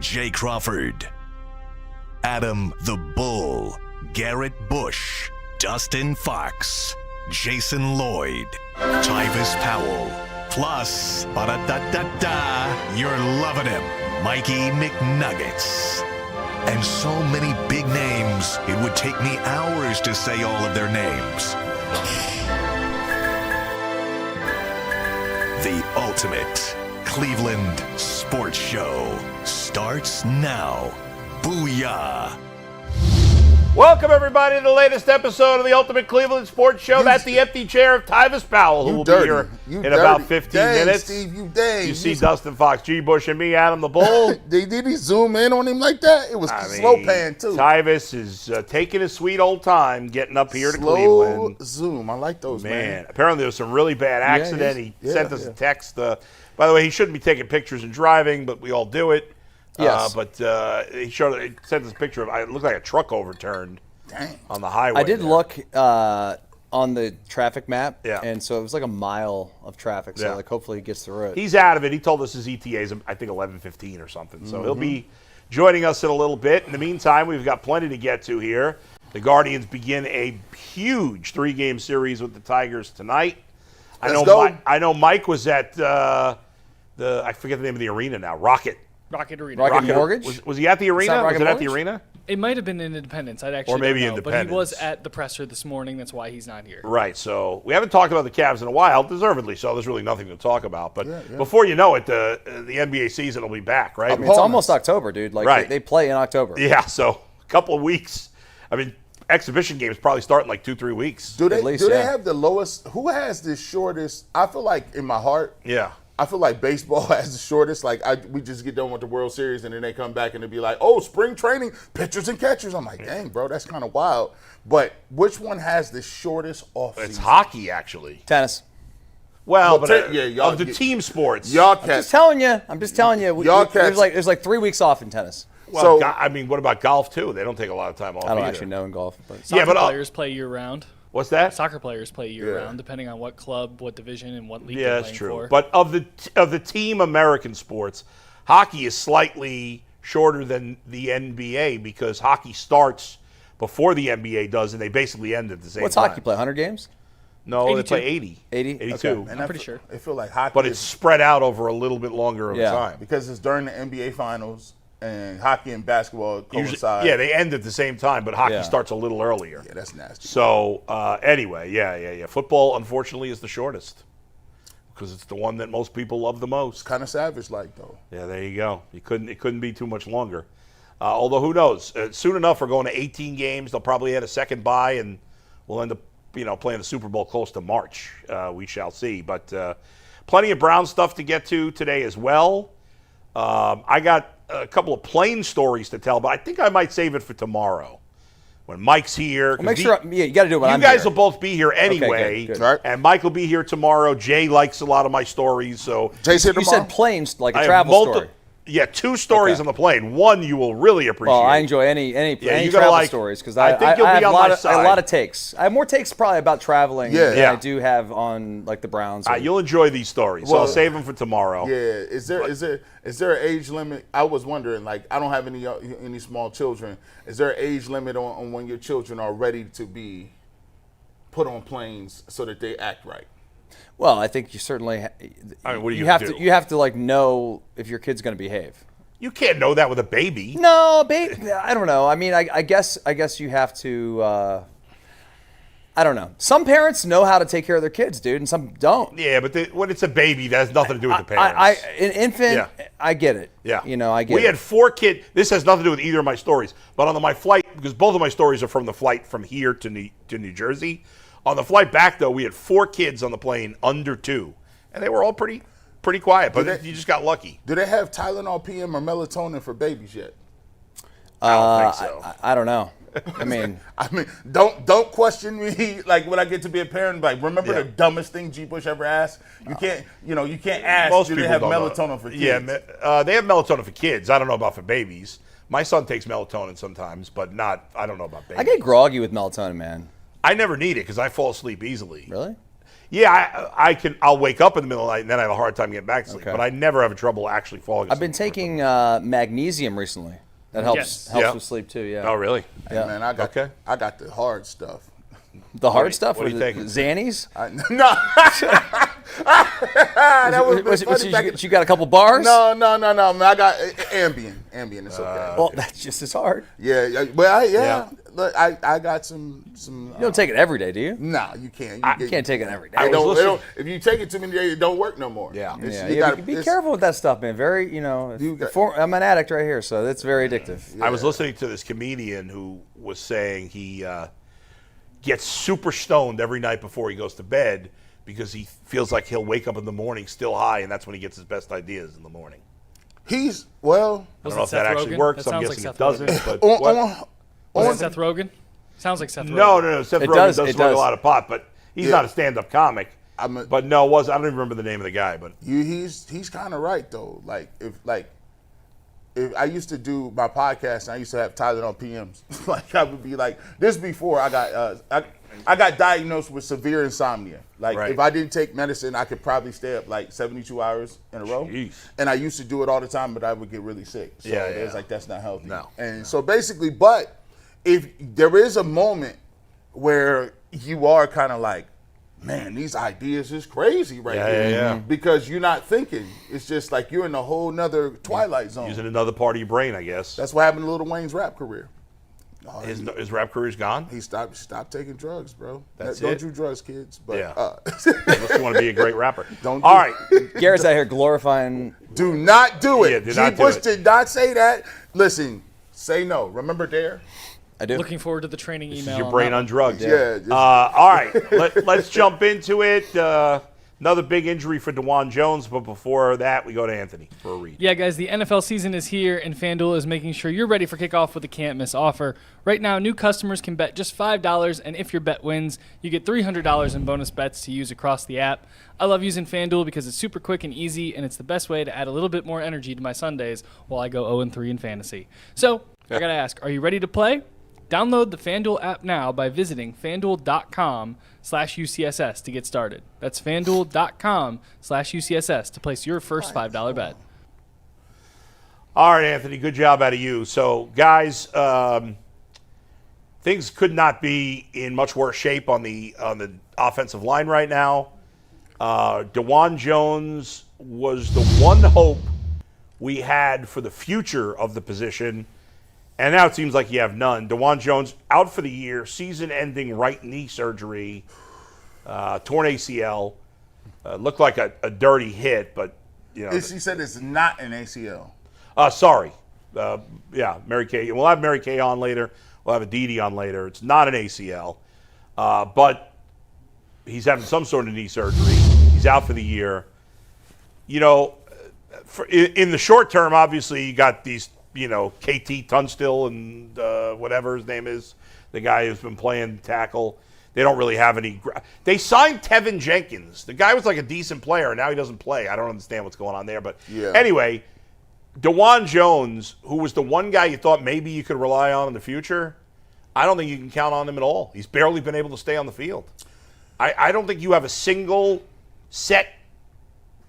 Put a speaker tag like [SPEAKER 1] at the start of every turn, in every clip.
[SPEAKER 1] Jay Crawford, Adam the Bull, Garrett Bush, Dustin Fox, Jason Lloyd, Tyvis Powell, plus, ba-da-da-da-da, you're loving him, Mikey McNuggets. And so many big names, it would take me hours to say all of their names. The ultimate Cleveland sports show starts now. Booyah!
[SPEAKER 2] Welcome, everybody, to the latest episode of the Ultimate Cleveland Sports Show. That's the empty chair of Tyvis Powell, who will be here in about 15 minutes.
[SPEAKER 3] Steve, you
[SPEAKER 2] see Dustin Fox, G. Bush, and me, Adam the Bull.
[SPEAKER 3] Did he zoom in on him like that? It was slow pan, too.
[SPEAKER 2] Tyvis is taking his sweet old time getting up here to
[SPEAKER 3] slow
[SPEAKER 2] Cleveland.
[SPEAKER 3] Zoom. I like those, man.
[SPEAKER 2] Apparently, there was some really bad accident. He sent us a text. By the way, he shouldn't be taking pictures and driving, but we all do it.
[SPEAKER 3] Yes.
[SPEAKER 2] But he sent us a picture of it looked like a truck overturned on the highway.
[SPEAKER 4] I did look on the traffic map,
[SPEAKER 2] Yeah.
[SPEAKER 4] and so it was like a mile of traffic. So like hopefully he gets through it.
[SPEAKER 2] He's out of it. He told us his ETA is, I think, 11:15 or something. So he'll be joining us in a little bit. In the meantime, we've got plenty to get to here. The Guardians begin a huge 3-game series with the Tigers tonight.
[SPEAKER 3] Let's go.
[SPEAKER 2] I know Mike was at I forget the name of the arena now. Rocket
[SPEAKER 5] Arena.
[SPEAKER 4] Rocket Mortgage?
[SPEAKER 2] Was he at the arena? Was it at the
[SPEAKER 4] Mortgage?
[SPEAKER 2] arena?
[SPEAKER 5] It might have been in Independence. I'd actually
[SPEAKER 2] Or maybe
[SPEAKER 5] don't know,
[SPEAKER 2] Independence.
[SPEAKER 5] But he was at the presser this morning. That's why he's not here.
[SPEAKER 2] Right. So we haven't talked about the Cavs in a while, deservedly so. There's really nothing to talk about. But before you know it, the NBA season will be back, right?
[SPEAKER 4] I mean, it's almost October, dude. Like
[SPEAKER 2] Right.
[SPEAKER 4] they play in October.
[SPEAKER 2] Yeah. So a couple of weeks. I mean, exhibition games probably start in like 2-3 weeks.
[SPEAKER 3] Do they
[SPEAKER 4] At least,
[SPEAKER 3] do they
[SPEAKER 4] yeah.
[SPEAKER 3] have the lowest? Who has the shortest? I feel like in my heart,
[SPEAKER 2] Yeah.
[SPEAKER 3] I feel like baseball has the shortest. Like we just get done with the World Series and then they come back and it'd be like, oh, spring training, pitchers and catchers. I'm like, dang, bro, that's kind of wild. But which one has the shortest offseason?
[SPEAKER 2] It's hockey, actually.
[SPEAKER 4] Tennis.
[SPEAKER 2] Well,
[SPEAKER 3] Well,
[SPEAKER 2] but
[SPEAKER 3] y'all
[SPEAKER 2] of the
[SPEAKER 3] get-
[SPEAKER 2] team sports.
[SPEAKER 3] Y'all
[SPEAKER 4] I'm
[SPEAKER 3] catch.
[SPEAKER 4] just telling you.
[SPEAKER 3] Y'all catch-
[SPEAKER 4] There's like 3 weeks off in tennis.
[SPEAKER 2] Well,
[SPEAKER 3] So-
[SPEAKER 2] I mean, what about golf, too? They don't take a lot of time off
[SPEAKER 4] I don't
[SPEAKER 2] either.
[SPEAKER 4] actually know in golf, but
[SPEAKER 5] Soccer
[SPEAKER 2] Yeah, but
[SPEAKER 5] players play year-round.
[SPEAKER 2] What's that?
[SPEAKER 5] Soccer players play year-round, depending on what club, what division, and what league
[SPEAKER 2] Yeah,
[SPEAKER 5] they're
[SPEAKER 2] that's
[SPEAKER 5] playing
[SPEAKER 2] true.
[SPEAKER 5] for.
[SPEAKER 2] But of the team American sports, hockey is slightly shorter than the NBA because hockey starts before the NBA does, and they basically end at the same
[SPEAKER 4] what's
[SPEAKER 2] time.
[SPEAKER 4] hockey play? 100 games?
[SPEAKER 2] No, they
[SPEAKER 5] 82.
[SPEAKER 2] play 80.
[SPEAKER 4] 80?
[SPEAKER 2] 82.
[SPEAKER 4] Okay.
[SPEAKER 3] And
[SPEAKER 5] I'm pretty sure.
[SPEAKER 3] I feel like hockey,
[SPEAKER 2] But it's spread out over a little bit longer of a
[SPEAKER 4] Yeah.
[SPEAKER 2] time.
[SPEAKER 3] because it's during the NBA finals and hockey and basketball coincide.
[SPEAKER 2] Yeah, they end at the same time, but hockey
[SPEAKER 4] Yeah.
[SPEAKER 2] starts a little earlier.
[SPEAKER 3] Yeah, that's nasty.
[SPEAKER 2] So anyway, yeah. Football, unfortunately, is the shortest because it's the one that most people love the most.
[SPEAKER 3] Kind of savage, like though.
[SPEAKER 2] Yeah, there you go. It couldn't be too much longer. Although who knows? Soon enough, we're going to 18 games. They'll probably add a second bye, and we'll end up, playing the Super Bowl close to March. We shall see. But plenty of Brown stuff to get to today as well. I got a couple of plane stories to tell, but I think I might save it for tomorrow when Mike's here.
[SPEAKER 4] Well, make sure. You got to do it when
[SPEAKER 2] You
[SPEAKER 4] I'm
[SPEAKER 2] guys
[SPEAKER 4] here.
[SPEAKER 2] will both be here anyway,
[SPEAKER 4] good.
[SPEAKER 3] Right.
[SPEAKER 2] and Mike will be here tomorrow. Jay likes a lot of my stories, so
[SPEAKER 3] Jay's here
[SPEAKER 4] You
[SPEAKER 3] tomorrow.
[SPEAKER 4] said planes, like
[SPEAKER 2] I
[SPEAKER 4] a
[SPEAKER 2] have
[SPEAKER 4] travel story.
[SPEAKER 2] Yeah, 2 stories
[SPEAKER 4] Okay.
[SPEAKER 2] on the plane. One you will really appreciate.
[SPEAKER 4] Well, I enjoy any
[SPEAKER 2] you're gonna
[SPEAKER 4] travel
[SPEAKER 2] like-
[SPEAKER 4] stories because
[SPEAKER 2] I think you'll
[SPEAKER 4] I
[SPEAKER 2] be
[SPEAKER 4] have
[SPEAKER 2] on my
[SPEAKER 4] a
[SPEAKER 2] side.
[SPEAKER 4] lot of takes. I have more takes probably about traveling
[SPEAKER 3] Yeah.
[SPEAKER 4] than
[SPEAKER 2] Yeah.
[SPEAKER 4] I do have on like the Browns.
[SPEAKER 2] You'll enjoy these stories, so I'll
[SPEAKER 3] Well,
[SPEAKER 2] save them for tomorrow.
[SPEAKER 3] Yeah, is there an age limit? I was wondering, like, I don't have any small children. Is there an age limit on when your children are ready to be put on planes so that they act right?
[SPEAKER 4] Well, I think you certainly.
[SPEAKER 2] I mean, what are you
[SPEAKER 4] have
[SPEAKER 2] gonna
[SPEAKER 4] to?
[SPEAKER 2] do?
[SPEAKER 4] You have to like know if your kid's going to behave.
[SPEAKER 2] You can't know that with a baby.
[SPEAKER 4] No, babe. I don't know. I mean, I guess you have to. I don't know. Some parents know how to take care of their kids, dude, and some don't.
[SPEAKER 2] Yeah, but when it's a baby, that has nothing to do with the parents.
[SPEAKER 4] An infant,
[SPEAKER 2] Yeah.
[SPEAKER 4] I get it.
[SPEAKER 2] Yeah.
[SPEAKER 4] I get it.
[SPEAKER 2] We had 4 kids. This has nothing to do with either of my stories. But on my flight, because both of my stories are from the flight from here to New Jersey. On the flight back, though, we had 4 kids on the plane under 2. And they were all pretty quiet, but you just got lucky.
[SPEAKER 3] Do they have Tylenol PM or melatonin for babies yet?
[SPEAKER 2] I don't think so.
[SPEAKER 4] I don't know. I mean,
[SPEAKER 3] Don't question me. Like when I get to be a parent, like remember
[SPEAKER 2] Yeah.
[SPEAKER 3] the dumbest thing G. Bush ever asked? You can't ask.
[SPEAKER 2] Most
[SPEAKER 3] do
[SPEAKER 2] people
[SPEAKER 3] they have
[SPEAKER 2] don't know.
[SPEAKER 3] melatonin for kids?
[SPEAKER 2] Yeah, they have melatonin for kids. I don't know about for babies. My son takes melatonin sometimes, but not. I don't know about babies.
[SPEAKER 4] I get groggy with melatonin, man.
[SPEAKER 2] I never need it because I fall asleep easily.
[SPEAKER 4] Really?
[SPEAKER 2] Yeah, I'll wake up in the middle of the night and then I have a hard time getting back to sleep.
[SPEAKER 4] Okay.
[SPEAKER 2] But I never have trouble actually falling asleep.
[SPEAKER 4] I've been taking magnesium recently. That helps
[SPEAKER 2] Yeah.
[SPEAKER 4] with sleep too. Yeah.
[SPEAKER 2] Oh, really?
[SPEAKER 3] Hey,
[SPEAKER 4] Yeah.
[SPEAKER 3] man, I got the hard stuff.
[SPEAKER 4] The hard stuff.
[SPEAKER 2] what are you
[SPEAKER 4] the
[SPEAKER 2] taking?
[SPEAKER 4] Xannies.
[SPEAKER 3] No. That was funny back in-
[SPEAKER 4] You got a couple bars.
[SPEAKER 3] No, man, I got Ambien. Ambien is okay.
[SPEAKER 4] Well, that's just as hard.
[SPEAKER 3] Yeah, Look, I got some.
[SPEAKER 4] You don't take it every day, do you?
[SPEAKER 3] Nah, you can't.
[SPEAKER 4] You can't take it every day.
[SPEAKER 3] If you take it too many days, it don't work no more.
[SPEAKER 2] Yeah.
[SPEAKER 4] Be careful with that stuff, man. Very, I'm an addict right here, so that's very addictive.
[SPEAKER 3] Yeah.
[SPEAKER 2] I was listening to this comedian who was saying he gets super stoned every night before he goes to bed because he feels like he'll wake up in the morning still high, and that's when he gets his best ideas in the morning.
[SPEAKER 3] I don't
[SPEAKER 2] know if
[SPEAKER 5] Seth
[SPEAKER 2] that actually
[SPEAKER 5] Rogen?
[SPEAKER 2] works.
[SPEAKER 5] That
[SPEAKER 2] I'm
[SPEAKER 5] sounds like
[SPEAKER 2] guessing
[SPEAKER 5] Seth
[SPEAKER 2] it doesn't.
[SPEAKER 5] Rogen.
[SPEAKER 2] But what?
[SPEAKER 5] Was it Seth Rogen? Sounds like Seth Rogen.
[SPEAKER 2] No. Seth Rogen does smoke
[SPEAKER 4] does.
[SPEAKER 2] a lot of pot, but he's not a stand-up comic.
[SPEAKER 3] I
[SPEAKER 2] I don't even remember the name of the guy. But
[SPEAKER 3] he's kind of right though. If I used to do my podcast, and I used to have Tyler on PMs. Like I would be like this before I got diagnosed with severe insomnia. Like
[SPEAKER 2] Right.
[SPEAKER 3] if I didn't take medicine, I could probably stay up like 72 hours in a row.
[SPEAKER 2] Jeez.
[SPEAKER 3] And I used to do it all the time, but I would get really sick. So it was like that's not healthy.
[SPEAKER 2] No.
[SPEAKER 3] And so basically, but if there is a moment where you are kind of like, man, these ideas is crazy right here.
[SPEAKER 2] Yeah.
[SPEAKER 3] Because you're not thinking. It's just like you're in a whole nother twilight zone.
[SPEAKER 2] using another part of your brain, I guess.
[SPEAKER 3] That's what happened to Lil Wayne's rap career.
[SPEAKER 2] His rap career's gone?
[SPEAKER 3] He stopped taking drugs, bro.
[SPEAKER 2] That's
[SPEAKER 3] Don't
[SPEAKER 2] it?
[SPEAKER 3] do drugs, kids. But
[SPEAKER 2] Yeah. Unless you want to be a great rapper.
[SPEAKER 3] Don't
[SPEAKER 2] All
[SPEAKER 3] do-
[SPEAKER 2] right.
[SPEAKER 4] Garrett's out here glorifying.
[SPEAKER 3] do not do it.
[SPEAKER 2] Yeah, do
[SPEAKER 3] G.
[SPEAKER 2] not do
[SPEAKER 3] Bush
[SPEAKER 2] it.
[SPEAKER 3] did not say that. Listen, say no. Remember Dare?
[SPEAKER 4] I do.
[SPEAKER 5] Looking forward to the training
[SPEAKER 2] This
[SPEAKER 5] email.
[SPEAKER 2] is your
[SPEAKER 5] on
[SPEAKER 2] brain
[SPEAKER 5] that
[SPEAKER 2] on drugs.
[SPEAKER 3] Yeah. just-
[SPEAKER 2] All right. Let's jump into it. Another big injury for Dawand Jones, but before that, we go to Anthony for a read.
[SPEAKER 5] Yeah, guys, the NFL season is here, and FanDuel is making sure you're ready for kickoff with a can't-miss offer. Right now, new customers can bet just $5, and if your bet wins, you get $300 in bonus bets to use across the app. I love using FanDuel because it's super quick and easy, and it's the best way to add a little bit more energy to my Sundays while I go 0-3 in fantasy. So, I got to ask, are you ready to play? Download the FanDuel app now by visiting FanDuel.com/UCSS to get started. That's FanDuel.com/UCSS to place your first $5 bet.
[SPEAKER 2] All right, Anthony, good job out of you. So, guys, things could not be in much worse shape on the offensive line right now. Dawand Jones was the one hope we had for the future of the position, and now it seems like you have none. Dawand Jones out for the year, season-ending right knee surgery, torn ACL. Looked like a dirty hit, but
[SPEAKER 3] He said it's not an ACL.
[SPEAKER 2] Sorry. Mary Kay. We'll have Mary Kay on later. We'll have Aditi on later. It's not an ACL. But he's having some sort of knee surgery. He's out for the year. In the short term, obviously, you got these, KT Tunstall and whatever his name is, the guy who's been playing tackle. They don't really have any. They signed Tevin Jenkins. The guy was like a decent player, and now he doesn't play. I don't understand what's going on there. But anyway, Dawand Jones, who was the one guy you thought maybe you could rely on in the future, I don't think you can count on him at all. He's barely been able to stay on the field. I don't think you have a single set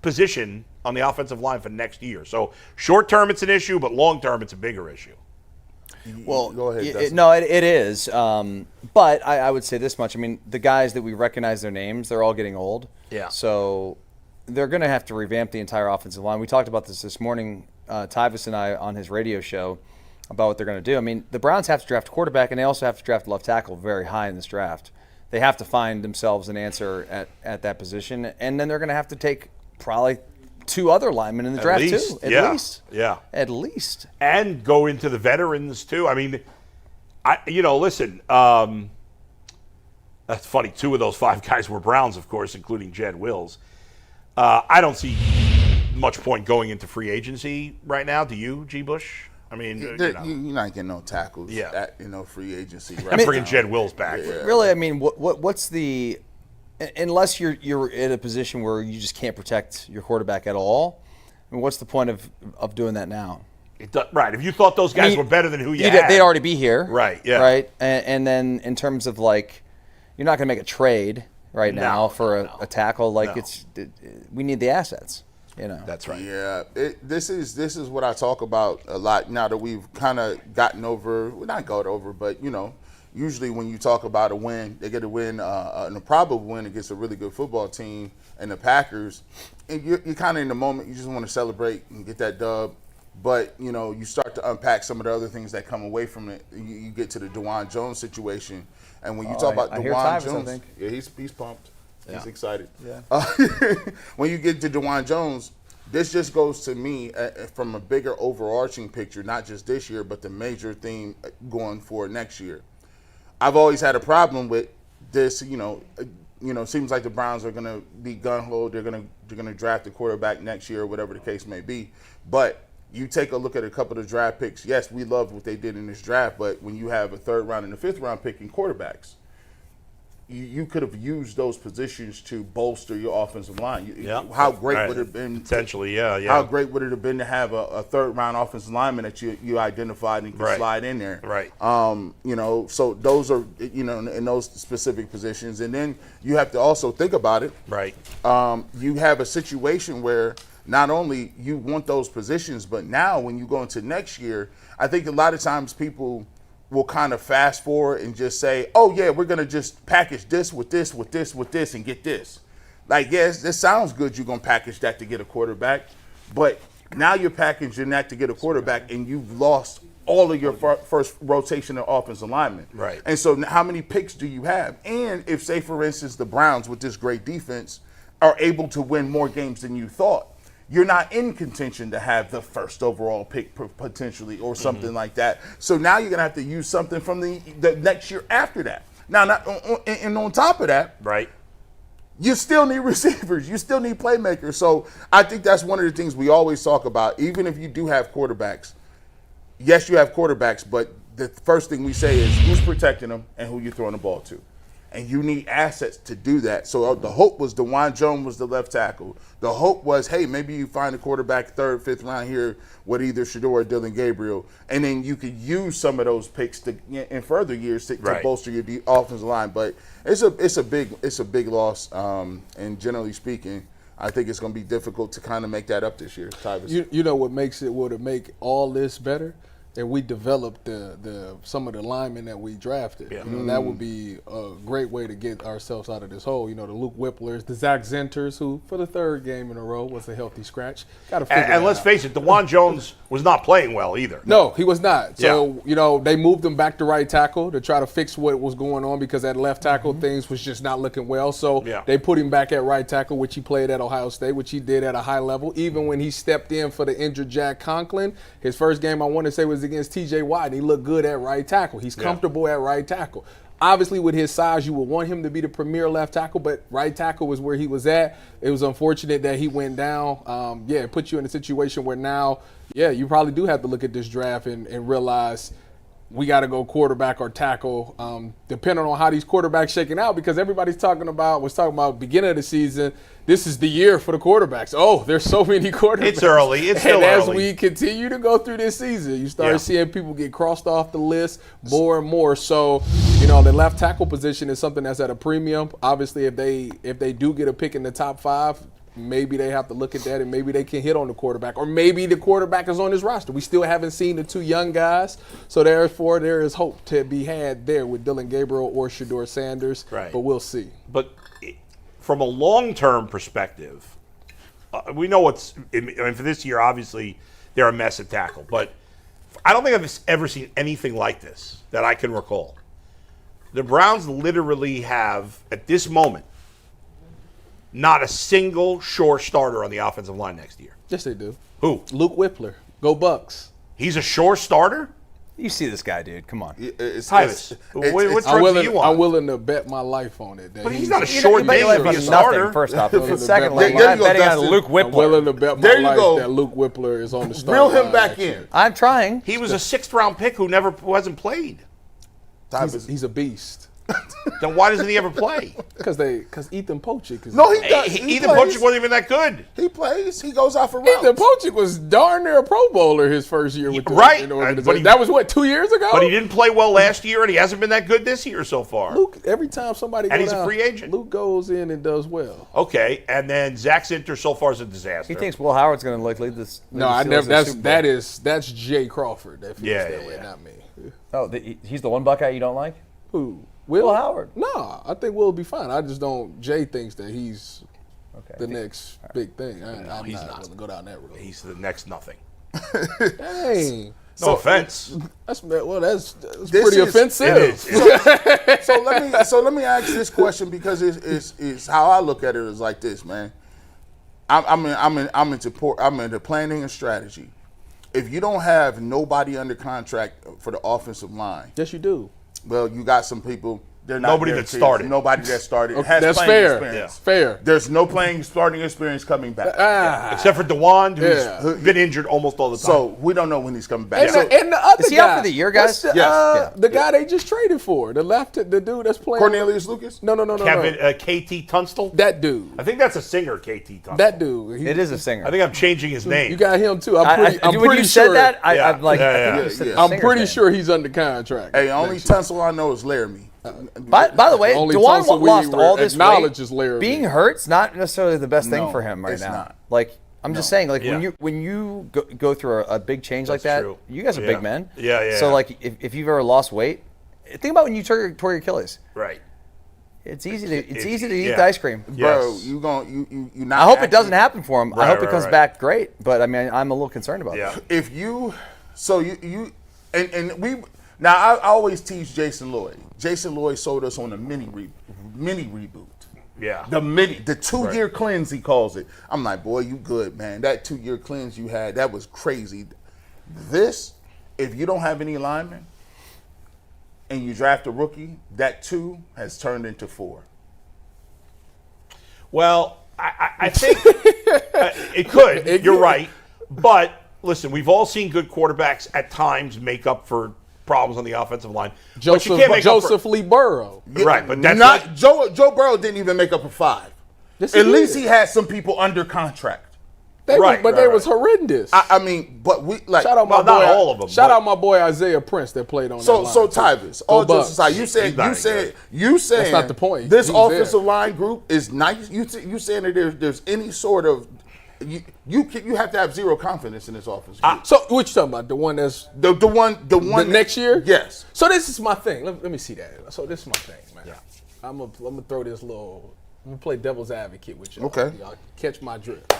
[SPEAKER 2] position on the offensive line for next year. So short term it's an issue, but long term it's a bigger issue.
[SPEAKER 3] Well, go ahead. Dustin.
[SPEAKER 4] It is. But I would say this much. I mean, the guys that we recognize their names, they're all getting old.
[SPEAKER 2] Yeah.
[SPEAKER 4] So they're going to have to revamp the entire offensive line. We talked about this morning, Tyvis and I, on his radio show about what they're going to do. I mean, the Browns have to draft a quarterback, and they also have to draft a left tackle very high in this draft. They have to find themselves an answer at that position, and then they're going to have to take probably 2 other linemen in the draft too. At least.
[SPEAKER 2] Yeah.
[SPEAKER 4] At least.
[SPEAKER 2] And go into the veterans too. I mean, listen, that's funny. 2 of those 5 guys were Browns, of course, including Jed Wills. I don't see much point going into free agency right now. Do you, G. Bush? I mean,
[SPEAKER 3] You're not getting no tackles at free agency. Right
[SPEAKER 2] I'm bringing
[SPEAKER 3] now.
[SPEAKER 2] Jed Wills back.
[SPEAKER 4] Really, I mean, what's the – unless you're in a position where you just can't protect your quarterback at all, I mean, what's the point of doing that now?
[SPEAKER 2] Right. If you thought those guys were better than who you had.
[SPEAKER 4] They'd already be here.
[SPEAKER 2] Right, yeah.
[SPEAKER 4] Right? And then in terms of, like, you're not going to make a trade right now for a tackle. Like
[SPEAKER 2] No.
[SPEAKER 4] we need the assets. You know.
[SPEAKER 2] That's right.
[SPEAKER 3] Yeah, this is what I talk about a lot now that we've kind of gotten over, well, not got over, but usually when you talk about a win, they get a win, and a probable win against a really good football team and the Packers, and you're kind of in the moment, you just want to celebrate and get that dub. But, you start to unpack some of the other things that come away from it. You get to the Dawand Jones situation. And when you talk about Dawand Jones, yeah, he's pumped.
[SPEAKER 2] Yeah.
[SPEAKER 3] He's excited.
[SPEAKER 4] Yeah.
[SPEAKER 3] When you get to Dawand Jones, this just goes to me from a bigger overarching picture, not just this year, but the major theme going for next year. I've always had a problem with this, seems like the Browns are going to be gung-ho. They're going to draft a quarterback next year, whatever the case may be. But you take a look at a couple of draft picks. Yes, we love what they did in this draft, but when you have a 3rd round and a 5th round pick in quarterbacks, you could have used those positions to bolster your offensive line. How great would it have been?
[SPEAKER 2] Potentially, yeah.
[SPEAKER 3] How great would it have been to have a 3rd round offensive lineman that you identified and could slide in there?
[SPEAKER 2] Right.
[SPEAKER 3] So those are, in those specific positions. And then you have to also think about it.
[SPEAKER 2] Right.
[SPEAKER 3] You have a situation where not only you want those positions, but now when you go into next year, I think a lot of times people will kind of fast forward and just say, oh, yeah, we're going to just package this with this, with this, with this, and get this. Like, yes, this sounds good. You're going to package that to get a quarterback. But now you're packaging that to get a quarterback, and you've lost all of your first rotation of offensive linemen.
[SPEAKER 2] Right.
[SPEAKER 3] And so how many picks do you have? And if, say, for instance, the Browns with this great defense are able to win more games than you thought, you're not in contention to have the 1st overall pick potentially or something like that. So now you're going to have to use something from the next year after that. Now, and on top of that,
[SPEAKER 2] right,
[SPEAKER 3] you still need receivers. You still need playmakers. So I think that's one of the things we always talk about. Even if you do have quarterbacks, yes, you have quarterbacks, but the first thing we say is who's protecting them and who you're throwing the ball to. And you need assets to do that. So the hope was Dawand Jones was the left tackle. The hope was, hey, maybe you find a quarterback 3rd, 5th round here with either Shedeur or Dylan Gabriel, and then you could use some of those picks in further years to bolster your offensive line. But it's a big loss. And generally speaking, I think it's going to be difficult to kind of make that up this year. Tyvis.
[SPEAKER 6] You know what makes it would make all this better? And we developed some of the linemen that we drafted.
[SPEAKER 2] Yeah.
[SPEAKER 6] That would be a great way to get ourselves out of this hole. The Luke Whipplers, the Zach Zenters, who for the 3rd game in a row was a healthy scratch. Got to figure
[SPEAKER 2] and let's face it, Dawand Jones was not playing well either.
[SPEAKER 6] No, he was not. So, they moved him back to right tackle to try to fix what was going on because at left tackle things was just not looking well. So they put him back at right tackle, which he played at Ohio State, which he did at a high level. Even when he stepped in for the injured Jack Conklin, his first game I want to say was against TJ Watt, and he looked good at right tackle. He's comfortable at right tackle. Obviously, with his size, you would want him to be the premier left tackle, but right tackle was where he was at. It was unfortunate that he went down. It puts you in a situation where now, you probably do have to look at this draft and realize we got to go quarterback or tackle, depending on how these quarterbacks shaking out, because everybody's talking about beginning of the season. This is the year for the quarterbacks. Oh, there's so many quarterbacks.
[SPEAKER 2] It's early. It's still
[SPEAKER 6] early. And as
[SPEAKER 2] early.
[SPEAKER 6] we continue to go through this season, you start seeing people get crossed off the list more and more. So, the left tackle position is something that's at a premium. Obviously, if they do get a pick in the top 5, maybe they have to look at that and maybe they can hit on the quarterback. Or maybe the quarterback is on his roster. We still haven't seen the 2 young guys. So therefore, there is hope to be had there with Dylan Gabriel or Shedeur Sanders.
[SPEAKER 2] Right.
[SPEAKER 6] But we'll see.
[SPEAKER 2] But from a long-term perspective, we know for this year, obviously, they're a mess at tackle. But I don't think I've ever seen anything like this that I can recall. The Browns literally have, at this moment, not a single sure starter on the offensive line next year.
[SPEAKER 6] Yes, they do.
[SPEAKER 2] Who?
[SPEAKER 6] Luke Whippler. Go Bucks.
[SPEAKER 2] He's a sure starter?
[SPEAKER 4] You see this guy, dude. Come on.
[SPEAKER 2] Tyvis, what
[SPEAKER 6] I'm
[SPEAKER 2] drugs are you on?
[SPEAKER 6] I'm willing to bet my life on it.
[SPEAKER 2] But he's not a short
[SPEAKER 4] bet
[SPEAKER 2] thing
[SPEAKER 4] your
[SPEAKER 2] to
[SPEAKER 4] life
[SPEAKER 2] be a
[SPEAKER 4] on
[SPEAKER 2] starter.
[SPEAKER 4] nothing, first off.
[SPEAKER 6] Willing to
[SPEAKER 4] Secondly,
[SPEAKER 6] bet
[SPEAKER 4] you're
[SPEAKER 3] my life.
[SPEAKER 4] betting on
[SPEAKER 3] Dustin.
[SPEAKER 4] Luke
[SPEAKER 6] I'm
[SPEAKER 4] Whippler.
[SPEAKER 6] willing to bet my
[SPEAKER 3] There you
[SPEAKER 6] life
[SPEAKER 3] go.
[SPEAKER 6] that Luke Whippler is on the start
[SPEAKER 3] Reel him
[SPEAKER 6] line
[SPEAKER 3] back
[SPEAKER 6] next
[SPEAKER 3] in.
[SPEAKER 6] year.
[SPEAKER 4] I'm trying.
[SPEAKER 2] He was a 6th-round pick who hasn't played.
[SPEAKER 6] He's a beast.
[SPEAKER 2] Then why doesn't he ever play?
[SPEAKER 6] Because Ethan Pochik is.
[SPEAKER 3] No, he does.
[SPEAKER 2] Ethan Pochik wasn't even that good.
[SPEAKER 3] He plays. He goes out for routes.
[SPEAKER 6] Ethan Pochik was darn near a Pro Bowler his first year with the organization.
[SPEAKER 2] But
[SPEAKER 6] That was what, 2 years ago?
[SPEAKER 2] But he didn't play well last year, and he hasn't been that good this year so far.
[SPEAKER 6] Luke, every time somebody goes
[SPEAKER 2] And he's a free agent.
[SPEAKER 6] Luke goes in and does well.
[SPEAKER 2] Okay, and then Zach Zinter so far is a disaster.
[SPEAKER 4] He thinks Will Howard's going to lead this.
[SPEAKER 6] No, I never. That's Jay Crawford. That feels that way, not me.
[SPEAKER 4] Oh, he's the one Buckeye you don't like?
[SPEAKER 6] Who?
[SPEAKER 4] Will Howard.
[SPEAKER 6] No, I think Will will be fine. I just don't. Jay thinks that he's the next big thing. I'm not going to go down that road.
[SPEAKER 2] He's the next nothing.
[SPEAKER 6] Dang.
[SPEAKER 2] No offense.
[SPEAKER 6] That's pretty offensive.
[SPEAKER 3] So let me ask this question, because it's how I look at it is like this, man. I'm into planning and strategy. If you don't have nobody under contract for the offensive line,
[SPEAKER 6] Yes, you do.
[SPEAKER 3] well, you got some people. They're not
[SPEAKER 2] Nobody that
[SPEAKER 3] guaranteed.
[SPEAKER 2] started.
[SPEAKER 3] Nobody that started.
[SPEAKER 6] Okay,
[SPEAKER 3] has
[SPEAKER 6] that's
[SPEAKER 3] playing
[SPEAKER 6] fair.
[SPEAKER 3] experience.
[SPEAKER 6] Fair.
[SPEAKER 3] There's no playing starting experience coming back.
[SPEAKER 2] Except for Dawand, who's been injured almost all the time.
[SPEAKER 3] So we don't know when he's coming back.
[SPEAKER 6] And the other
[SPEAKER 4] Is he
[SPEAKER 6] guy,
[SPEAKER 4] out for the year, guys?
[SPEAKER 6] what's the guy they just traded for, the dude that's playing.
[SPEAKER 3] Cornelius Lucas?
[SPEAKER 6] No.
[SPEAKER 2] Kevin, KT Tunstall?
[SPEAKER 6] That dude.
[SPEAKER 2] I think that's a singer, KT Tunstall.
[SPEAKER 6] That dude.
[SPEAKER 4] It is a singer.
[SPEAKER 2] I think I'm changing his name.
[SPEAKER 6] You got him too.
[SPEAKER 4] when
[SPEAKER 6] pretty
[SPEAKER 4] you
[SPEAKER 6] sure.
[SPEAKER 4] said that, I'm like,
[SPEAKER 2] Yeah,
[SPEAKER 4] I
[SPEAKER 2] yeah.
[SPEAKER 4] think you said the
[SPEAKER 6] I'm
[SPEAKER 4] singer's
[SPEAKER 6] pretty
[SPEAKER 4] name.
[SPEAKER 6] sure he's under contract.
[SPEAKER 3] Hey, only Tunstall I know is Laramie.
[SPEAKER 4] By the way,
[SPEAKER 6] Only
[SPEAKER 4] Dawand
[SPEAKER 6] Tulsa we
[SPEAKER 4] lost all this
[SPEAKER 6] acknowledge
[SPEAKER 4] weight.
[SPEAKER 6] is Laramie.
[SPEAKER 4] Being hurt's not necessarily the best thing
[SPEAKER 3] No,
[SPEAKER 4] for him right
[SPEAKER 3] it's
[SPEAKER 4] now.
[SPEAKER 3] not.
[SPEAKER 4] Like, I'm just saying, like
[SPEAKER 2] Yeah.
[SPEAKER 4] when you go through a big change like
[SPEAKER 2] That's
[SPEAKER 4] that,
[SPEAKER 2] true.
[SPEAKER 4] you guys are
[SPEAKER 2] Yeah.
[SPEAKER 4] big men.
[SPEAKER 2] Yeah.
[SPEAKER 4] So like, if you've ever lost weight, think about when you tore your Achilles.
[SPEAKER 2] Right.
[SPEAKER 4] It's easy to eat
[SPEAKER 2] yeah.
[SPEAKER 4] the ice cream.
[SPEAKER 3] Bro,
[SPEAKER 2] Yes.
[SPEAKER 3] you not.
[SPEAKER 4] I hope it
[SPEAKER 3] acting-
[SPEAKER 4] doesn't happen for him. I hope it comes
[SPEAKER 2] right.
[SPEAKER 4] back great. But I mean, I'm a little concerned about
[SPEAKER 2] Yeah.
[SPEAKER 4] that.
[SPEAKER 3] If you, so you, and we. Now I always tease Jason Lloyd. Jason Lloyd sold us on a mini reboot.
[SPEAKER 2] Yeah.
[SPEAKER 3] The 2-year cleanse, he calls it. I'm like, boy, you good, man. That 2-year cleanse you had, that was crazy. This, if you don't have any linemen and you draft a rookie, that 2 has turned into 4.
[SPEAKER 2] Well, I think it could. You're right. But listen, we've all seen good quarterbacks at times make up for problems on the offensive line. But you can't make up
[SPEAKER 6] Joseph Lee Burrow.
[SPEAKER 2] Right, but that's
[SPEAKER 3] not Joe Burrow didn't even make up a 5.
[SPEAKER 6] Yes,
[SPEAKER 3] At
[SPEAKER 6] he
[SPEAKER 3] least
[SPEAKER 6] did.
[SPEAKER 3] he had some people under contract.
[SPEAKER 6] They
[SPEAKER 2] Right,
[SPEAKER 6] was,
[SPEAKER 2] right,
[SPEAKER 6] was horrendous.
[SPEAKER 3] I mean, but we like
[SPEAKER 6] Shout out my
[SPEAKER 2] Well,
[SPEAKER 6] boy.
[SPEAKER 2] not all of them,
[SPEAKER 6] Shout
[SPEAKER 2] but-
[SPEAKER 6] out my boy Isaiah Prince that played on
[SPEAKER 3] So,
[SPEAKER 6] that line.
[SPEAKER 3] Tyvis, all
[SPEAKER 6] Go
[SPEAKER 3] jokes aside,
[SPEAKER 2] He's not
[SPEAKER 3] you saying
[SPEAKER 6] That's not the point.
[SPEAKER 3] This
[SPEAKER 6] He's
[SPEAKER 3] offensive
[SPEAKER 6] there.
[SPEAKER 3] line group is nice. You saying that there's any sort of you have to have zero confidence in this offense group.
[SPEAKER 6] So what you talking about? The one that's
[SPEAKER 3] the one
[SPEAKER 6] the next year?
[SPEAKER 3] Yes.
[SPEAKER 6] So this is my thing. Let me see that. So this is my thing, man. Yeah. I'm gonna throw this little. I'm gonna play devil's advocate with you.
[SPEAKER 3] Okay.
[SPEAKER 6] Y'all catch my drift.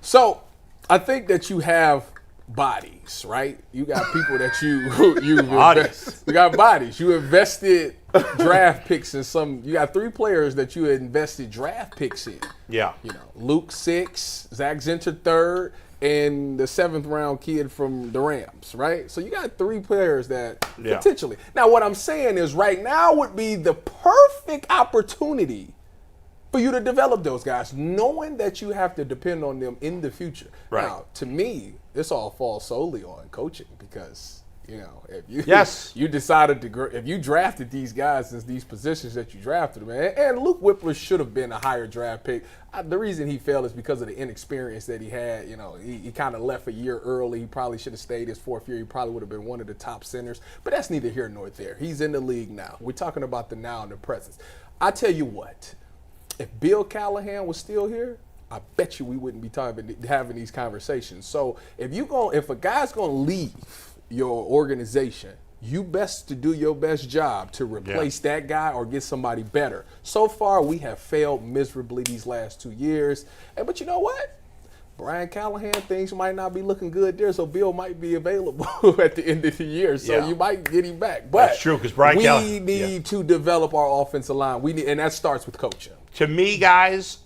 [SPEAKER 6] So I think that you have bodies, right? You got people that you got bodies. You invested draft picks in some. You got 3 players that you invested draft picks in.
[SPEAKER 2] Yeah.
[SPEAKER 6] You know, Luke 6, Zach Zinter 3rd, and the 7th round kid from the Rams, right? So you got 3 players that potentially. Now what I'm saying is right now would be the perfect opportunity for you to develop those guys, knowing that you have to depend on them in the future.
[SPEAKER 2] Right.
[SPEAKER 6] Now, to me, this all falls solely on coaching because, you know, if you you decided to if you drafted these guys in these positions that you drafted them, and Luke Whippler should have been a higher draft pick. The reason he failed is because of the inexperience that he had. You know, he kind of left a year early. He probably should have stayed his 4th year. He probably would have been one of the top centers. But that's neither here nor there. He's in the league now. We're talking about the now and the present. I tell you what. If Bill Callahan was still here, I bet you we wouldn't be having these conversations. So if a guy's gonna leave your organization, you best to do your best job to replace that guy or get somebody better. So far, we have failed miserably these last 2 years. But you know what? Brian Callahan, things might not be looking good there, so Bill might be available at the end of the year. So you might get him back. But
[SPEAKER 2] that's true because Brian
[SPEAKER 6] we need to develop our offensive line. And that starts with coaching.
[SPEAKER 2] To me, guys,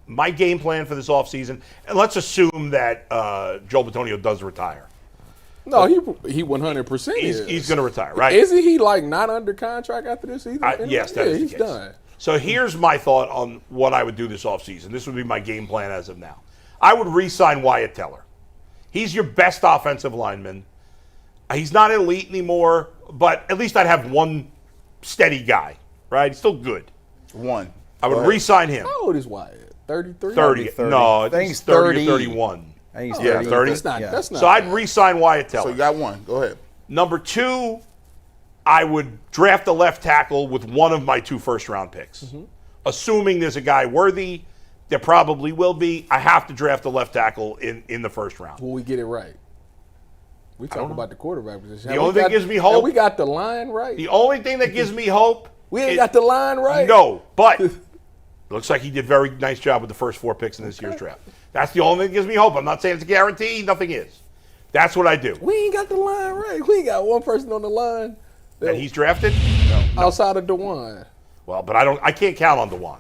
[SPEAKER 2] my game plan for this offseason, and let's assume that Joe Bitonio does retire.
[SPEAKER 6] No, he 100% is.
[SPEAKER 2] He's going to retire, right?
[SPEAKER 6] Isn't he like not under contract after this either?
[SPEAKER 2] Yes, that is
[SPEAKER 6] he's
[SPEAKER 2] the case.
[SPEAKER 6] done.
[SPEAKER 2] So here's my thought on what I would do this offseason. This would be my game plan as of now. I would re-sign Wyatt Teller. He's your best offensive lineman. He's not elite anymore, but at least I'd have one steady guy right? He's still good.
[SPEAKER 3] One.
[SPEAKER 2] I would re-sign him.
[SPEAKER 6] How old is Wyatt? 33?
[SPEAKER 2] 30. No, I think he's 30 or 31.
[SPEAKER 4] I think he's
[SPEAKER 2] Yeah,
[SPEAKER 4] 30.
[SPEAKER 2] 30.
[SPEAKER 6] That's not
[SPEAKER 2] So I'd re-sign Wyatt Teller.
[SPEAKER 3] So you got one. Go ahead.
[SPEAKER 2] Number 2, I would draft a left tackle with one of my 2 first-round picks. Assuming there's a guy worthy, there probably will be. I have to draft a left tackle in the first round.
[SPEAKER 6] Will we get it right? We talk about the quarterback position.
[SPEAKER 2] The only thing that gives me hope.
[SPEAKER 6] We got the line right.
[SPEAKER 2] The only thing that gives me hope.
[SPEAKER 6] We ain't got the line right.
[SPEAKER 2] No, but it looks like he did a very nice job with the first 4 picks in this year's draft. That's the only thing that gives me hope. I'm not saying it's a guarantee. Nothing is. That's what I do.
[SPEAKER 6] We ain't got the line right. We ain't got one person on the line
[SPEAKER 2] That he's drafted?
[SPEAKER 6] outside of Dawand.
[SPEAKER 2] Well, but I can't count on Dawand.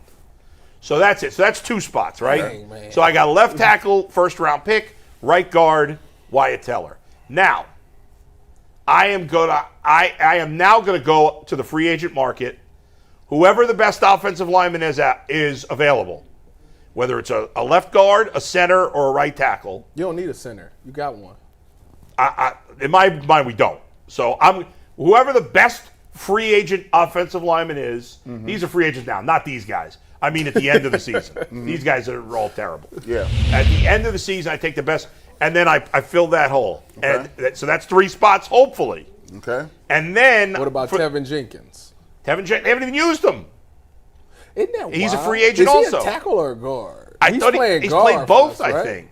[SPEAKER 2] So that's it. So that's 2 spots, right?
[SPEAKER 6] Dang, man.
[SPEAKER 2] So I got a left tackle, first round pick, right guard, Wyatt Teller. Now, I am now going to go to the free agent market. Whoever the best offensive lineman is available, whether it's a left guard, a center, or a right tackle.
[SPEAKER 6] You don't need a center. You got one.
[SPEAKER 2] In my mind, we don't. So whoever the best free agent offensive lineman is. These are free agents now, not these guys. I mean, at the end of the season, these guys are all terrible.
[SPEAKER 3] Yeah.
[SPEAKER 2] At the end of the season, I take the best, and then I fill that hole.
[SPEAKER 3] Okay.
[SPEAKER 2] And so that's 3 spots, hopefully.
[SPEAKER 3] Okay.
[SPEAKER 2] And then
[SPEAKER 6] What about Tevin Jenkins?
[SPEAKER 2] They haven't even used him.
[SPEAKER 6] Isn't that
[SPEAKER 2] He's a
[SPEAKER 6] wild?
[SPEAKER 2] free agent
[SPEAKER 6] Is he
[SPEAKER 2] also.
[SPEAKER 6] a tackle or a guard?
[SPEAKER 2] I thought he's
[SPEAKER 6] guard
[SPEAKER 2] played
[SPEAKER 6] for
[SPEAKER 2] both.
[SPEAKER 6] us,
[SPEAKER 2] I
[SPEAKER 6] right?
[SPEAKER 2] think.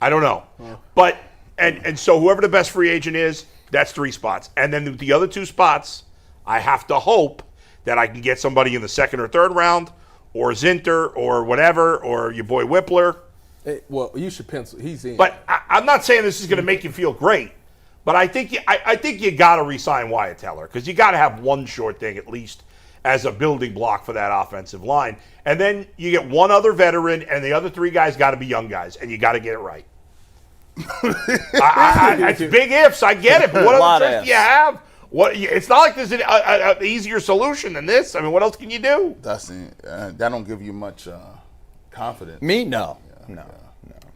[SPEAKER 2] I don't know, but and so whoever the best free agent is, that's 3 spots, and then the other 2 spots, I have to hope that I can get somebody in the 2nd or 3rd round, or Zinter, or whatever, or your boy Whippler.
[SPEAKER 6] Well, you should pencil. He's in.
[SPEAKER 2] But I'm not saying this is going to make you feel great, but I think you got to re-sign Wyatt Teller because you got to have one short thing at least as a building block for that offensive line, and then you get one other veteran, and the other 3 guys got to be young guys, and you got to get it right. It's big ifs. I get it, but what other tricks do you have? It's not like there's an easier solution than this. I mean, what else can you do?
[SPEAKER 3] Dustin, that don't give you much confidence.
[SPEAKER 4] Me? No. No.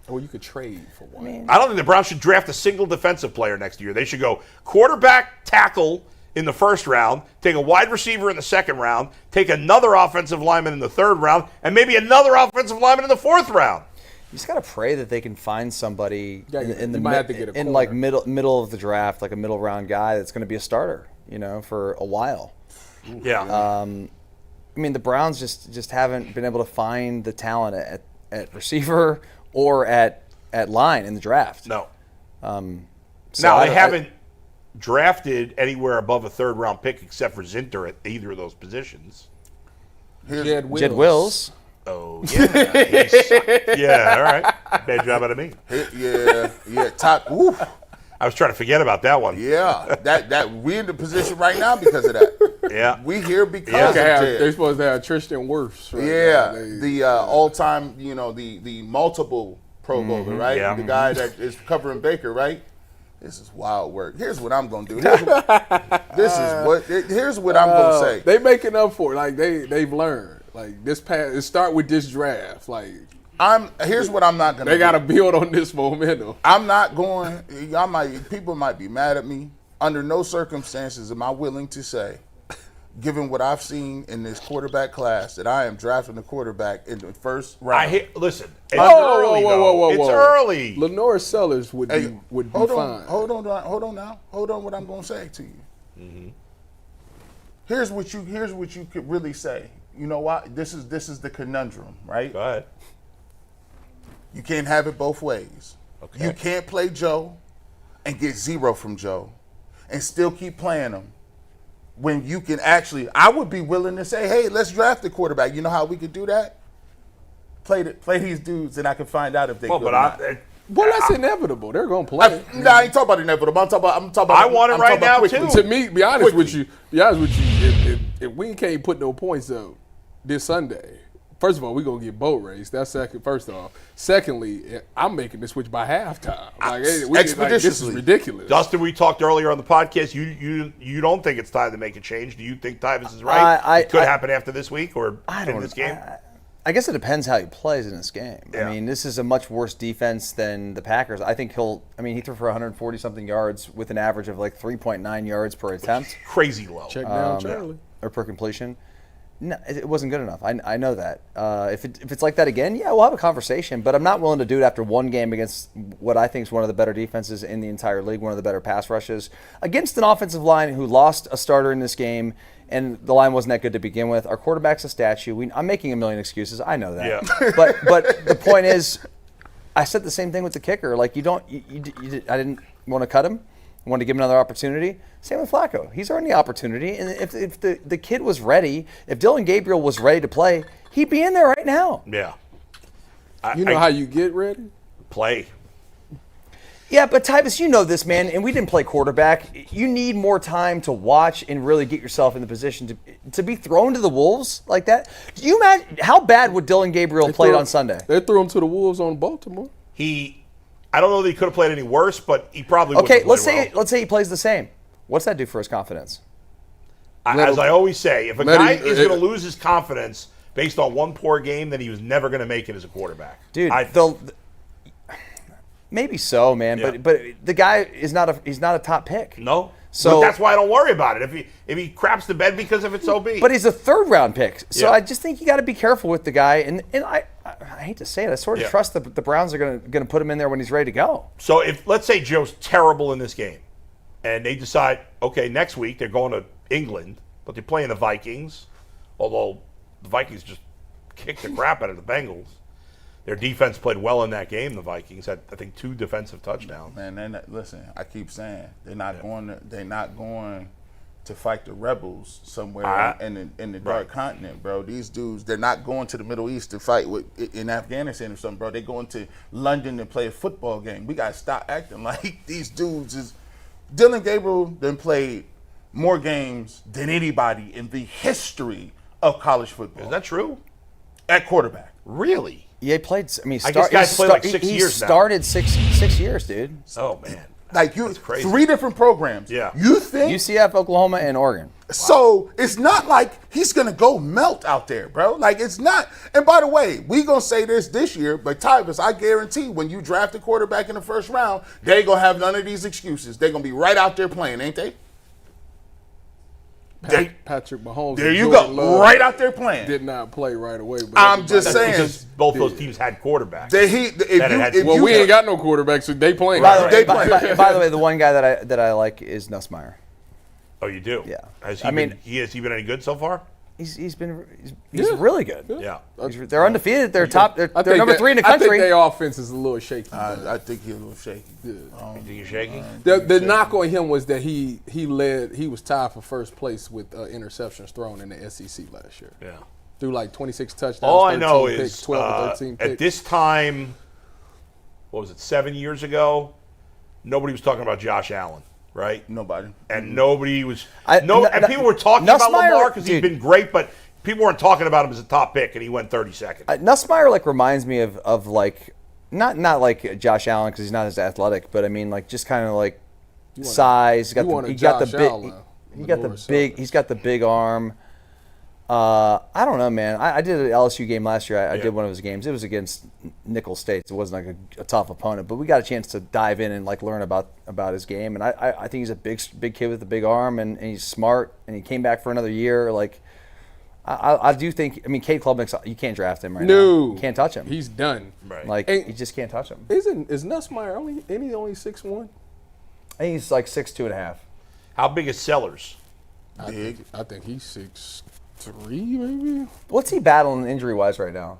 [SPEAKER 6] Or you could trade for one.
[SPEAKER 2] I don't think the Browns should draft a single defensive player next year. They should go quarterback, tackle in the 1st round, take a wide receiver in the 2nd round, take another offensive lineman in the 3rd round, and maybe another offensive lineman in the 4th round.
[SPEAKER 4] You just gotta pray that they can find somebody in the
[SPEAKER 6] might have to get a
[SPEAKER 4] in like middle of the draft, like a middle round guy that's going to be a starter, for a while.
[SPEAKER 2] Yeah.
[SPEAKER 4] I mean, the Browns just haven't been able to find the talent at receiver or at line in the draft.
[SPEAKER 2] No.
[SPEAKER 4] So
[SPEAKER 2] Now, they haven't drafted anywhere above a 3rd round pick except for Zinter at either of those positions.
[SPEAKER 6] Jed
[SPEAKER 4] Wills.
[SPEAKER 2] Oh, yeah. He sucked. Yeah, all right. Bad job out of me.
[SPEAKER 3] Yeah. Top. Oof.
[SPEAKER 2] I was trying to forget about that one.
[SPEAKER 3] Yeah. That we're in the position right now because of that.
[SPEAKER 2] Yeah.
[SPEAKER 3] We here because of Jed.
[SPEAKER 6] They're supposed to have Tristan Wirfs. Right
[SPEAKER 3] Yeah,
[SPEAKER 6] now.
[SPEAKER 3] the all-time, the multiple Pro Bowler, right?
[SPEAKER 2] Yeah.
[SPEAKER 3] The guy that is covering Baker, right? This is wild work. Here's what I'm gonna do. Here's what I'm gonna say.
[SPEAKER 6] They making up for it. Like they've learned. Like it start with this draft. Like
[SPEAKER 3] Here's what I'm not gonna.
[SPEAKER 6] They got to build on this momentum.
[SPEAKER 3] I'm not going. People might be mad at me. Under no circumstances am I willing to say, given what I've seen in this quarterback class, that I am drafting a quarterback in the 1st round.
[SPEAKER 2] Listen, it's early, though. It's early.
[SPEAKER 6] Lenore Sellers would be fine.
[SPEAKER 3] Hold on now. Hold on what I'm going to say to you. Mm-hmm. Here's what you could really say. You know what? This is the conundrum, right?
[SPEAKER 2] Go ahead.
[SPEAKER 3] You can't have it both ways.
[SPEAKER 2] Okay.
[SPEAKER 3] You can't play Joe and get 0 from Joe and still keep playing him. When you can I would be willing to say, hey, let's draft the quarterback. You know how we could do that? Play these dudes, and I can find out if they good or not.
[SPEAKER 6] Well, that's inevitable. They're gonna play.
[SPEAKER 3] I ain't talking about inevitable. I'm talking about.
[SPEAKER 2] I want it right now
[SPEAKER 3] quickly.
[SPEAKER 2] too.
[SPEAKER 6] To me, be honest with you, if we can't put no points up this Sunday, first of all, we're gonna get boat race. That's second. First off, secondly, I'm making the switch by halftime. This is ridiculous.
[SPEAKER 2] Dustin, we talked earlier on the podcast. You don't think it's time to make a change? Do you think Tyvis is right? It could happen after this week or in this game.
[SPEAKER 4] I guess it depends how he plays in this game.
[SPEAKER 2] Yeah.
[SPEAKER 4] I mean, this is a much worse defense than the Packers. I think he threw for 140-something yards with an average of like 3.9 yards per attempt.
[SPEAKER 2] Crazy low.
[SPEAKER 6] Check down Charlie.
[SPEAKER 4] or per completion. No, it wasn't good enough. I know that. If it's like that again, yeah, we'll have a conversation. But I'm not willing to do it after one game against what I think is one of the better defenses in the entire league, one of the better pass rushes, against an offensive line who lost a starter in this game, and the line wasn't that good to begin with. Our quarterback's a statue. I'm making a million excuses. I know that.
[SPEAKER 2] Yeah.
[SPEAKER 4] But the point is, I said the same thing with the kicker. Like I didn't want to cut him. I wanted to give him another opportunity. Same with Flacco. He's earned the opportunity. And if the kid was ready, if Dylan Gabriel was ready to play, he'd be in there right now.
[SPEAKER 2] Yeah.
[SPEAKER 6] You know how you get ready?
[SPEAKER 2] Play.
[SPEAKER 4] Yeah, but Tyvis, you know this, man, and we didn't play quarterback. You need more time to watch and really get yourself in the position to be thrown to the Wolves like that. Do you imagine how bad would Dylan Gabriel played on Sunday?
[SPEAKER 6] They threw him to the Wolves on Baltimore.
[SPEAKER 2] I don't know that he could have played any worse, but he probably would.
[SPEAKER 4] Okay, let's say he plays the same. What's that do for his confidence?
[SPEAKER 2] As I always say, if a guy is going to lose his confidence based on one poor game, then he was never going to make it as a quarterback.
[SPEAKER 4] Dude, maybe so, man.
[SPEAKER 2] Yeah.
[SPEAKER 4] But the guy is not a top pick.
[SPEAKER 2] No.
[SPEAKER 4] So
[SPEAKER 2] but that's why I don't worry about it. If he craps the bed because of its OB.
[SPEAKER 4] But he's a third-round pick. So
[SPEAKER 2] Yeah.
[SPEAKER 4] I just think you got to be careful with the guy. And I hate to say it, I sort of trust the Browns are going to put him in there when he's ready to go.
[SPEAKER 2] So if, let's say Joe's terrible in this game, and they decide, okay, next week they're going to England, but they're playing the Vikings, although the Vikings just kicked the crap out of the Bengals. Their defense played well in that game. The Vikings had, I think, 2 defensive touchdowns.
[SPEAKER 3] Man, listen, I keep saying they're not going to fight the rebels somewhere in the dark continent, bro. These dudes, they're not going to the Middle East to fight in Afghanistan or something, bro. They're going to London to play a football game. We got to stop acting like these dudes is. Dylan Gabriel then played more games than anybody in the history of college football.
[SPEAKER 2] Is that true?
[SPEAKER 3] At quarterback.
[SPEAKER 2] Really?
[SPEAKER 4] Yeah, he played. I mean,
[SPEAKER 2] I guess guys played like 6 years
[SPEAKER 4] He
[SPEAKER 2] now.
[SPEAKER 4] started six years, dude.
[SPEAKER 2] Oh, man.
[SPEAKER 3] Like
[SPEAKER 2] That's crazy.
[SPEAKER 3] 3 different programs.
[SPEAKER 2] Yeah.
[SPEAKER 3] You think
[SPEAKER 4] UCF, Oklahoma, and Oregon.
[SPEAKER 3] So it's not like he's gonna go melt out there, bro. Like it's not. And by the way, we gonna say this year, but Tyvis, I guarantee when you draft a quarterback in the first round, they ain't gonna have none of these excuses. They're gonna be right out there playing, ain't they?
[SPEAKER 6] Patrick Mahomes.
[SPEAKER 3] There you
[SPEAKER 6] Jordan
[SPEAKER 3] go,
[SPEAKER 6] Love
[SPEAKER 3] right out there playing.
[SPEAKER 6] Did not play right away. But
[SPEAKER 3] I'm just saying,
[SPEAKER 2] because both those teams had quarterbacks.
[SPEAKER 6] we ain't got no quarterbacks, so they playing.
[SPEAKER 4] By the way, the one guy that I like is Nussmeier.
[SPEAKER 2] Oh, you do?
[SPEAKER 4] Yeah.
[SPEAKER 2] Has he been any good so far?
[SPEAKER 4] He's really good.
[SPEAKER 2] Yeah.
[SPEAKER 4] They're undefeated. They're top. They're number 3 in the country.
[SPEAKER 6] I think their offense is a little shaky.
[SPEAKER 3] I think he's a little shaky.
[SPEAKER 2] You think he's shaky?
[SPEAKER 6] The knock on him was that he was tied for first place with interceptions thrown in the SEC last year.
[SPEAKER 2] Yeah.
[SPEAKER 6] Threw like 26 touchdowns.
[SPEAKER 2] All I know is
[SPEAKER 6] 12 or 13 picks.
[SPEAKER 2] at this time, what was it, 7 years ago, nobody was talking about Josh Allen. Right?
[SPEAKER 3] Nobody.
[SPEAKER 2] And nobody was. And people were talking about Lamar because he's been great, but people weren't talking about him as a top pick, and he went 32nd.
[SPEAKER 4] Nussmeier reminds me of like not like Josh Allen because he's not as athletic, but I mean like just kind of like size. He's got the big arm. I don't know, man. I did an LSU game last year. I did one of his games. It was against Nickel State. It wasn't like a tough opponent, but we got a chance to dive in and like learn about his game. And I think he's a big kid with a big arm, and he's smart. And he came back for another year. Like I do think. I mean, Cade Klubnik's, you can't draft him right now. You can't touch him.
[SPEAKER 6] He's done.
[SPEAKER 2] Right.
[SPEAKER 4] Like you just can't touch him.
[SPEAKER 6] Is Nussmeier only 6'1"?
[SPEAKER 4] I think he's like 6'2.5".
[SPEAKER 2] How big is Sellers?
[SPEAKER 6] Big. I think he's 6'3", maybe.
[SPEAKER 4] What's he battling injury-wise right now?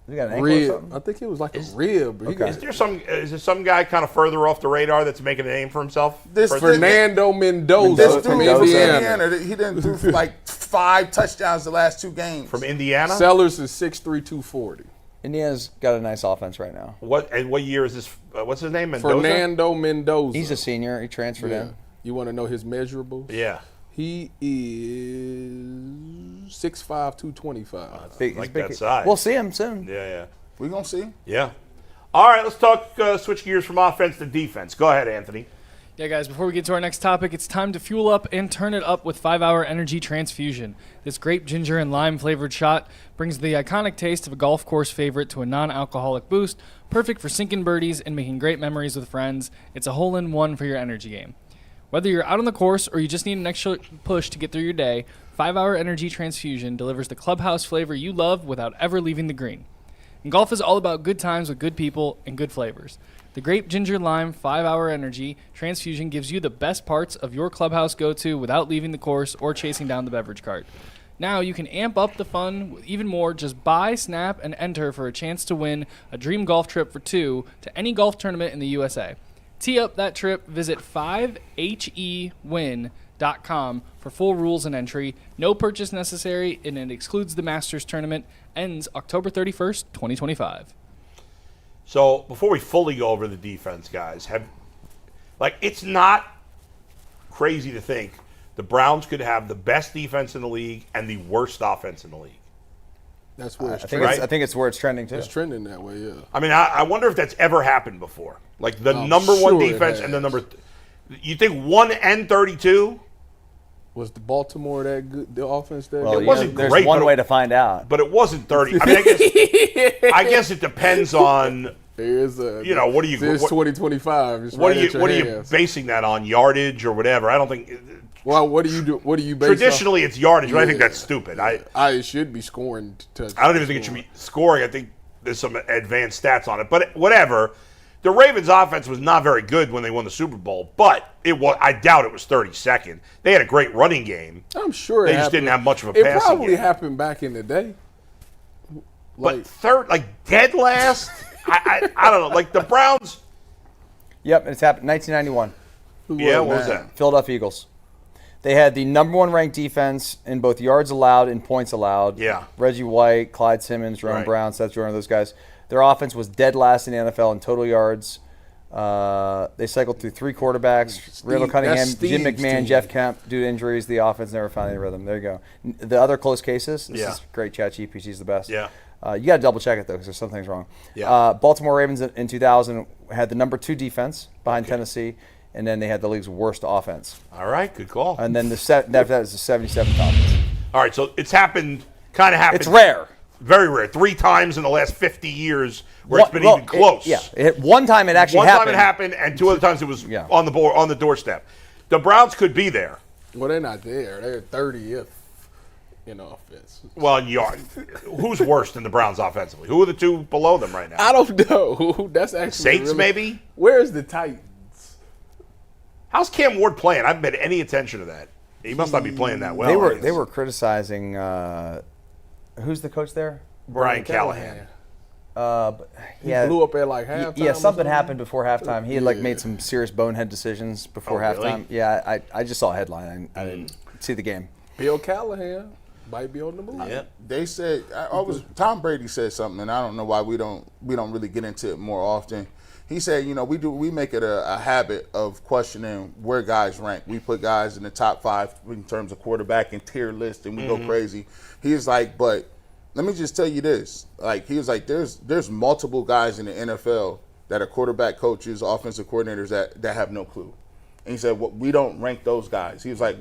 [SPEAKER 4] Has he got an ankle or something?
[SPEAKER 6] I think it was like a rib.
[SPEAKER 2] Is there some guy kind of further off the radar that's making a name for himself?
[SPEAKER 6] Fernando Mendoza
[SPEAKER 3] This dude
[SPEAKER 6] from
[SPEAKER 3] from
[SPEAKER 6] Indiana.
[SPEAKER 3] He didn't threw for like 5 touchdowns the last 2 games.
[SPEAKER 2] From Indiana?
[SPEAKER 6] Sellers is 6'3", 240.
[SPEAKER 4] Indiana's got a nice offense right now.
[SPEAKER 2] What year is this? What's his name? Mendoza?
[SPEAKER 6] Fernando Mendoza.
[SPEAKER 4] He's a senior. He transferred in.
[SPEAKER 6] You want to know his measurables?
[SPEAKER 2] Yeah.
[SPEAKER 6] He is 6'5", 225.
[SPEAKER 4] Big,
[SPEAKER 2] like
[SPEAKER 4] big
[SPEAKER 2] that size.
[SPEAKER 4] We'll see him soon.
[SPEAKER 2] Yeah.
[SPEAKER 3] We're going to see.
[SPEAKER 2] Yeah. All right, let's talk, switch gears from offense to defense. Go ahead, Anthony.
[SPEAKER 5] Yeah, guys, before we get to our next topic, it's time to fuel up and turn it up with 5-Hour Energy Transfusion. This grape, ginger, and lime-flavored shot brings the iconic taste of a golf course favorite to a non-alcoholic boost, perfect for sinking birdies and making great memories with friends. It's a hole-in-one for your energy game. Whether you're out on the course or you just need an extra push to get through your day, 5-Hour Energy Transfusion delivers the clubhouse flavor you love without ever leaving the green. And golf is all about good times with good people and good flavors. The Grape Ginger Lime 5-Hour Energy Transfusion gives you the best parts of your clubhouse go-to without leaving the course or chasing down the beverage cart. Now you can amp up the fun with even more. Just buy, snap, and enter for a chance to win a dream golf trip for 2 to any golf tournament in the USA. Tee up that trip. Visit 5hewin.com for full rules and entry. No purchase necessary, and it excludes the Masters tournament. Ends October 31st, 2025.
[SPEAKER 2] So before we fully go over the defense, guys, it's not crazy to think the Browns could have the best defense in the league and the worst offense in the league.
[SPEAKER 6] That's where it's
[SPEAKER 4] I think
[SPEAKER 6] trending.
[SPEAKER 4] I think it's where it's trending too.
[SPEAKER 6] It's trending that way, yeah.
[SPEAKER 2] I mean, I wonder if that's ever happened before. Like the number one defense and the number. You think 1 and 32?
[SPEAKER 6] Was the Baltimore that good? The offense that?
[SPEAKER 4] Well,
[SPEAKER 2] It wasn't
[SPEAKER 4] there's
[SPEAKER 2] great,
[SPEAKER 4] one
[SPEAKER 2] but
[SPEAKER 4] way to find out.
[SPEAKER 2] But it wasn't 30. I mean, I guess it depends on.
[SPEAKER 6] There's
[SPEAKER 2] what do you?
[SPEAKER 6] There's 2025. It's
[SPEAKER 2] What
[SPEAKER 6] right
[SPEAKER 2] are you basing that on? Yardage or whatever? I don't think.
[SPEAKER 6] Well, what do you do? What do you base?
[SPEAKER 2] Traditionally, it's yardage, but I think that's stupid.
[SPEAKER 6] I should be scoring.
[SPEAKER 2] I don't even think it should be scoring. I think there's some advanced stats on it. But whatever. The Ravens' offense was not very good when they won the Super Bowl, but I doubt it was 32nd. They had a great running game.
[SPEAKER 6] I'm sure
[SPEAKER 2] they just didn't have much of a passing game.
[SPEAKER 6] It probably happened back in the day.
[SPEAKER 2] But dead last? I don't know. Like the Browns.
[SPEAKER 4] Yep, it's happened. 1991.
[SPEAKER 2] What was that?
[SPEAKER 4] Philadelphia Eagles. They had the number 1 ranked defense in both yards allowed and points allowed.
[SPEAKER 2] Yeah.
[SPEAKER 4] Reggie White, Clyde Simmons, Ron Brown, Seth Jordan, those guys. Their offense was dead last in the NFL in total yards. They cycled through 3 quarterbacks. Randall Cunningham, Jim McMahon, Jeff Kemp. Due to injuries, the offense never found any rhythm. There you go. The other close cases, this is great. ChatGPT is the best.
[SPEAKER 2] Yeah.
[SPEAKER 4] You got to double check it, though, because there's some things wrong.
[SPEAKER 2] Yeah.
[SPEAKER 4] Baltimore Ravens in 2000 had the number 2 defense behind Tennessee, and then they had the league's worst offense.
[SPEAKER 2] All right, good call.
[SPEAKER 4] And then after that is the 77th offense.
[SPEAKER 2] All right, so it's happened. It's
[SPEAKER 4] rare.
[SPEAKER 2] Very rare. 3 times in the last 50 years where it's been even close.
[SPEAKER 4] One time it actually happened.
[SPEAKER 2] One time it happened, and 2 other times it was on the doorstep. The Browns could be there.
[SPEAKER 6] Well, they're not there. They're 30th in offense.
[SPEAKER 2] Well, in yard. Who's worse than the Browns offensively? Who are the 2 below them right now?
[SPEAKER 6] I don't know. That's actually
[SPEAKER 2] Saints, maybe?
[SPEAKER 6] Where's the Titans?
[SPEAKER 2] How's Cam Ward playing? I haven't paid any attention to that. He must not be playing that well.
[SPEAKER 4] They were criticizing who's the coach there?
[SPEAKER 2] Brian Callahan.
[SPEAKER 6] He blew up at like halftime.
[SPEAKER 4] Yeah, something happened before halftime. He had made some serious bonehead decisions before halftime.
[SPEAKER 2] Really?
[SPEAKER 4] Yeah, I just saw a headline. I didn't see the game.
[SPEAKER 6] Bill Callahan might be on the move.
[SPEAKER 2] Yeah.
[SPEAKER 3] They said Tom Brady said something, and I don't know why we don't really get into it more often. He said, we make it a habit of questioning where guys rank. We put guys in the top 5 in terms of quarterback and tier list, and we go crazy. He's like, but let me just tell you this. Like, he was like, there's multiple guys in the NFL that are quarterback coaches, offensive coordinators that have no clue. And he said, we don't rank those guys. He was like,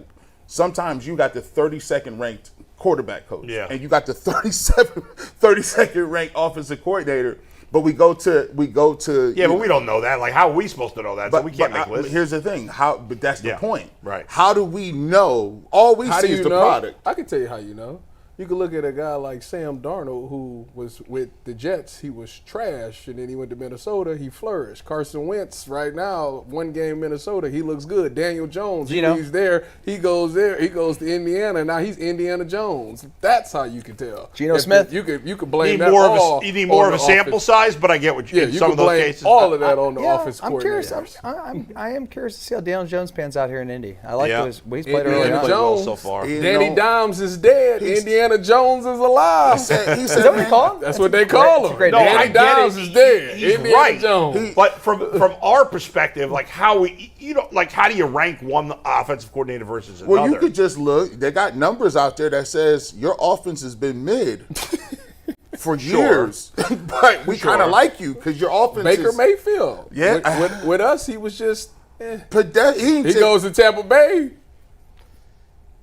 [SPEAKER 3] sometimes you got the 32nd ranked quarterback coach, and you got the 32nd ranked offensive coordinator. But we go to
[SPEAKER 2] yeah, but we don't know that. Like, how are we supposed to know that? So we can't make lists.
[SPEAKER 3] Here's the thing. But that's the point.
[SPEAKER 2] Right.
[SPEAKER 3] How do we know? All we see is the product.
[SPEAKER 6] I can tell you how you know. You can look at a guy like Sam Darnold, who was with the Jets. He was trash, and then he went to Minnesota. He flourished. Carson Wentz, right now, 1 game Minnesota, he looks good. Daniel Jones, he's there. He goes there. He goes to Indiana. Now he's Indiana Jones. That's how you can tell.
[SPEAKER 4] Geno Smith.
[SPEAKER 6] You could blame that all.
[SPEAKER 2] You need more of a sample size, but I get what you.
[SPEAKER 6] Yeah,
[SPEAKER 2] in
[SPEAKER 6] you
[SPEAKER 2] some
[SPEAKER 6] can
[SPEAKER 2] of those
[SPEAKER 6] blame
[SPEAKER 2] cases.
[SPEAKER 6] all of that on the offense
[SPEAKER 4] I'm
[SPEAKER 6] coordinator.
[SPEAKER 4] curious. I am curious to see how Daniel Jones pans out here in Indy. I like he's played early
[SPEAKER 6] Indiana
[SPEAKER 4] on.
[SPEAKER 6] Jones
[SPEAKER 2] so far.
[SPEAKER 6] Danny Dimes is dead. Indiana Jones is alive.
[SPEAKER 3] He said,
[SPEAKER 4] Is that what they call him?
[SPEAKER 6] That's what they call him.
[SPEAKER 2] No, I
[SPEAKER 6] Danny
[SPEAKER 2] get
[SPEAKER 6] Dimes
[SPEAKER 2] it.
[SPEAKER 6] is dead.
[SPEAKER 2] He's
[SPEAKER 6] Indiana
[SPEAKER 2] right.
[SPEAKER 6] Jones.
[SPEAKER 2] But from our perspective, like how how do you rank one offensive coordinator versus another?
[SPEAKER 3] Well, you could just look. They got numbers out there that says your offense has been mid for years, but we kind of like you because your offense.
[SPEAKER 6] Baker Mayfield.
[SPEAKER 3] Yeah.
[SPEAKER 6] With us, he was just.
[SPEAKER 3] But
[SPEAKER 6] He goes to Tampa Bay.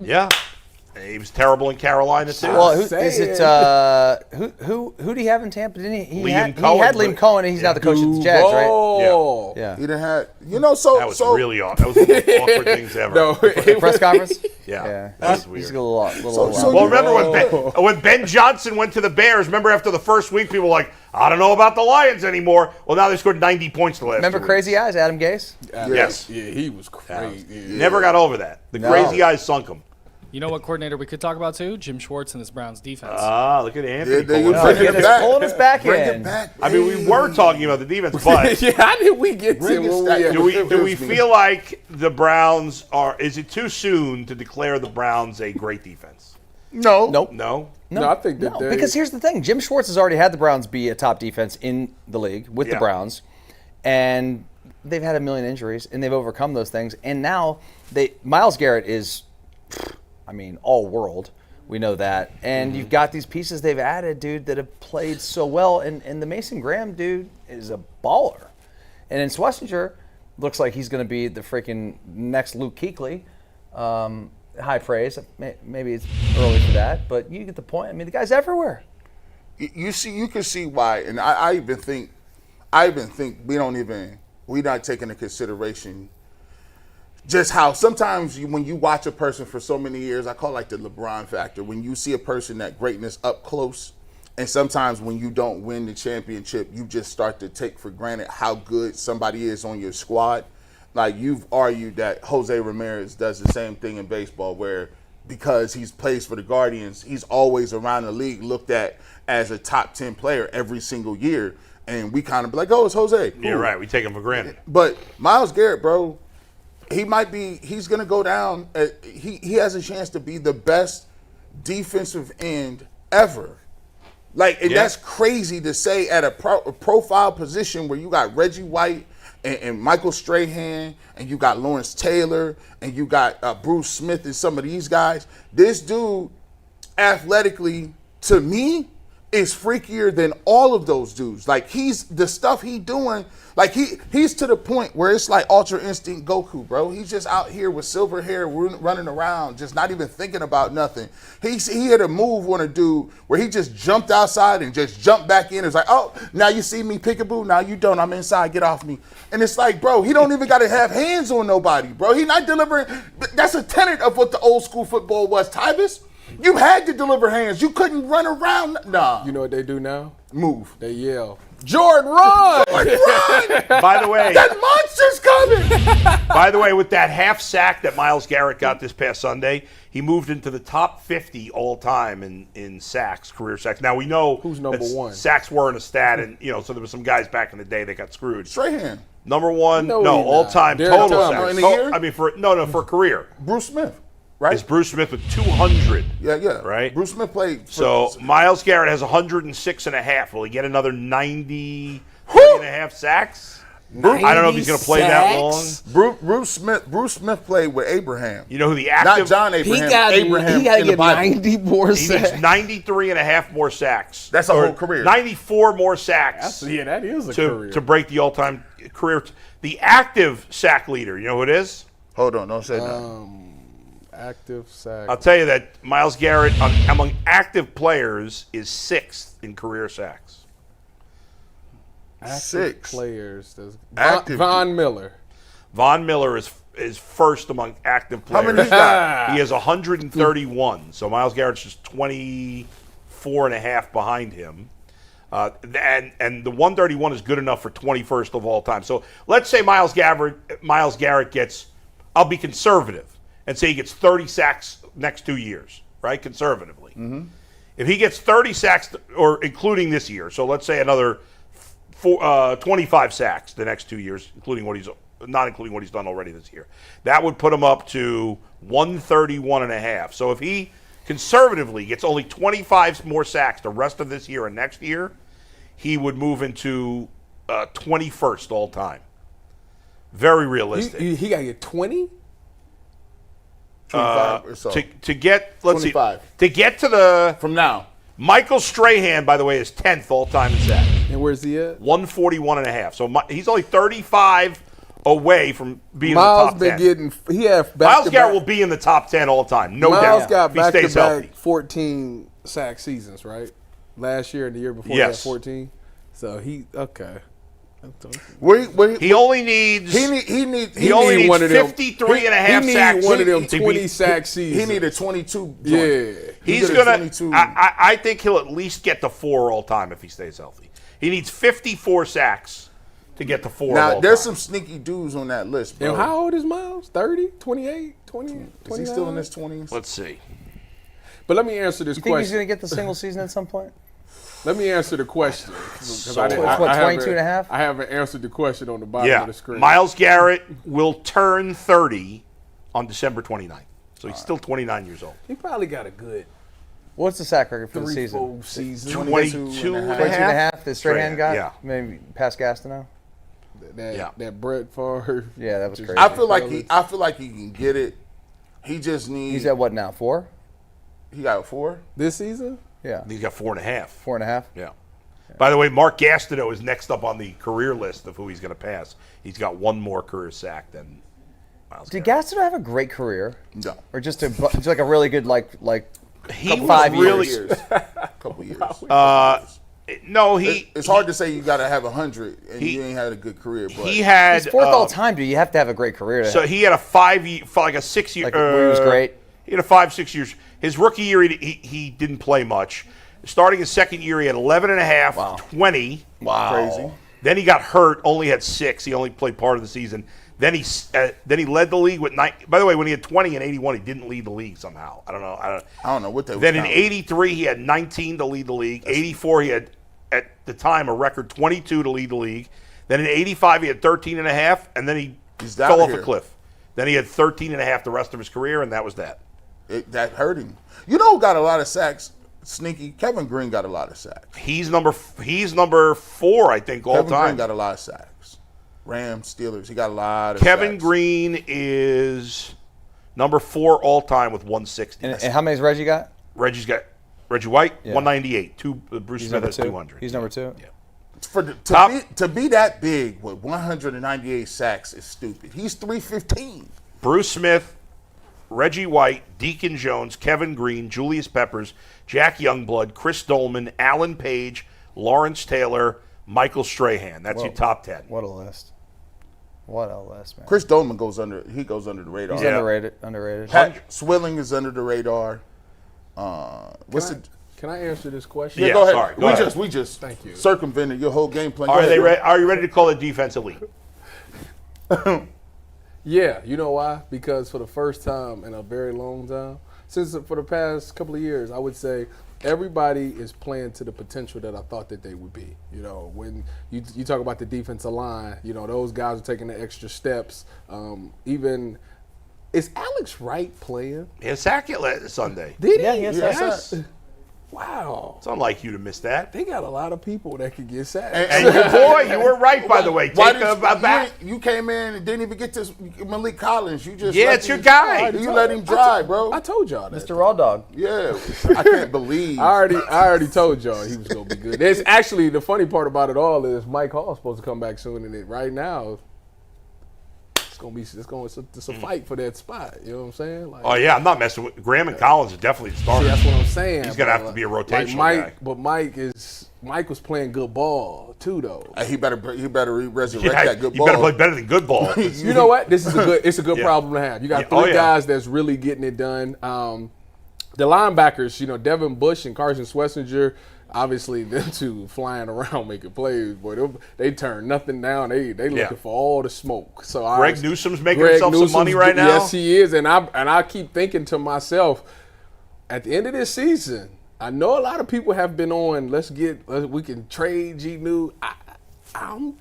[SPEAKER 2] Yeah. He was terrible in Carolina too.
[SPEAKER 4] Well, who do you have in Tampa? Didn't he? He had Liam Cohen, and he's now the coach of the Jags, right?
[SPEAKER 2] Yeah.
[SPEAKER 3] He didn't have, so
[SPEAKER 2] that was really awesome. That was one of the most awkward things ever.
[SPEAKER 4] The press conference.
[SPEAKER 2] Yeah, that was weird.
[SPEAKER 4] He's a little
[SPEAKER 2] well, remember when Ben Johnson went to the Bears? Remember after the first week, people were like, "I don't know about the Lions anymore." Well, now they scored 90 points the last.
[SPEAKER 4] Remember
[SPEAKER 2] 2
[SPEAKER 4] Crazy Eyes, Adam Gase?
[SPEAKER 2] Yes.
[SPEAKER 6] Yeah, he was crazy.
[SPEAKER 2] Never got over that. The crazy eyes sunk him.
[SPEAKER 5] You know what coordinator we could talk about too? Jim Schwartz and his Browns defense.
[SPEAKER 2] Look at Anthony.
[SPEAKER 3] Pulling
[SPEAKER 4] us back
[SPEAKER 3] Bring
[SPEAKER 4] in.
[SPEAKER 3] it back.
[SPEAKER 2] I mean, we were talking about the defense, but
[SPEAKER 6] How did we get to
[SPEAKER 2] do we feel like the Browns are? Is it too soon to declare the Browns a great defense?
[SPEAKER 3] No.
[SPEAKER 4] Nope.
[SPEAKER 2] No.
[SPEAKER 6] No, I think that
[SPEAKER 4] because here's the thing: Jim Schwartz has already had the Browns be a top defense in the league with the Browns, and they've had a million injuries, and they've overcome those things. And now Myles Garrett is, all world. We know that. And you've got these pieces they've added, dude, that have played so well. And the Mason Graham dude is a baller. And then Schlesinger looks like he's going to be the freaking next Luke Kuechly. High praise. Maybe it's early for that, but you get the point. I mean, the guy's everywhere.
[SPEAKER 3] You can see why. And I even think we're not taking into consideration just how sometimes when you watch a person for so many years, I call it like the LeBron factor. When you see a person that greatness up close, and sometimes when you don't win the championship, you just start to take for granted how good somebody is on your squad. Like you've argued that Jose Ramirez does the same thing in baseball, where because he plays for the Guardians, he's always around the league looked at as a top 10 player every single year. And we kind of be like, oh, it's Jose. Cool.
[SPEAKER 2] You're right. We take him for granted.
[SPEAKER 3] But Myles Garrett, bro, he's going to go down. He has a chance to be the best defensive end ever. That's crazy to say at a profile position where you got Reggie White and Michael Strahan and you got Lawrence Taylor and you got Bruce Smith and some of these guys. This dude, athletically, to me, is freakier than all of those dudes. Like he's the stuff he doing. Like he's to the point where it's like Ultra Instinct Goku, bro. He's just out here with silver hair running around, just not even thinking about nothing. He had a move on a dude where he just jumped outside and just jumped back in. It's like, oh, now you see me, peekaboo. Now you don't. I'm inside. Get off me. And it's like, bro, he don't even got to have hands on nobody, bro. He not delivering. That's a tenet of what the old school football was, Tyvis. You had to deliver hands. You couldn't run around. Nah.
[SPEAKER 6] You know what they do now?
[SPEAKER 3] Move.
[SPEAKER 6] They yell, Jordan, run!
[SPEAKER 3] Jordan, run!
[SPEAKER 2] By the way,
[SPEAKER 3] that monster's coming!
[SPEAKER 2] By the way, with that half sack that Myles Garrett got this past Sunday, he moved into the top 50 all time in sacks, career sacks. Now we know
[SPEAKER 6] who's number one.
[SPEAKER 2] Sacks weren't a stat, and so there were some guys back in the day that got screwed.
[SPEAKER 3] Strahan.
[SPEAKER 2] Number one, all time total sacks.
[SPEAKER 3] In a year?
[SPEAKER 2] I mean, for a career.
[SPEAKER 3] Bruce Smith. Right?
[SPEAKER 2] It's Bruce Smith with 200.
[SPEAKER 3] Yeah.
[SPEAKER 2] Right?
[SPEAKER 3] Bruce Smith played.
[SPEAKER 2] So Myles Garrett has 106.5. Will he get another 90.5 sacks? I don't know if he's going to play that long.
[SPEAKER 3] Bruce Smith played with Abraham.
[SPEAKER 2] You know who the active...
[SPEAKER 3] Not John Abraham. Abraham
[SPEAKER 4] he got to get
[SPEAKER 3] 90
[SPEAKER 4] more
[SPEAKER 2] He
[SPEAKER 4] sacks.
[SPEAKER 2] needs 93.5 more sacks.
[SPEAKER 3] That's a whole career.
[SPEAKER 2] 94 more sacks.
[SPEAKER 6] That is a career.
[SPEAKER 2] To break the all-time career. The active sack leader, you know who it is?
[SPEAKER 3] Hold on, don't say that.
[SPEAKER 6] Active sack.
[SPEAKER 2] I'll tell you that Myles Garrett, among active players, is 6th in career sacks.
[SPEAKER 6] Active
[SPEAKER 3] 6
[SPEAKER 6] players.
[SPEAKER 3] Active.
[SPEAKER 6] Von Miller.
[SPEAKER 2] Von Miller is first among active players.
[SPEAKER 3] How many he got?
[SPEAKER 2] He has 131. So Myles Garrett's just 24.5 behind him. And the 131 is good enough for 21st of all time. So let's say Myles Garrett gets, I'll be conservative, and say he gets 30 sacks next 2 years, right? Conservatively. Mm-hmm. If he gets 30 sacks, or including this year, so let's say another 25 sacks the next 2 years, not including what he's done already this year, that would put him up to 131.5. So if he conservatively gets only 25 more sacks the rest of this year and next year, he would move into 21st all time. Very realistic.
[SPEAKER 6] He got to get 20?
[SPEAKER 3] 25 or so.
[SPEAKER 2] To get, let's
[SPEAKER 3] 25.
[SPEAKER 2] see, to get to the...
[SPEAKER 3] From now.
[SPEAKER 2] Michael Strahan, by the way, is 10th all time in sacks.
[SPEAKER 6] And where's he at?
[SPEAKER 2] 141.5. So he's only 35 away from being
[SPEAKER 6] Miles
[SPEAKER 2] in the top 10.
[SPEAKER 6] he had
[SPEAKER 2] Myles Garrett will be in the top 10 all the time, no doubt.
[SPEAKER 6] Miles got
[SPEAKER 2] if he stays healthy.
[SPEAKER 6] back-to-back 14 sack seasons, right? Last year and the year before he had 14. So okay.
[SPEAKER 2] He only needs. He needs 53 and a half sacks.
[SPEAKER 6] He needs one of them 20 sack seasons.
[SPEAKER 3] He needed 22.
[SPEAKER 6] Yeah.
[SPEAKER 2] He's gonna. I think he'll at least get to 4 all time if he stays healthy. He needs 54 sacks to get to 4
[SPEAKER 3] now,
[SPEAKER 2] all
[SPEAKER 3] there's
[SPEAKER 2] time.
[SPEAKER 3] some sneaky dudes on that list, bro.
[SPEAKER 6] And how old is Miles? 30? 28? 20?
[SPEAKER 3] Is he still in his 20s?
[SPEAKER 2] Let's see.
[SPEAKER 6] But let me answer this
[SPEAKER 4] You think he's
[SPEAKER 6] question.
[SPEAKER 4] going to get the single season at some point?
[SPEAKER 6] Let me answer the question.
[SPEAKER 4] What, 22 and a half?
[SPEAKER 6] I haven't answered the question on the bottom of the screen.
[SPEAKER 2] Myles Garrett will turn 30 on December 29th. So he's still 29 years old.
[SPEAKER 6] He probably got a good
[SPEAKER 4] What's the sack record for the
[SPEAKER 6] 3
[SPEAKER 4] season?
[SPEAKER 6] full seasons.
[SPEAKER 2] 22 and a
[SPEAKER 4] 22 and a
[SPEAKER 2] half.
[SPEAKER 4] half, the straight hand guy?
[SPEAKER 2] Yeah.
[SPEAKER 4] Maybe past Gastineau?
[SPEAKER 6] That Brett Favre.
[SPEAKER 4] Yeah, that was crazy.
[SPEAKER 3] I feel like he can get it. He just needs.
[SPEAKER 4] He's at what now, 4?
[SPEAKER 3] He got 4
[SPEAKER 6] This season?
[SPEAKER 4] Yeah.
[SPEAKER 2] He's got 4.5.
[SPEAKER 4] 4.5?
[SPEAKER 2] Yeah. By the way, Mark Gastineau is next up on the career list of who he's going to pass. He's got 1 more career sack than Myles
[SPEAKER 4] Did
[SPEAKER 2] Garrett.
[SPEAKER 4] Gastineau have a great career?
[SPEAKER 3] No.
[SPEAKER 4] Or just like a really good, like
[SPEAKER 2] He was
[SPEAKER 4] 5
[SPEAKER 2] really.
[SPEAKER 4] years?
[SPEAKER 3] Couple years.
[SPEAKER 2] No,
[SPEAKER 3] It's hard to say you got to have 100 and you ain't had a good career. But
[SPEAKER 2] He had.
[SPEAKER 4] He's 4th all time, dude. You have to have a great career.
[SPEAKER 2] So he had a 5-year, like a 6-year.
[SPEAKER 4] Like, where he was great?
[SPEAKER 2] He had a 5-6 years. His rookie year, he didn't play much. Starting his second year, he had 11.5, 20.
[SPEAKER 4] Wow.
[SPEAKER 3] crazy.
[SPEAKER 2] Then he got hurt, only had 6. He only played part of the season. Then he led the league with 9. By the way, when he had 20 and 81, he didn't lead the league somehow. I don't know what they. Then in 83, he had 19 to lead the league. 84, he had at the time a record 22 to lead the league. Then in 85, he had 13.5, and then he fell off a cliff. Then he had 13.5 the rest of his career, and that was that.
[SPEAKER 3] That hurt him. You know who got a lot of sacks? Sneaky. Kevin Green got a lot of sacks.
[SPEAKER 2] He's number 4, I think, all
[SPEAKER 3] Kevin
[SPEAKER 2] time.
[SPEAKER 3] Green got a lot of sacks. Rams, Steelers. He got a lot of
[SPEAKER 2] Kevin
[SPEAKER 3] sacks.
[SPEAKER 2] Green is number 4 all time with 160.
[SPEAKER 4] And how many's Reggie got?
[SPEAKER 2] Reggie's got Reggie White,
[SPEAKER 4] Yeah.
[SPEAKER 2] 198. Bruce
[SPEAKER 4] He's
[SPEAKER 2] Smith
[SPEAKER 4] number
[SPEAKER 2] has
[SPEAKER 4] 2.
[SPEAKER 2] 200.
[SPEAKER 4] He's number 2.
[SPEAKER 2] Yeah.
[SPEAKER 3] To be that big with 198 sacks is stupid. He's 315.
[SPEAKER 2] Bruce Smith, Reggie White, Deacon Jones, Kevin Green, Julius Peppers, Jack Youngblood, Chris Dolman, Alan Page, Lawrence Taylor, Michael Strahan. That's your top 10.
[SPEAKER 4] What a list. What a list, man.
[SPEAKER 3] Chris Dolman goes under the radar.
[SPEAKER 4] He's underrated.
[SPEAKER 3] Pat Swilling is under the radar.
[SPEAKER 6] Can I answer this question?
[SPEAKER 2] Yeah,
[SPEAKER 3] go ahead.
[SPEAKER 2] sorry. Go ahead.
[SPEAKER 3] We just
[SPEAKER 6] Thank you.
[SPEAKER 3] circumvented your whole game plan.
[SPEAKER 2] Are you ready to call it defense elite?
[SPEAKER 6] Yeah, you know why? Because for the first time in a very long time, for the past couple of years, I would say everybody is playing to the potential that I thought that they would be. You know, when you talk about the defensive line, you know, those guys are taking the extra steps. Even is Alex Wright playing?
[SPEAKER 2] He had a sack Sunday.
[SPEAKER 6] Did he?
[SPEAKER 4] Yeah, he has
[SPEAKER 2] Yes.
[SPEAKER 6] Wow.
[SPEAKER 2] It's unlike you to miss that.
[SPEAKER 6] They got a lot of people that can get sacked.
[SPEAKER 2] And your boy, you were right, by the way.
[SPEAKER 3] Why
[SPEAKER 2] Take back.
[SPEAKER 3] you came in and didn't even get to Malik Collins. You just
[SPEAKER 2] Yeah, it's your guy.
[SPEAKER 3] You let him drive, bro.
[SPEAKER 6] I told y'all that.
[SPEAKER 4] Mr. Raw Dog.
[SPEAKER 3] Yeah, I can't believe.
[SPEAKER 6] I already told y'all he was gonna be good. There's actually the funny part about it all is Mike Hall's supposed to come back soon, and right now it's a fight for that spot. You know what I'm saying? Like,
[SPEAKER 2] Oh, yeah, I'm not messing with Graham and Collins are definitely the
[SPEAKER 6] see,
[SPEAKER 2] starters.
[SPEAKER 6] that's what I'm saying.
[SPEAKER 2] He's going to have to be a rotational guy.
[SPEAKER 6] But Mike was playing good ball too, though.
[SPEAKER 3] He better resurrect
[SPEAKER 2] Yeah,
[SPEAKER 3] that good
[SPEAKER 2] you
[SPEAKER 3] ball.
[SPEAKER 2] better play better than good ball.
[SPEAKER 6] You know what? It's a good
[SPEAKER 2] Yeah.
[SPEAKER 6] problem to have. You got
[SPEAKER 2] Yeah. Oh,
[SPEAKER 6] 3
[SPEAKER 2] yeah.
[SPEAKER 6] guys that's really getting it done. The linebackers, you know, Devin Bush and Carson Schlesinger, obviously them two flying around making plays, boy, they turn nothing down. They looking for all the smoke. So
[SPEAKER 2] Greg Newsom's making himself some money right now.
[SPEAKER 6] Yes, he is, and I keep thinking to myself, at the end of this season, I know a lot of people have been on. We can trade G New. I'm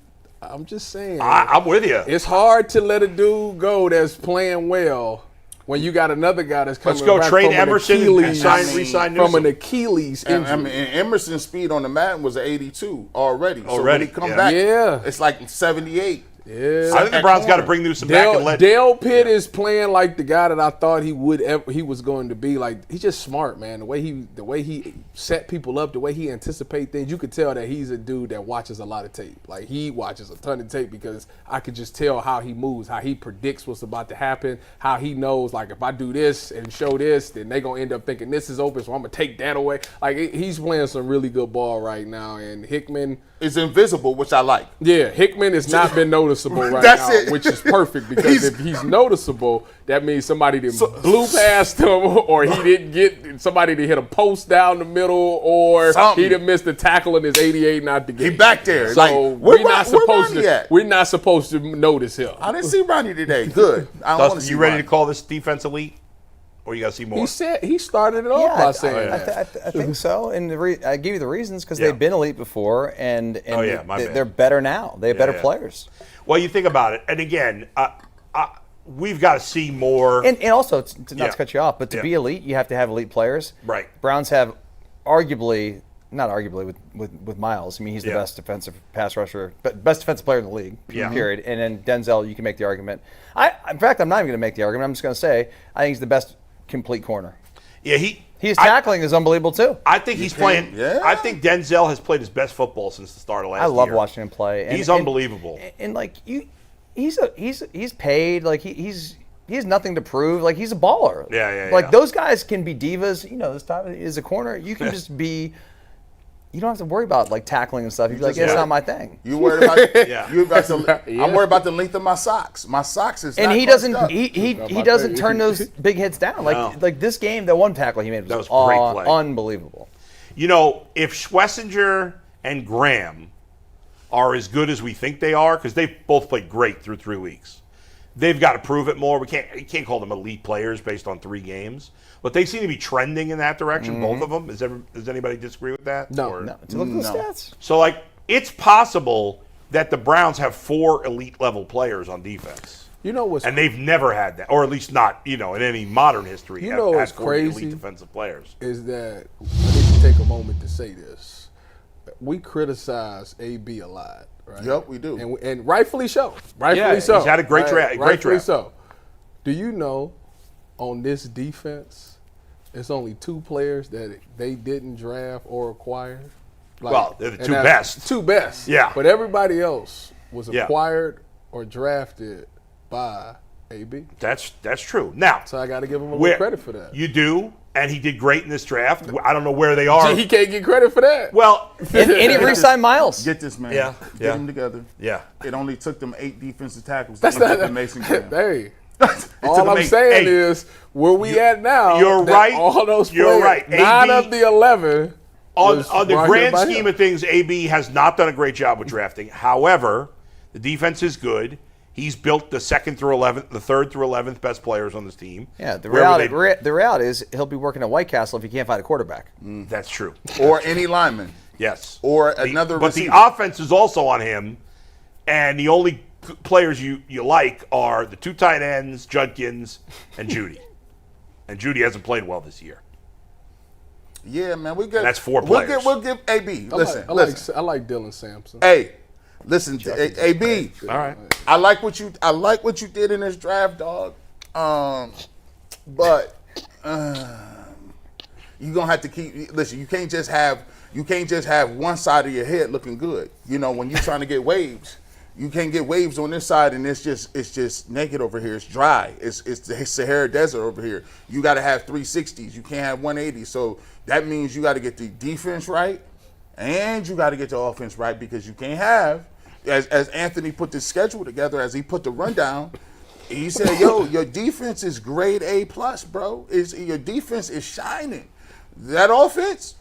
[SPEAKER 6] just saying.
[SPEAKER 2] I'm with you.
[SPEAKER 6] It's hard to let a dude go that's playing well when you got another guy that's coming
[SPEAKER 2] Let's go
[SPEAKER 6] back
[SPEAKER 2] trade
[SPEAKER 6] from
[SPEAKER 2] Emerson and re-sign
[SPEAKER 6] from an
[SPEAKER 2] Newsom.
[SPEAKER 6] Achilles injury.
[SPEAKER 3] And Emerson's speed on the mat was 82 already. So when he come back,
[SPEAKER 6] Yeah.
[SPEAKER 3] it's like 78.
[SPEAKER 6] Yeah.
[SPEAKER 2] I think the Browns got to bring Newsom back and let
[SPEAKER 6] Dale Pitt is playing like the guy that I thought he was going to be. Like, he's just smart, man. The way he set people up, the way he anticipates things, you could tell that he's a dude that watches a lot of tape. Like, he watches a ton of tape because I could just tell how he moves, how he predicts what's about to happen, how he knows, like, if I do this and show this, then they're going to end up thinking this is open, so I'm going to take that away. Like, he's playing some really good ball right now, and Hickman
[SPEAKER 3] is invisible, which I like.
[SPEAKER 6] Yeah, Hickman has not been noticeable right
[SPEAKER 3] That's
[SPEAKER 6] now,
[SPEAKER 3] it.
[SPEAKER 6] which is perfect because if he's noticeable, that means somebody didn't blew past him, or he didn't get somebody to hit a post down the middle, or
[SPEAKER 3] Something.
[SPEAKER 6] he didn't miss the tackle in his 88 not to get.
[SPEAKER 3] He back there.
[SPEAKER 6] So
[SPEAKER 3] Like,
[SPEAKER 6] we're not supposed to notice him.
[SPEAKER 3] I didn't see Ronnie today. Good. I don't want to
[SPEAKER 2] Dustin,
[SPEAKER 3] see
[SPEAKER 2] you ready
[SPEAKER 3] Ronnie.
[SPEAKER 2] to call this defense elite? Or you got to see more?
[SPEAKER 6] He said he started it off by saying
[SPEAKER 4] I think so, and I give you the reasons because
[SPEAKER 2] Yeah.
[SPEAKER 4] they've been elite before, and
[SPEAKER 2] my bad.
[SPEAKER 4] they're better now. They have better players.
[SPEAKER 2] Well, you think about it, and again, we've got to see more.
[SPEAKER 4] And also, not to cut you off, but to
[SPEAKER 2] Yeah.
[SPEAKER 4] be elite, you have to have elite players.
[SPEAKER 2] Right.
[SPEAKER 4] Browns have not arguably with Myles. I mean, he's the best defensive pass rusher, but best defensive player in the league, period. And then Denzel, you can make the argument. In fact, I'm not even going to make the argument. I'm just going to say I think he's the best complete corner.
[SPEAKER 2] Yeah,
[SPEAKER 4] his tackling is unbelievable too.
[SPEAKER 2] I think he's playing.
[SPEAKER 3] Yeah.
[SPEAKER 2] I think Denzel has played his best football since the start of last year.
[SPEAKER 4] I love watching him play.
[SPEAKER 2] He's unbelievable.
[SPEAKER 4] And like he's paid. Like he has nothing to prove. Like he's a baller.
[SPEAKER 2] Yeah.
[SPEAKER 4] Like those guys can be divas. You know, this time is a corner. You can just be. You don't have to worry about like tackling and stuff. You're like, it's not my thing.
[SPEAKER 3] You worried about?
[SPEAKER 6] Yeah.
[SPEAKER 3] I'm worried about the length of my socks. My socks is.
[SPEAKER 4] And
[SPEAKER 3] not
[SPEAKER 4] he doesn't.
[SPEAKER 3] crushed up.
[SPEAKER 4] He doesn't turn those big hits down. Like this game, that one tackle he made was
[SPEAKER 2] a great play.
[SPEAKER 4] Unbelievable.
[SPEAKER 2] You know, if Schlesinger and Graham are as good as we think they are, because they've both played great through 3 weeks, they've got to prove it more. You can't call them elite players based on 3 games, but they seem to be trending in that direction. Both of them. Does anybody disagree with that?
[SPEAKER 6] No.
[SPEAKER 4] No, to look at the stats.
[SPEAKER 2] So, like, it's possible that the Browns have 4 elite level players on defense.
[SPEAKER 6] You know what's
[SPEAKER 2] And they've never had that, or at least not, in any modern history.
[SPEAKER 6] You know what's
[SPEAKER 2] had 4
[SPEAKER 6] crazy?
[SPEAKER 2] elite defensive players.
[SPEAKER 6] is that I need to take a moment to say this. We criticize AB a lot, right?
[SPEAKER 3] Yep, we do.
[SPEAKER 6] And rightfully so.
[SPEAKER 2] He's had a great draft.
[SPEAKER 6] Rightfully so. Do you know on this defense, it's only 2 players that they didn't draft or acquire?
[SPEAKER 2] Well, they're the
[SPEAKER 6] and
[SPEAKER 2] 2
[SPEAKER 6] that's
[SPEAKER 2] best.
[SPEAKER 6] 2 best.
[SPEAKER 2] Yeah.
[SPEAKER 6] But everybody else was
[SPEAKER 2] Yeah.
[SPEAKER 6] acquired or drafted by AB.
[SPEAKER 2] That's true. Now,
[SPEAKER 6] So I got to give him a little credit for that.
[SPEAKER 2] You do, and he did great in this draft. I don't know where they are.
[SPEAKER 6] He can't get credit for that.
[SPEAKER 2] Well,
[SPEAKER 4] And he re-signed Myles.
[SPEAKER 3] Get this, man.
[SPEAKER 2] Yeah,
[SPEAKER 3] Get
[SPEAKER 2] yeah.
[SPEAKER 3] them together.
[SPEAKER 2] yeah.
[SPEAKER 3] It only took them 8 defensive tackles.
[SPEAKER 6] That's
[SPEAKER 3] to
[SPEAKER 6] not
[SPEAKER 3] get Mason Graham.
[SPEAKER 6] Hey.
[SPEAKER 3] took
[SPEAKER 6] All
[SPEAKER 3] them
[SPEAKER 6] I'm
[SPEAKER 3] 8.
[SPEAKER 6] saying
[SPEAKER 2] Hey,
[SPEAKER 6] is where we at now.
[SPEAKER 2] you're
[SPEAKER 6] that
[SPEAKER 2] right.
[SPEAKER 6] All those players,
[SPEAKER 2] You're right.
[SPEAKER 6] 9
[SPEAKER 2] AB
[SPEAKER 6] of the 11.
[SPEAKER 2] On
[SPEAKER 6] was
[SPEAKER 2] the
[SPEAKER 6] brought here
[SPEAKER 2] grand
[SPEAKER 6] by
[SPEAKER 2] scheme
[SPEAKER 6] him.
[SPEAKER 2] of things, AB has not done a great job with drafting. However, the defense is good. He's built the 2nd through 11th, the 3rd through 11th best players on this team.
[SPEAKER 4] Yeah, the
[SPEAKER 2] Wherever
[SPEAKER 4] reality is he'll be working at White Castle if he can't find a quarterback.
[SPEAKER 2] That's true.
[SPEAKER 3] Or any lineman.
[SPEAKER 2] Yes.
[SPEAKER 3] Or another
[SPEAKER 2] But
[SPEAKER 3] receiver.
[SPEAKER 2] the offense is also on him, and the only players you like are the 2 tight ends, Judkins, and Judy. And Judy hasn't played well this year.
[SPEAKER 3] Yeah, man. We get.
[SPEAKER 2] That's 4 players.
[SPEAKER 3] We'll give AB. Listen.
[SPEAKER 6] I like Dylan Sampson.
[SPEAKER 3] Hey, listen, AB.
[SPEAKER 2] All right.
[SPEAKER 3] I like what you did in this draft, dog. But you're gonna have to keep. Listen, you can't just have one side of your head looking good. When you're trying to get waves, you can't get waves on this side, and it's just naked over here. It's dry. It's the Sahara Desert over here. You got to have 360s. You can't have 180s. So that means you got to get the defense right, and you got to get the offense right, because you can't have. As Anthony put the schedule together, as he put the rundown, he said, "Yo, your defense is grade A+, bro. Your defense is shining. That offense,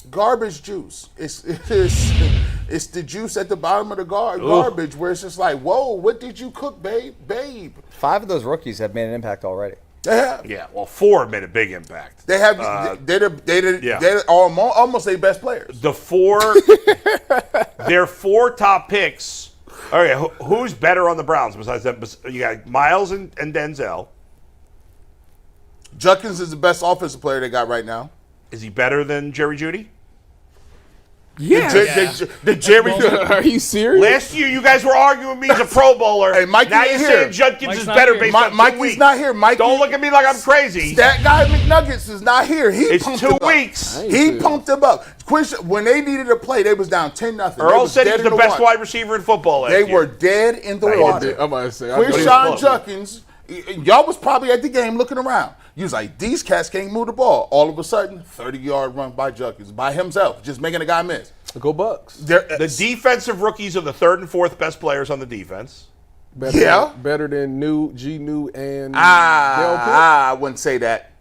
[SPEAKER 3] garbage juice. It's the juice at the bottom of the garbage, where it's just like, whoa, what did you cook, babe?
[SPEAKER 4] 5 of those rookies have made an impact already.
[SPEAKER 3] They have.
[SPEAKER 2] Yeah, well, 4 have made a big impact.
[SPEAKER 3] They have. They're almost their best players.
[SPEAKER 2] The 4, their 4 top picks. All right, who's better on the Browns besides them? You got Myles and Denzel.
[SPEAKER 3] Judkins is the best offensive player they got right now.
[SPEAKER 2] Is he better than Jerry Jeudy?
[SPEAKER 6] Yes.
[SPEAKER 3] Did Jerry?
[SPEAKER 6] Are you serious?
[SPEAKER 2] Last year, you guys were arguing me as a Pro Bowler.
[SPEAKER 3] Hey, Mikey
[SPEAKER 2] now
[SPEAKER 3] ain't
[SPEAKER 2] you're
[SPEAKER 3] here.
[SPEAKER 2] saying Judkins
[SPEAKER 5] Mike's
[SPEAKER 2] is
[SPEAKER 5] not
[SPEAKER 2] better
[SPEAKER 5] here.
[SPEAKER 2] based on 2
[SPEAKER 3] Mikey's
[SPEAKER 2] weeks.
[SPEAKER 3] not here. Mikey,
[SPEAKER 2] Don't look at me like I'm crazy.
[SPEAKER 3] That guy McNuggets is not here. He
[SPEAKER 2] It's
[SPEAKER 3] pumped
[SPEAKER 2] 2
[SPEAKER 3] him up.
[SPEAKER 2] weeks.
[SPEAKER 3] He pumped him up. When they needed a play, they was down 10-0.
[SPEAKER 2] Earl said he was the best wide receiver in football last
[SPEAKER 3] They
[SPEAKER 2] year.
[SPEAKER 3] were dead in the
[SPEAKER 2] They
[SPEAKER 3] water.
[SPEAKER 2] did.
[SPEAKER 6] I'm about to say.
[SPEAKER 3] Quinshawn Judkins, y'all was probably at the game looking around. You was like, these cats can't move the ball. All of a sudden, 30-yard run by Judkins by himself, just making a guy miss.
[SPEAKER 6] Go Bucks.
[SPEAKER 2] The defensive rookies are the 3rd and 4th best players on the defense.
[SPEAKER 6] Better than G New and
[SPEAKER 3] I wouldn't say that.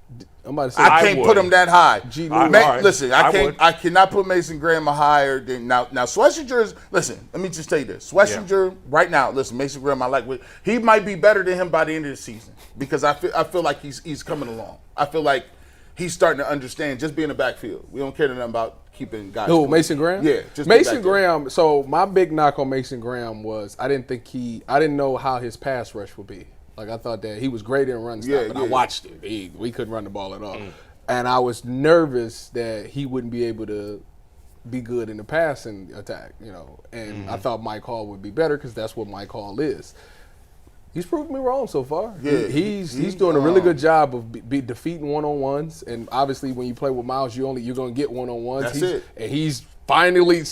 [SPEAKER 6] I'm about to say.
[SPEAKER 3] I can't put him that high.
[SPEAKER 2] right.
[SPEAKER 3] Listen,
[SPEAKER 2] I
[SPEAKER 3] I cannot put Mason Graham higher than now. Now Schwessinger's. Listen, let me just tell you this. Schwessinger right now. Listen, Mason Graham. I like. He might be better than him by the end of the season because I feel like he's coming along. I feel like he's starting to understand just being a backfield. We don't care nothing about keeping guys.
[SPEAKER 6] Who, Mason Graham?
[SPEAKER 3] Yeah, just
[SPEAKER 6] Mason Graham. So my big knock on Mason Graham was I didn't know how his pass rush would be. Like I thought that he was great in run stop, but I watched it. We couldn't run the ball at all, and I was nervous that he wouldn't be able to be good in the passing attack. And I thought Mike Hall would be better because that's what Mike Hall is. He's proven me wrong so far.
[SPEAKER 3] Yeah,
[SPEAKER 6] he's doing a really good job of defeating one-on-ones, and obviously when you play with Myles, you're going to get one-on-ones.
[SPEAKER 3] That's it.
[SPEAKER 6] And he's finally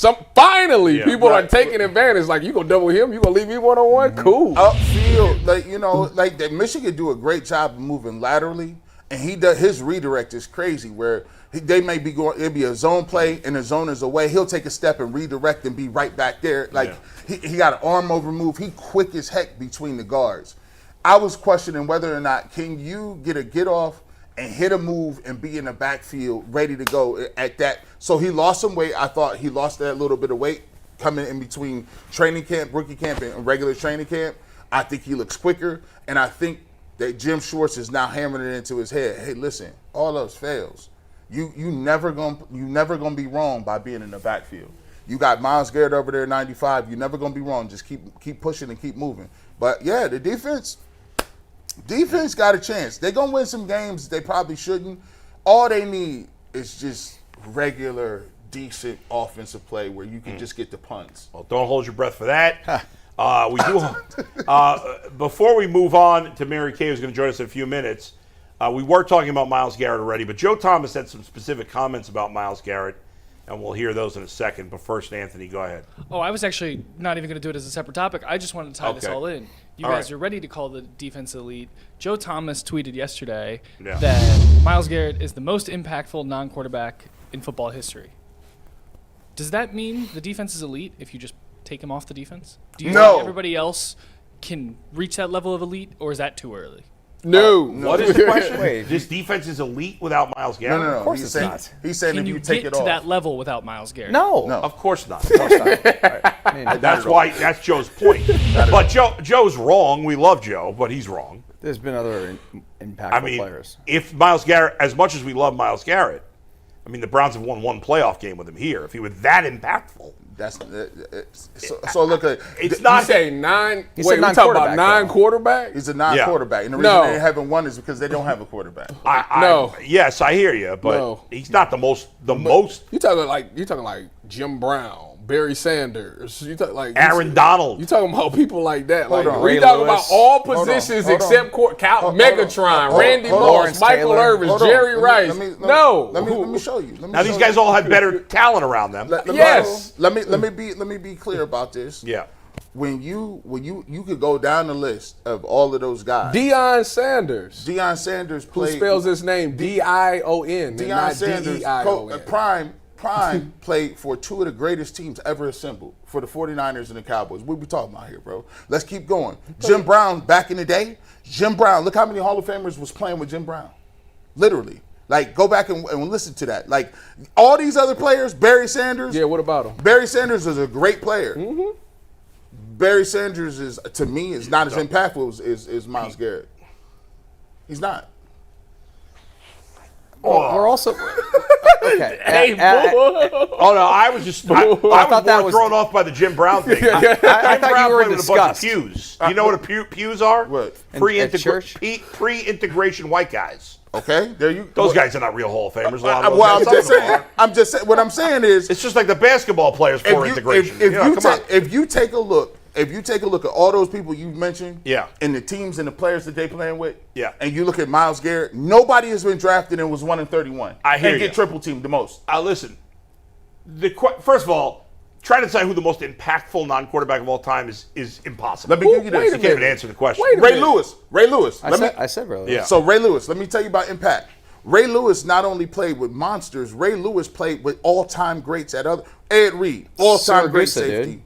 [SPEAKER 6] people are taking advantage. Like, you gonna double him? You gonna leave me one-on-one? Cool.
[SPEAKER 3] Upfield, like that Michigan do a great job of moving laterally, and he does his redirect is crazy. Where they may be going, it'll be a zone play, and the zone is away. He'll take a step and redirect and be right back there. Like he got an arm over move. He quick as heck between the guards. I was questioning whether or not can you get off and hit a move and be in the backfield ready to go at that. So he lost some weight. I thought he lost that little bit of weight coming in between training camp, rookie camp, and regular training camp. I think he looks quicker, and I think that Jim Schwartz is now hammering it into his head. Hey, listen, all else fails. You never gonna be wrong by being in the backfield. You got Myles Garrett over there, 95. You're never gonna be wrong. Just keep pushing and keep moving. But yeah, the defense got a chance. They're going to win some games they probably shouldn't. All they need is just regular, decent offensive play where you can just get the punts.
[SPEAKER 2] Well, don't hold your breath for that. We do. Before we move on to Mary Kay, who's going to join us in a few minutes, we were talking about Myles Garrett already, but Joe Thomas had some specific comments about Myles Garrett, and we'll hear those in a second. But first, Anthony, go ahead.
[SPEAKER 5] Oh, I was actually not even going to do it as a separate topic. I just wanted to tie this all in. You guys are ready to call the defense elite. Joe Thomas tweeted yesterday that Myles Garrett is the most impactful non-quarterback in football history. Does that mean the defense is elite if you just take him off the defense? Do you think everybody else can reach that level of elite, or is that too early?
[SPEAKER 6] No.
[SPEAKER 2] What is the question?
[SPEAKER 4] Wait.
[SPEAKER 2] This defense is elite without Myles Garrett?
[SPEAKER 3] No.
[SPEAKER 4] Of course it's not.
[SPEAKER 3] He's saying
[SPEAKER 5] Can
[SPEAKER 3] if
[SPEAKER 5] you
[SPEAKER 3] you take
[SPEAKER 5] get
[SPEAKER 3] it
[SPEAKER 5] to
[SPEAKER 3] off.
[SPEAKER 5] that level without Myles Garrett?
[SPEAKER 4] No.
[SPEAKER 2] Of course not.
[SPEAKER 4] I mean,
[SPEAKER 2] That's Joe's point. But Joe's wrong. We love Joe, but he's wrong.
[SPEAKER 4] there's been other impactful players.
[SPEAKER 2] If Myles Garrett, as much as we love Myles Garrett, I mean, the Browns have won one playoff game with him here. If he was that impactful.
[SPEAKER 3] That's so look at
[SPEAKER 2] it's not.
[SPEAKER 6] You say nine.
[SPEAKER 4] He
[SPEAKER 6] Wait,
[SPEAKER 4] said
[SPEAKER 6] we talking about
[SPEAKER 4] non-quarterback,
[SPEAKER 6] non-quarterback?
[SPEAKER 3] he's a non-quarterback, and the reason they haven't won is because they don't have a quarterback.
[SPEAKER 2] Yes, I hear you, but he's not the most.
[SPEAKER 6] You talking like Jim Brown, Barry Sanders. You talking like
[SPEAKER 2] Aaron Donald.
[SPEAKER 6] You talking about people like that?
[SPEAKER 3] Hold on.
[SPEAKER 6] We
[SPEAKER 3] Ray
[SPEAKER 6] talking
[SPEAKER 4] Lewis.
[SPEAKER 6] about all positions except Megatron, Randy Moss,
[SPEAKER 4] Lawrence
[SPEAKER 6] Michael
[SPEAKER 4] Taylor.
[SPEAKER 6] Irvin, Jerry Rice.
[SPEAKER 3] Let me show you.
[SPEAKER 2] Now these guys all have better talent around them.
[SPEAKER 3] Let me be clear about this.
[SPEAKER 2] Yeah.
[SPEAKER 3] When you could go down the list of all of those guys.
[SPEAKER 6] Deion Sanders.
[SPEAKER 3] Deion Sanders
[SPEAKER 6] Who
[SPEAKER 3] played.
[SPEAKER 6] spells his name D-I-O-N.
[SPEAKER 3] Deion
[SPEAKER 6] not
[SPEAKER 3] Sanders,
[SPEAKER 6] D-E-I-O-N.
[SPEAKER 3] Prime played for two of the greatest teams ever assembled, for the 49ers and the Cowboys. What we talking about here, bro? Let's keep going. Jim Brown, back in the day, look how many Hall of Famers was playing with Jim Brown. Literally. Like, go back and listen to that. Like, all these other players, Barry Sanders.
[SPEAKER 6] Yeah, what about him?
[SPEAKER 3] Barry Sanders is a great player.
[SPEAKER 6] Mm-hmm.
[SPEAKER 3] Barry Sanders is, to me, is not as impactful as Myles Garrett. He's not.
[SPEAKER 4] We're also okay.
[SPEAKER 2] Oh no, I was just I
[SPEAKER 4] thought that
[SPEAKER 2] more
[SPEAKER 4] was
[SPEAKER 2] thrown off by the Jim Brown thing.
[SPEAKER 4] I thought
[SPEAKER 2] Brown
[SPEAKER 4] you were
[SPEAKER 2] played
[SPEAKER 4] in
[SPEAKER 2] with a bunch of
[SPEAKER 4] disgust.
[SPEAKER 2] pews. You know what pews are?
[SPEAKER 3] What?
[SPEAKER 4] At church?
[SPEAKER 2] Pre-integration white guys.
[SPEAKER 3] Okay, there you.
[SPEAKER 2] Those guys are not real Hall of Famers.
[SPEAKER 3] I'm just saying. What I'm saying is,
[SPEAKER 2] it's just like the basketball players for integration.
[SPEAKER 3] If you take a look at all those people you mentioned, and the teams and the players that they playing with, and you look at Myles Garrett, nobody has been drafted and was 1-31.
[SPEAKER 2] I hear
[SPEAKER 3] and
[SPEAKER 2] you.
[SPEAKER 3] Get triple teamed the most.
[SPEAKER 2] Listen, first of all, trying to decide who the most impactful non-quarterback of all time is impossible.
[SPEAKER 3] Let me give you this.
[SPEAKER 2] You can't even answer the question.
[SPEAKER 3] Ray Lewis.
[SPEAKER 4] I said Ray Lewis.
[SPEAKER 2] Yeah.
[SPEAKER 3] So Ray Lewis, let me tell you about impact. Ray Lewis not only played with monsters, Ray Lewis played with all-time greats at other. Ed Reed, all-time great safety.
[SPEAKER 4] Dude.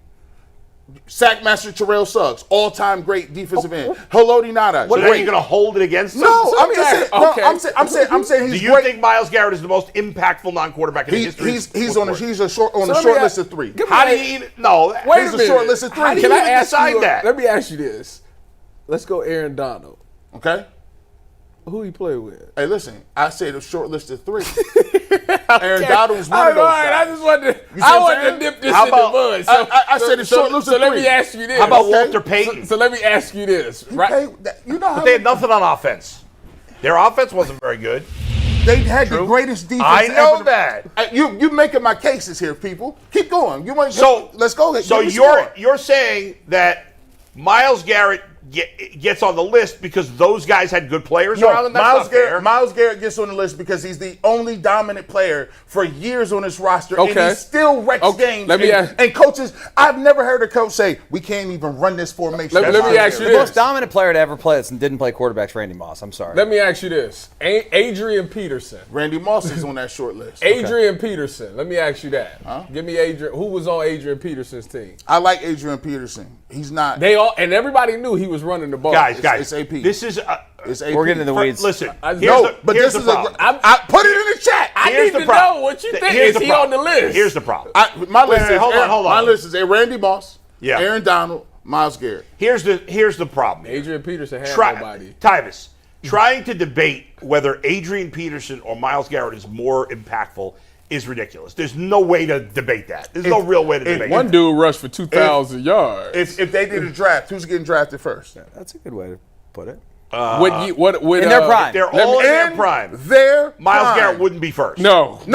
[SPEAKER 3] Sackmaster Terrell Suggs, all-time great defensive end. Haloti Ngata.
[SPEAKER 2] So now you're going to hold it against him?
[SPEAKER 3] No, I'm saying he's
[SPEAKER 2] Do you think Myles Garrett is the most impactful non-quarterback in the history?
[SPEAKER 3] He's on a short list of 3.
[SPEAKER 2] How do you even? No,
[SPEAKER 3] he's a short list of 3.
[SPEAKER 2] How do you even decide that?
[SPEAKER 6] Let me ask you this. Let's go Aaron Donald.
[SPEAKER 3] Okay.
[SPEAKER 6] Who he play with?
[SPEAKER 3] Hey, listen, I said a short list of 3. Aaron Donald was one of those guys.
[SPEAKER 6] I just wanted to dip this in the mud.
[SPEAKER 3] I said a short list of 3.
[SPEAKER 6] So let me ask you this.
[SPEAKER 2] How about Walter Payton?
[SPEAKER 6] So let me ask you this. Right?
[SPEAKER 2] But they had nothing on offense. Their offense wasn't very good.
[SPEAKER 3] They had the greatest defense.
[SPEAKER 2] I know that.
[SPEAKER 3] You making my cases here, people. Keep going. Let's go.
[SPEAKER 2] So you're saying that Myles Garrett gets on the list because those guys had good players around them?
[SPEAKER 3] Myles Garrett gets on the list because he's the only dominant player for years on this roster, and he still wrecks games. And coaches, I've never heard a coach say, we can't even run this formation.
[SPEAKER 6] Let me ask you this.
[SPEAKER 4] The most dominant player to ever play this and didn't play quarterback's Randy Moss. I'm sorry.
[SPEAKER 6] Let me ask you this. Adrian Peterson.
[SPEAKER 3] Randy Moss is on that short list.
[SPEAKER 6] Adrian Peterson. Let me ask you that. Give me Adrian. Who was on Adrian Peterson's team?
[SPEAKER 3] I like Adrian Peterson. He's not.
[SPEAKER 6] And everybody knew he was running the ball.
[SPEAKER 2] Guys,
[SPEAKER 3] it's AP.
[SPEAKER 2] This is
[SPEAKER 3] it's AP.
[SPEAKER 4] We're getting in the weeds.
[SPEAKER 2] Listen,
[SPEAKER 3] but
[SPEAKER 2] here's
[SPEAKER 3] this
[SPEAKER 2] the
[SPEAKER 3] is
[SPEAKER 2] problem.
[SPEAKER 3] I put it in the chat.
[SPEAKER 6] I need to know what you think. Is he on the list?
[SPEAKER 2] Here's the problem.
[SPEAKER 3] My list is
[SPEAKER 2] hold on.
[SPEAKER 3] My list is Randy Moss,
[SPEAKER 2] Yeah.
[SPEAKER 3] Aaron Donald, Myles Garrett.
[SPEAKER 2] Here's the problem.
[SPEAKER 6] Adrian Peterson had nobody.
[SPEAKER 2] Tyvis, trying to debate whether Adrian Peterson or Myles Garrett is more impactful is ridiculous. There's no way to debate that. There's no real way to debate
[SPEAKER 6] One dude rushed for 2,000 yards.
[SPEAKER 3] If they did a draft, who's getting drafted first?
[SPEAKER 4] That's a good way to put it.
[SPEAKER 6] In their
[SPEAKER 4] prime.
[SPEAKER 2] They're all in their prime. Myles Garrett wouldn't be first.
[SPEAKER 3] No. Who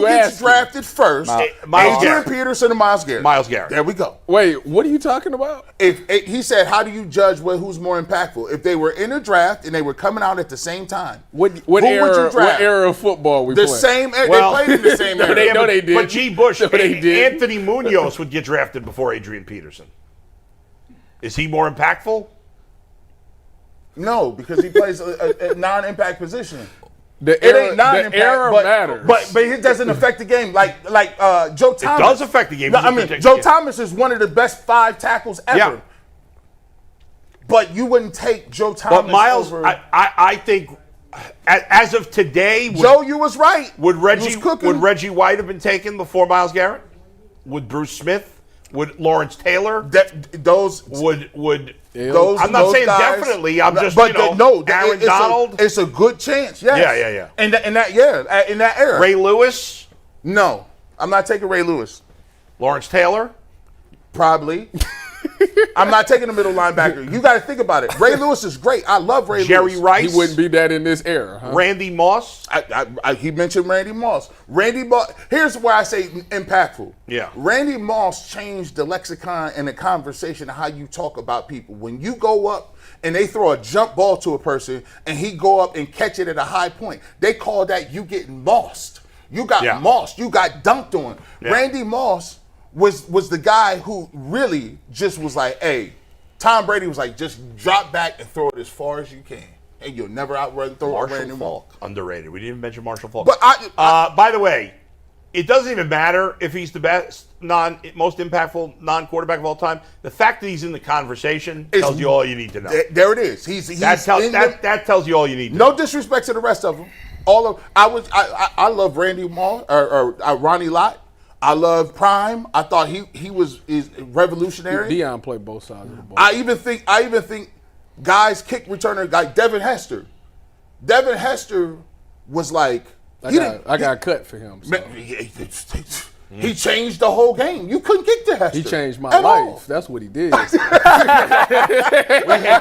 [SPEAKER 3] gets drafted first? Adrian Peterson or Myles Garrett?
[SPEAKER 2] Myles Garrett.
[SPEAKER 3] There we go.
[SPEAKER 6] Wait, what are you talking about?
[SPEAKER 3] He said, how do you judge who's more impactful? If they were in a draft and they were coming out at the same time,
[SPEAKER 6] what
[SPEAKER 3] would you draft?
[SPEAKER 6] What era of football we
[SPEAKER 3] the
[SPEAKER 6] playing?
[SPEAKER 3] Same era. They played in the same era.
[SPEAKER 6] They did.
[SPEAKER 2] But G. Bush,
[SPEAKER 6] they did.
[SPEAKER 2] Anthony Munoz would get drafted before Adrian Peterson. Is he more impactful?
[SPEAKER 3] No, because he plays a non-impact position.
[SPEAKER 6] The era matters.
[SPEAKER 3] But it doesn't affect the game like Joe Thomas.
[SPEAKER 2] It does affect the game.
[SPEAKER 3] Joe Thomas is one of the best 5 tackles ever. Yeah. But you wouldn't take Joe Thomas.
[SPEAKER 2] But Myles, over. I think as of today,
[SPEAKER 3] Joe, you was right.
[SPEAKER 2] Would Reggie White have been taken before Myles Garrett? Would Bruce Smith? Would Lawrence Taylor?
[SPEAKER 3] Those
[SPEAKER 2] I'm not saying
[SPEAKER 3] guys,
[SPEAKER 2] definitely. I'm just
[SPEAKER 3] Aaron Donald. It's a good chance. Yes.
[SPEAKER 2] Yeah.
[SPEAKER 3] In that era.
[SPEAKER 2] Ray Lewis?
[SPEAKER 3] No, I'm not taking Ray Lewis.
[SPEAKER 2] Lawrence Taylor?
[SPEAKER 3] Probably. I'm not taking the middle linebacker. You got to think about it. Ray Lewis is great. I love Ray Lewis.
[SPEAKER 2] Jerry Rice?
[SPEAKER 6] He wouldn't be that in this era. Huh?
[SPEAKER 2] Randy Moss?
[SPEAKER 3] He mentioned Randy Moss. Here's why I say impactful.
[SPEAKER 2] Yeah.
[SPEAKER 3] Randy Moss changed the lexicon and the conversation of how you talk about people. When you go up and they throw a jump ball to a person and he go up and catch it at a high point, they call that you getting mossed. You got mossed. You got dunked on. Yeah. Randy Moss was the guy who really just was like, hey, Tom Brady was like, just drop back and throw it as far as you can. And you'll never throw Randy Moss.
[SPEAKER 2] Underrated. We didn't even mention Marshall Faulk.
[SPEAKER 3] But
[SPEAKER 2] by the way, it doesn't even matter if he's the most impactful non-quarterback of all time. The fact that he's in the conversation tells you all you need to know.
[SPEAKER 3] There it is.
[SPEAKER 2] That tells you all you need to
[SPEAKER 3] know.
[SPEAKER 2] No
[SPEAKER 3] disrespect to the rest of them. I love Randy Moss or Ronnie Lott. I love Prime. I thought he was revolutionary.
[SPEAKER 6] Deion played both sides of the ball.
[SPEAKER 3] I even think guys kick returner like Devin Hester. Devin Hester was like
[SPEAKER 6] I got cut for him. So.
[SPEAKER 3] He changed the whole game. You couldn't get to Hester.
[SPEAKER 6] He changed my
[SPEAKER 3] at
[SPEAKER 6] life.
[SPEAKER 3] all.
[SPEAKER 6] That's what he did.
[SPEAKER 2] We hate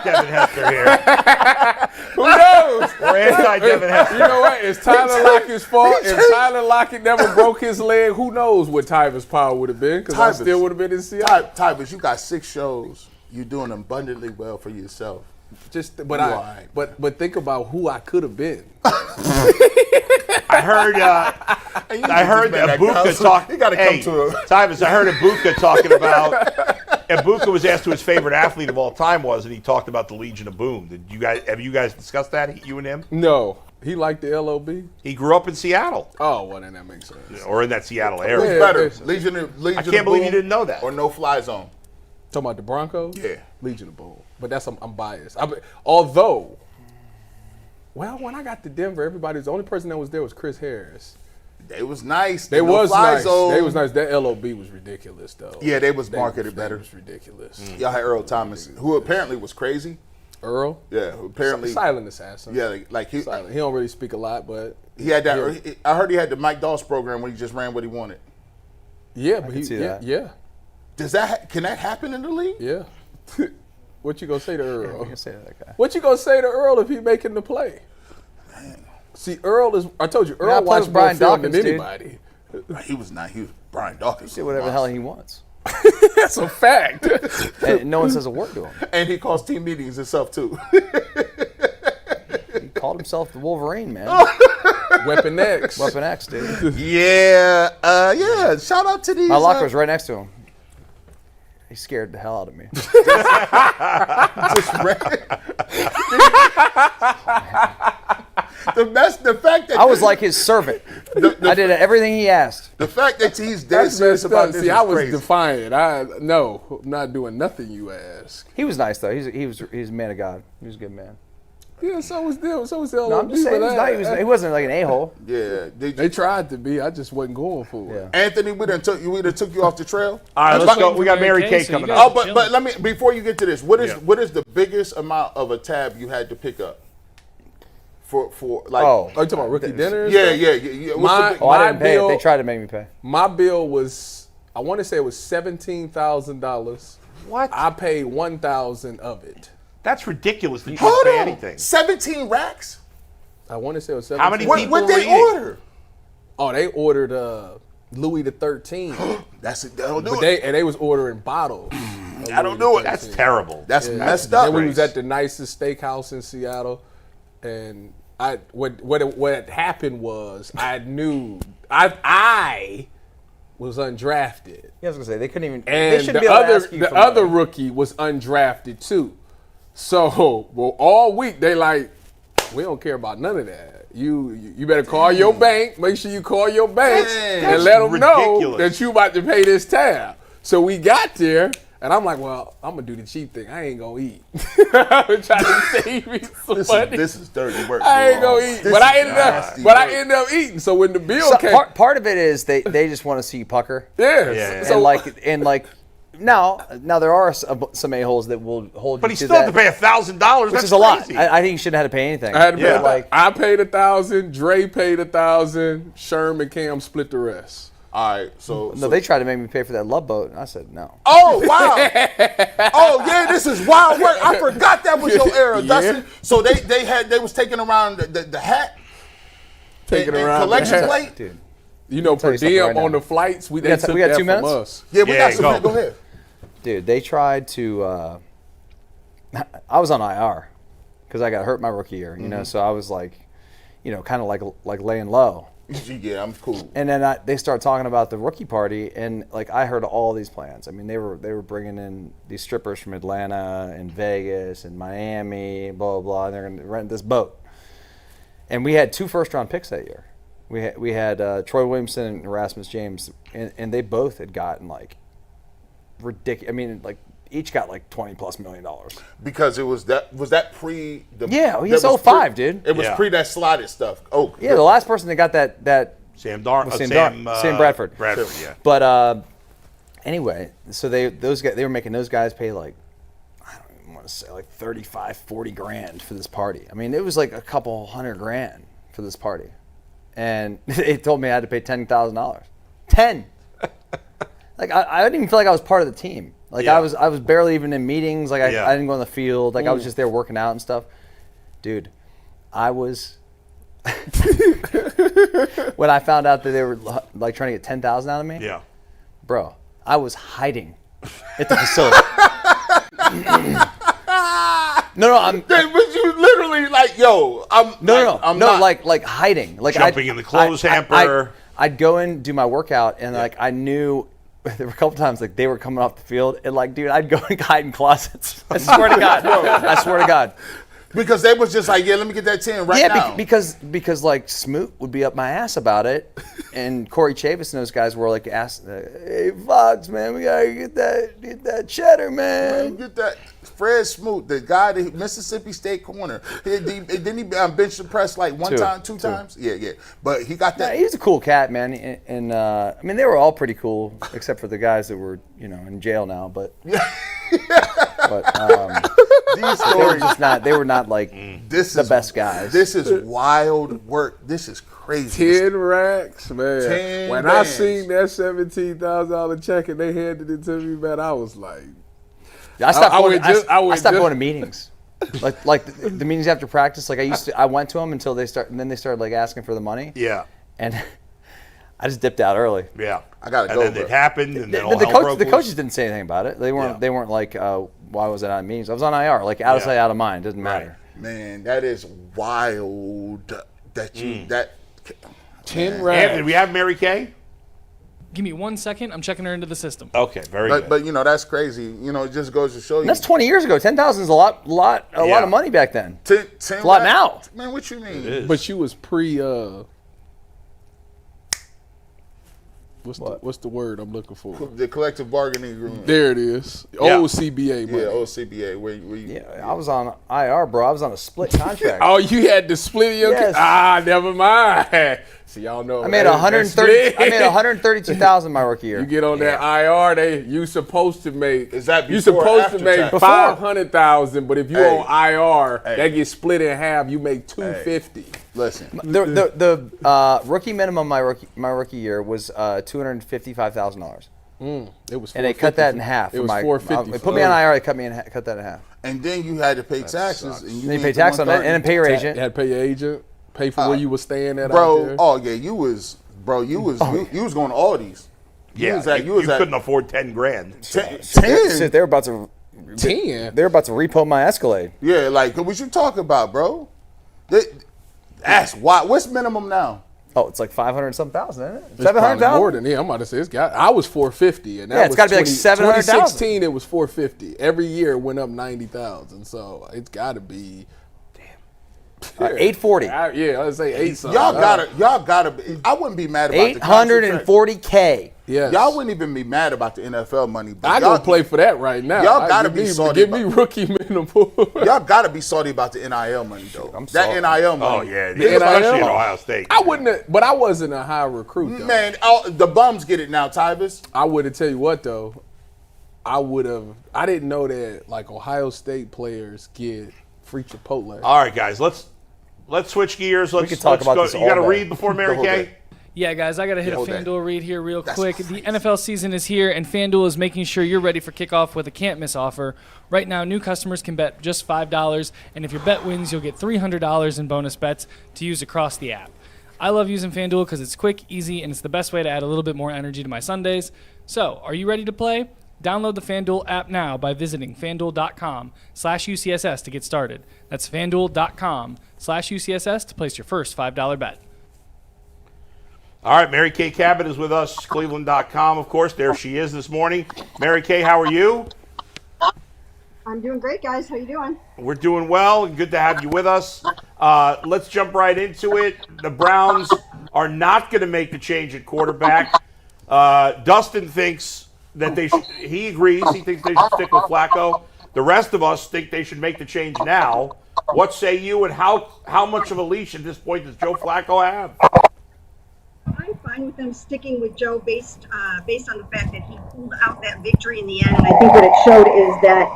[SPEAKER 2] Devin Hester here.
[SPEAKER 6] Who knows?
[SPEAKER 2] We're anti-Devin Hester.
[SPEAKER 6] You know what? It's Tyler Lockett's fault. If Tyler Lockett never broke his leg, who knows what Tyvis Powell would have been? Because I still would have been in Seattle.
[SPEAKER 3] Tyvis, you got 6 shows. You're doing abundantly well for yourself.
[SPEAKER 6] But think about who I could have been.
[SPEAKER 2] I heard Ibuka talk.
[SPEAKER 3] You got to come to a
[SPEAKER 2] Tyvis, I heard Ibuka talking about. Ibuka was asked who his favorite athlete of all time was, and he talked about the Legion of Boom. Have you guys discussed that? You and him?
[SPEAKER 6] No. He liked the LOB?
[SPEAKER 2] He grew up in Seattle.
[SPEAKER 6] Oh, well, then that makes sense.
[SPEAKER 2] Or in that Seattle
[SPEAKER 3] Who's
[SPEAKER 2] area.
[SPEAKER 3] better, Legion of
[SPEAKER 2] I can't believe you didn't know that.
[SPEAKER 3] Or No Fly Zone?
[SPEAKER 6] Talking about the Broncos?
[SPEAKER 3] Yeah.
[SPEAKER 6] Legion of Boom. But I'm biased. Although, when I got to Denver, the only person that was there was Chris Harris.
[SPEAKER 3] They was nice.
[SPEAKER 6] They was nice.
[SPEAKER 3] Zone.
[SPEAKER 6] They was nice. That LOB was ridiculous, though.
[SPEAKER 3] Yeah, they was marketed better.
[SPEAKER 6] It was ridiculous.
[SPEAKER 3] Y'all had Earl Thomas, who apparently was crazy.
[SPEAKER 6] Earl?
[SPEAKER 3] Yeah, who apparently
[SPEAKER 6] silent assassin.
[SPEAKER 3] Yeah, like he
[SPEAKER 6] silent. He don't really speak a lot, but
[SPEAKER 3] he had that. I heard he had the Mike Doss program where he just ran what he wanted.
[SPEAKER 6] Yeah, but
[SPEAKER 3] yeah. Can that happen in the league?
[SPEAKER 6] Yeah. What you gonna say to Earl?
[SPEAKER 4] You say to that guy.
[SPEAKER 6] What you gonna say to Earl if he making the play? Man. See, Earl is. I told you, Earl
[SPEAKER 4] watch
[SPEAKER 6] watched
[SPEAKER 4] Brian
[SPEAKER 6] more film than
[SPEAKER 4] Dawkins, dude.
[SPEAKER 6] anybody.
[SPEAKER 3] He was not. He was Brian Dawkins.
[SPEAKER 4] He did whatever the hell he wants.
[SPEAKER 6] That's a fact.
[SPEAKER 4] And no one says a word to him.
[SPEAKER 3] And he calls team meetings himself too.
[SPEAKER 4] He called himself the Wolverine, man.
[SPEAKER 6] Weapon X.
[SPEAKER 4] Weapon X, dude.
[SPEAKER 3] Yeah. Yeah. Shout out to these.
[SPEAKER 4] My locker was right next to him. He scared the hell out of me.
[SPEAKER 3] The fact that
[SPEAKER 4] I was like his servant. I did everything he asked.
[SPEAKER 3] The fact that he's dead serious about this.
[SPEAKER 6] See,
[SPEAKER 3] is
[SPEAKER 6] I was
[SPEAKER 3] crazy.
[SPEAKER 6] defiant. I'm not doing nothing you ask.
[SPEAKER 4] He was nice though. He's a man of God. He was a good man.
[SPEAKER 6] Yeah, so was them. So was the LOB.
[SPEAKER 4] No, I'm just saying he wasn't like an a-hole.
[SPEAKER 3] Yeah.
[SPEAKER 6] They tried to be. I just wasn't going for it.
[SPEAKER 4] Yeah.
[SPEAKER 3] Anthony, we done took you off the trail.
[SPEAKER 2] All right, let's go. We got Mary Kay
[SPEAKER 5] so you
[SPEAKER 2] coming
[SPEAKER 5] guys-
[SPEAKER 2] up.
[SPEAKER 3] Oh, but let me before you get to this. What is the biggest amount of a tab you had to pick up? For like
[SPEAKER 6] Are you talking about rookie dinners?
[SPEAKER 3] Yeah.
[SPEAKER 6] My-
[SPEAKER 4] I didn't pay it.
[SPEAKER 6] bill-
[SPEAKER 4] They tried to make me pay.
[SPEAKER 6] My bill was, I want to say it was $17,000.
[SPEAKER 2] What?
[SPEAKER 6] I paid $1,000 of it.
[SPEAKER 2] That's ridiculous that you
[SPEAKER 3] Hold
[SPEAKER 2] don't pay
[SPEAKER 3] on.
[SPEAKER 2] anything.
[SPEAKER 3] 17 racks?
[SPEAKER 6] I want to say it was 17.
[SPEAKER 2] How many people
[SPEAKER 3] What
[SPEAKER 2] were
[SPEAKER 3] they
[SPEAKER 2] eating?
[SPEAKER 3] order?
[SPEAKER 6] Oh, they ordered Louis the 13th.
[SPEAKER 3] That's it. That'll do
[SPEAKER 6] But
[SPEAKER 3] it.
[SPEAKER 6] they was ordering bottles.
[SPEAKER 3] I don't do it.
[SPEAKER 2] That's terrible.
[SPEAKER 3] That's messed up.
[SPEAKER 6] Then we was at the nicest steakhouse in Seattle, and what happened was I knew I was undrafted.
[SPEAKER 4] Yeah, I was gonna say they couldn't even. They
[SPEAKER 6] And
[SPEAKER 4] shouldn't be able to ask you
[SPEAKER 6] the
[SPEAKER 4] for
[SPEAKER 6] other
[SPEAKER 4] money.
[SPEAKER 6] rookie was undrafted too. So all week they like, we don't care about none of that. You better call your bank. Make sure you call your bank and let them know
[SPEAKER 2] ridiculous.
[SPEAKER 6] that you about to pay this tab. So we got there. And I'm like, well, I'm going to do the cheap thing. I ain't going to eat. I'm trying to save me some money.
[SPEAKER 3] This is dirty work.
[SPEAKER 6] I ain't going to eat.
[SPEAKER 3] This
[SPEAKER 6] But
[SPEAKER 3] is
[SPEAKER 6] I ended up eating. So when the bill came.
[SPEAKER 4] Part of it is they just want to see you pucker.
[SPEAKER 6] Yeah. So
[SPEAKER 4] Now there are some a-holes that will hold
[SPEAKER 2] But
[SPEAKER 4] you
[SPEAKER 2] he
[SPEAKER 4] to
[SPEAKER 2] still
[SPEAKER 4] that,
[SPEAKER 2] have to pay $1,000.
[SPEAKER 4] which is a lot. I think you shouldn't have to pay anything.
[SPEAKER 6] I had to pay,
[SPEAKER 2] Yeah.
[SPEAKER 6] I paid $1,000. Dre paid $1,000. Sherm and Cam split the rest.
[SPEAKER 3] All right, so
[SPEAKER 4] No, they tried to make me pay for that Love Boat, and I said no.
[SPEAKER 3] Oh wow! Oh yeah, this is wild work. I forgot that was your era,
[SPEAKER 6] Yeah.
[SPEAKER 3] Dustin. So they was taking around the hat,
[SPEAKER 6] Taking
[SPEAKER 3] and
[SPEAKER 6] around the
[SPEAKER 3] collection
[SPEAKER 6] hat.
[SPEAKER 3] plate.
[SPEAKER 4] Dude,
[SPEAKER 6] You know,
[SPEAKER 4] tell
[SPEAKER 6] per
[SPEAKER 4] you something
[SPEAKER 6] diem
[SPEAKER 4] right
[SPEAKER 6] on
[SPEAKER 4] now.
[SPEAKER 6] the flights, they
[SPEAKER 4] got
[SPEAKER 6] took
[SPEAKER 4] 2
[SPEAKER 6] that from
[SPEAKER 4] minutes?
[SPEAKER 6] us.
[SPEAKER 3] Yeah, we got some.
[SPEAKER 2] go.
[SPEAKER 3] Go ahead.
[SPEAKER 4] dude, they tried to. I was on IR because I got hurt my rookie year, you know. So I was like, kind of like laying low.
[SPEAKER 3] Yeah, I'm cool.
[SPEAKER 4] And then they started talking about the rookie party, and like I heard all these plans. I mean, they were bringing in these strippers from Atlanta and Vegas and Miami, blah blah blah. And they're going to rent this boat. And we had 2 first-round picks that year. We had Troy Williamson and Erasmus James, and they both had gotten like ridiculous. I mean, like each got like $20+ million.
[SPEAKER 3] Because it was that pre the
[SPEAKER 4] he's 05, dude.
[SPEAKER 3] It was pre that slotted stuff. Oh
[SPEAKER 4] Yeah, the last person that got that
[SPEAKER 2] Sam
[SPEAKER 4] Bradford.
[SPEAKER 2] Bradford, yeah.
[SPEAKER 4] But anyway, so they were making those guys pay like, I don't even want to say, like 35, 40 grand for this party. I mean, it was like a couple $100,000 for this party. And they told me I had to pay $10,000. 10. Like I didn't even feel like I was part of the team. Like I was barely even in meetings. Like I didn't go on the field. Like I was just there working out and stuff. Dude, I was when I found out that they were like trying to get 10,000 out of me.
[SPEAKER 2] Yeah.
[SPEAKER 4] Bro, I was hiding at the facility. No,
[SPEAKER 3] but you literally like, yo, I'm
[SPEAKER 4] like hiding, like
[SPEAKER 2] jumping in the clothes hamper.
[SPEAKER 4] I'd go in, do my workout, and like I knew there were a couple times like they were coming off the field, and like, dude, I'd go and hide in closets. I swear to God, I swear to God.
[SPEAKER 3] Because they was just like, let me get that 10 right now.
[SPEAKER 4] Yeah, because like Smoot would be up my ass about it, and Corey Chavis and those guys were like, hey Fox, man, we gotta get that cheddar, man.
[SPEAKER 3] Get that Fred Smoot, the guy, the Mississippi State corner. Didn't he bench the press like two times? Yeah. But he got that.
[SPEAKER 4] Yeah, he's a cool cat, man, and I mean they were all pretty cool except for the guys that were in jail now, but.
[SPEAKER 3] These stories,
[SPEAKER 4] they were not like the best guys.
[SPEAKER 3] This is wild work. This is crazy.
[SPEAKER 6] 10 racks, man.
[SPEAKER 3] 10
[SPEAKER 6] when
[SPEAKER 3] bands.
[SPEAKER 6] I seen that $17,000 check and they handed it to me, man, I was like,
[SPEAKER 4] I stopped going to meetings. like the meetings after practice. Like I went to them until they started like asking for the money.
[SPEAKER 2] Yeah.
[SPEAKER 4] And I just dipped out early.
[SPEAKER 2] Yeah.
[SPEAKER 3] I gotta go.
[SPEAKER 2] And then it happened, and then
[SPEAKER 4] the coaches didn't say anything about it. They weren't like, why was it on meetings? I was on IR. Like out of sight, out of mind. Doesn't matter.
[SPEAKER 3] Man, that is wild. That you that
[SPEAKER 6] 10 racks.
[SPEAKER 2] Anthony, we have Mary Kay.
[SPEAKER 5] Give me 1 second. I'm checking her into the system.
[SPEAKER 2] Okay, very good.
[SPEAKER 3] But that's crazy. It just goes to show you.
[SPEAKER 4] And that's 20 years ago. 10,000 is a lot of money back then.
[SPEAKER 3] 10
[SPEAKER 4] a lot now.
[SPEAKER 3] Man, what you mean?
[SPEAKER 6] But you was What's the word I'm looking for?
[SPEAKER 3] The collective bargaining agreement.
[SPEAKER 6] There it is. Old CBA money.
[SPEAKER 3] Yeah, old CBA. Where you,
[SPEAKER 4] I was on IR, bro. I was on a split contract.
[SPEAKER 6] Oh, you had to split your
[SPEAKER 4] Yes.
[SPEAKER 6] Never mind. See, y'all know.
[SPEAKER 4] I made $132,000 my rookie year.
[SPEAKER 6] You get on that IR, you supposed to make.
[SPEAKER 3] Is that
[SPEAKER 6] you
[SPEAKER 3] before or
[SPEAKER 6] supposed
[SPEAKER 3] after
[SPEAKER 6] to make
[SPEAKER 3] tax?
[SPEAKER 6] $500,000, but if you on IR, that gets split in half. You make $250.
[SPEAKER 3] Listen,
[SPEAKER 4] the rookie minimum my rookie year was $255,000.
[SPEAKER 6] It was,
[SPEAKER 4] and they cut that in half.
[SPEAKER 6] It was $450.
[SPEAKER 4] They put me on IR. They cut that in half.
[SPEAKER 3] And then you had to pay taxes. And
[SPEAKER 4] you pay tax on that, and then pay your agent.
[SPEAKER 6] You had to pay your agent. Pay for where you was staying at,
[SPEAKER 3] bro.
[SPEAKER 6] Out there.
[SPEAKER 3] Oh yeah, you was going to Aldi's.
[SPEAKER 2] Yeah, you couldn't afford $10,000.
[SPEAKER 3] 10.
[SPEAKER 4] They're about to
[SPEAKER 6] 10.
[SPEAKER 4] They're about to repo my Escalade.
[SPEAKER 3] Yeah, like what you talking about, bro? That's why. What's minimum now?
[SPEAKER 4] Oh, it's like 500-something, isn't it?
[SPEAKER 6] 700,000. More than I'm about to say I was 450, and that
[SPEAKER 4] it's got to be like 700,000.
[SPEAKER 6] 2016, it was 450. Every year it went up 90,000, so it's got to be.
[SPEAKER 4] 840.
[SPEAKER 6] Yeah, let's say 8 something.
[SPEAKER 3] Y'all gotta be. I wouldn't be mad about
[SPEAKER 4] $840K.
[SPEAKER 6] Yes.
[SPEAKER 3] Y'all wouldn't even be mad about the NFL money. But
[SPEAKER 6] I don't play for that right now.
[SPEAKER 3] Y'all gotta be salty.
[SPEAKER 6] Give me rookie minimum.
[SPEAKER 3] Y'all gotta be salty about the NIL money though. That NIL money.
[SPEAKER 2] Oh yeah,
[SPEAKER 6] the
[SPEAKER 2] especially in Ohio State.
[SPEAKER 6] I wouldn't have, but I wasn't a high recruit though.
[SPEAKER 3] Man, the bums get it now, Tyvis.
[SPEAKER 6] I would have tell you what though. I didn't know that like Ohio State players get free Chipotle.
[SPEAKER 2] All right, guys, let's switch gears.
[SPEAKER 4] We can talk about this all
[SPEAKER 2] You got to
[SPEAKER 4] day.
[SPEAKER 2] read before Mary Kay?
[SPEAKER 5] Yeah, guys, I got to hit a FanDuel read here real quick. The NFL season is here, and FanDuel is making sure you're ready for kickoff with a can't-miss offer. Right now, new customers can bet just $5, and if your bet wins, you'll get $300 in bonus bets to use across the app. I love using FanDuel because it's quick, easy, and it's the best way to add a little bit more energy to my Sundays. So, are you ready to play? Download the FanDuel app now by visiting FanDuel.com/UCSS to get started. That's FanDuel.com/UCSS to place your first $5 bet.
[SPEAKER 2] All right, Mary Kay Cabot is with us, Cleveland.com, of course. There she is this morning. Mary Kay, how are you?
[SPEAKER 7] I'm doing great, guys. How you doing?
[SPEAKER 2] We're doing well. Good to have you with us. Let's jump right into it. The Browns are not going to make the change at quarterback. Dustin thinks that he agrees. He thinks they should stick with Flacco. The rest of us think they should make the change now. What say you, and how much of a leash at this point does Joe Flacco have?
[SPEAKER 7] I'm fine with them sticking with Joe based on the fact that he pulled out that victory in the end. And I think what it showed is that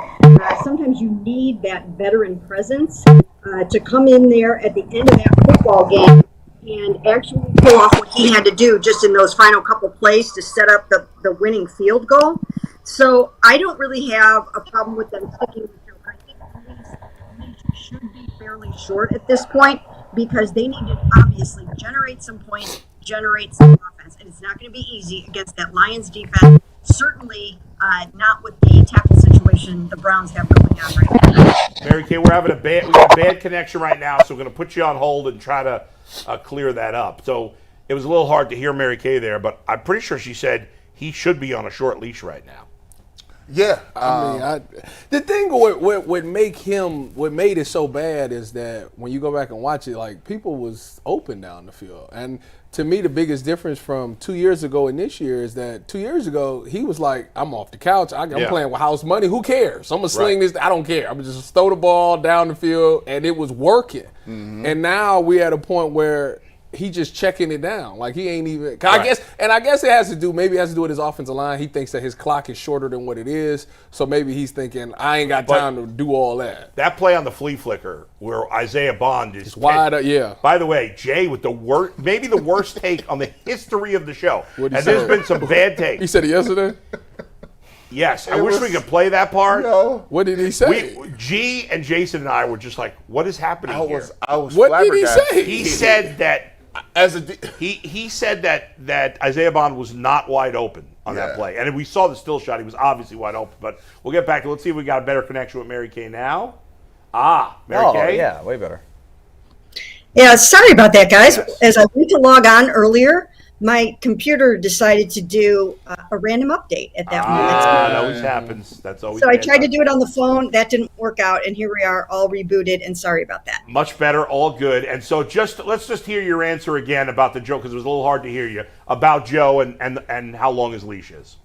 [SPEAKER 7] sometimes you need that veteran presence to come in there at the end of that football game and actually pull off what he had to do just in those final couple plays to set up the winning field goal. So I don't really have a problem with them sticking with Joe. I think the leash should be fairly short at this point because they need to obviously generate some points, generate some offense. And it's not going to be easy against that Lions defense. Certainly not with the tackle situation the Browns have going on right now.
[SPEAKER 2] Mary Kay, we got a bad connection right now, so we're going to put you on hold and try to clear that up. So it was a little hard to hear Mary Kay there, but I'm pretty sure she said he should be on a short leash right now.
[SPEAKER 3] Yeah,
[SPEAKER 6] the thing what made it so bad is that when you go back and watch it, like people was open down the field, and to me the biggest difference from 2 years ago and this year is that 2 years ago he was like, I'm off the couch, I'm playing with house money, who cares? I'm gonna sling this, I don't care, I'm gonna just throw the ball down the field, and it was working. And now we at a point where he just checking it down. Like he ain't even I guess it has to do with his offensive line. He thinks that his clock is shorter than what it is. So maybe he's thinking, I ain't got time to do all that.
[SPEAKER 2] That play on the flea flicker where Isaiah Bond is
[SPEAKER 6] wide,
[SPEAKER 2] By the way, Jay with the worst take on the history of the show.
[SPEAKER 6] And
[SPEAKER 2] there's been some bad takes.
[SPEAKER 6] He said it yesterday?
[SPEAKER 2] Yes. I wish we could play that part.
[SPEAKER 3] No.
[SPEAKER 6] What did he say?
[SPEAKER 2] G and Jason and I were just like, what is happening here?
[SPEAKER 3] I was
[SPEAKER 6] what did he
[SPEAKER 3] flabbergasted.
[SPEAKER 6] say?
[SPEAKER 2] He said that he said that Isaiah Bond was not wide open on that play, and we saw the still shot. He was obviously wide open, but we'll get back to. Let's see if we got a better connection with Mary Kay now. Mary Kay.
[SPEAKER 4] Yeah, way better.
[SPEAKER 7] Yeah, sorry about that, guys.
[SPEAKER 2] Yes.
[SPEAKER 7] As I went to log on earlier, my computer decided to do a random update at that moment.
[SPEAKER 2] That always happens. That's always.
[SPEAKER 7] So I tried to do it on the phone. That didn't work out, and here we are, all rebooted. And sorry about that.
[SPEAKER 2] Much better, all good. And so let's just hear your answer again about the Joe, because it was a little hard to hear you about Joe and how long his leash is.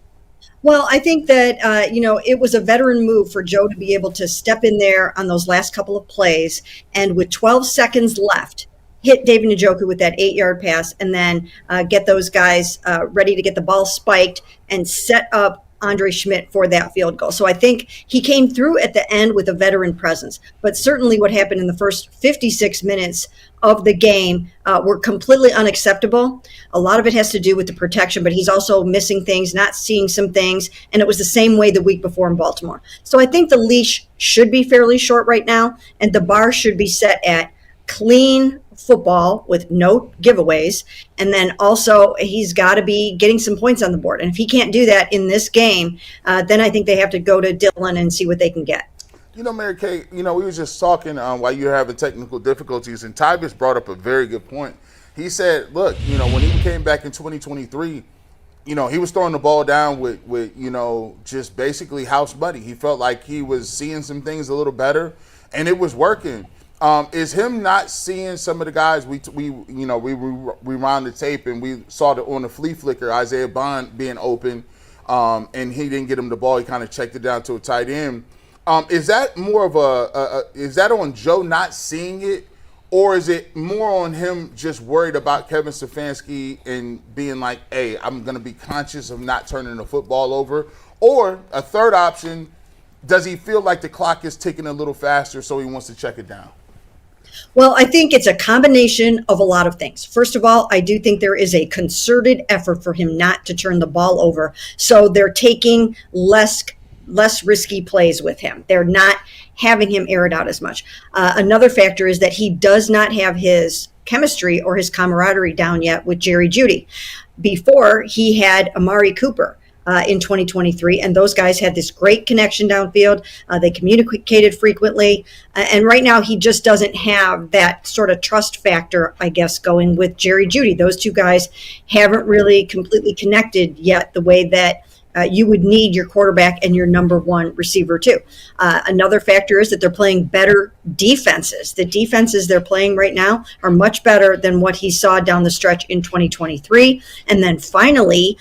[SPEAKER 7] Well, I think that, it was a veteran move for Joe to be able to step in there on those last couple of plays, and with 12 seconds left, hit David Njoku with that 8-yard pass, and then get those guys ready to get the ball spiked and set up Andre Schmidt for that field goal. So I think he came through at the end with a veteran presence. But certainly what happened in the first 56 minutes of the game were completely unacceptable. A lot of it has to do with the protection, but he's also missing things, not seeing some things, and it was the same way the week before in Baltimore. So I think the leash should be fairly short right now, and the bar should be set at clean football with no giveaways, and then also he's got to be getting some points on the board. And if he can't do that in this game, then I think they have to go to Dylan and see what they can get.
[SPEAKER 3] Mary Kay, we were just talking while you were having technical difficulties, and Tyvis brought up a very good point. He said, look, when he came back in 2023, he was throwing the ball down with just basically house money. He felt like he was seeing some things a little better, and it was working. Is him not seeing some of the guys we rewound the tape and we saw on the flea flicker Isaiah Bond being open, and he didn't get him the ball. He kind of checked it down to a tight end. Is that more of is that on Joe not seeing it, or is it more on him just worried about Kevin Stefanski and being like, hey, I'm going to be conscious of not turning the football over? Or a third option, does he feel like the clock is ticking a little faster so he wants to check it down?
[SPEAKER 7] Well, I think it's a combination of a lot of things. First of all, I do think there is a concerted effort for him not to turn the ball over. So they're taking less risky plays with him. They're not having him air it out as much. Another factor is that he does not have his chemistry or his camaraderie down yet with Jerry Jeudy. Before, he had Amari Cooper in 2023, and those guys had this great connection downfield. They communicated frequently, and right now he just doesn't have that sort of trust factor, I guess, going with Jerry Jeudy. Those two guys haven't really completely connected yet the way that you would need your quarterback and your number one receiver too. Another factor is that they're playing better defenses. The defenses they're playing right now are much better than what he saw down the stretch in 2023. And then finally,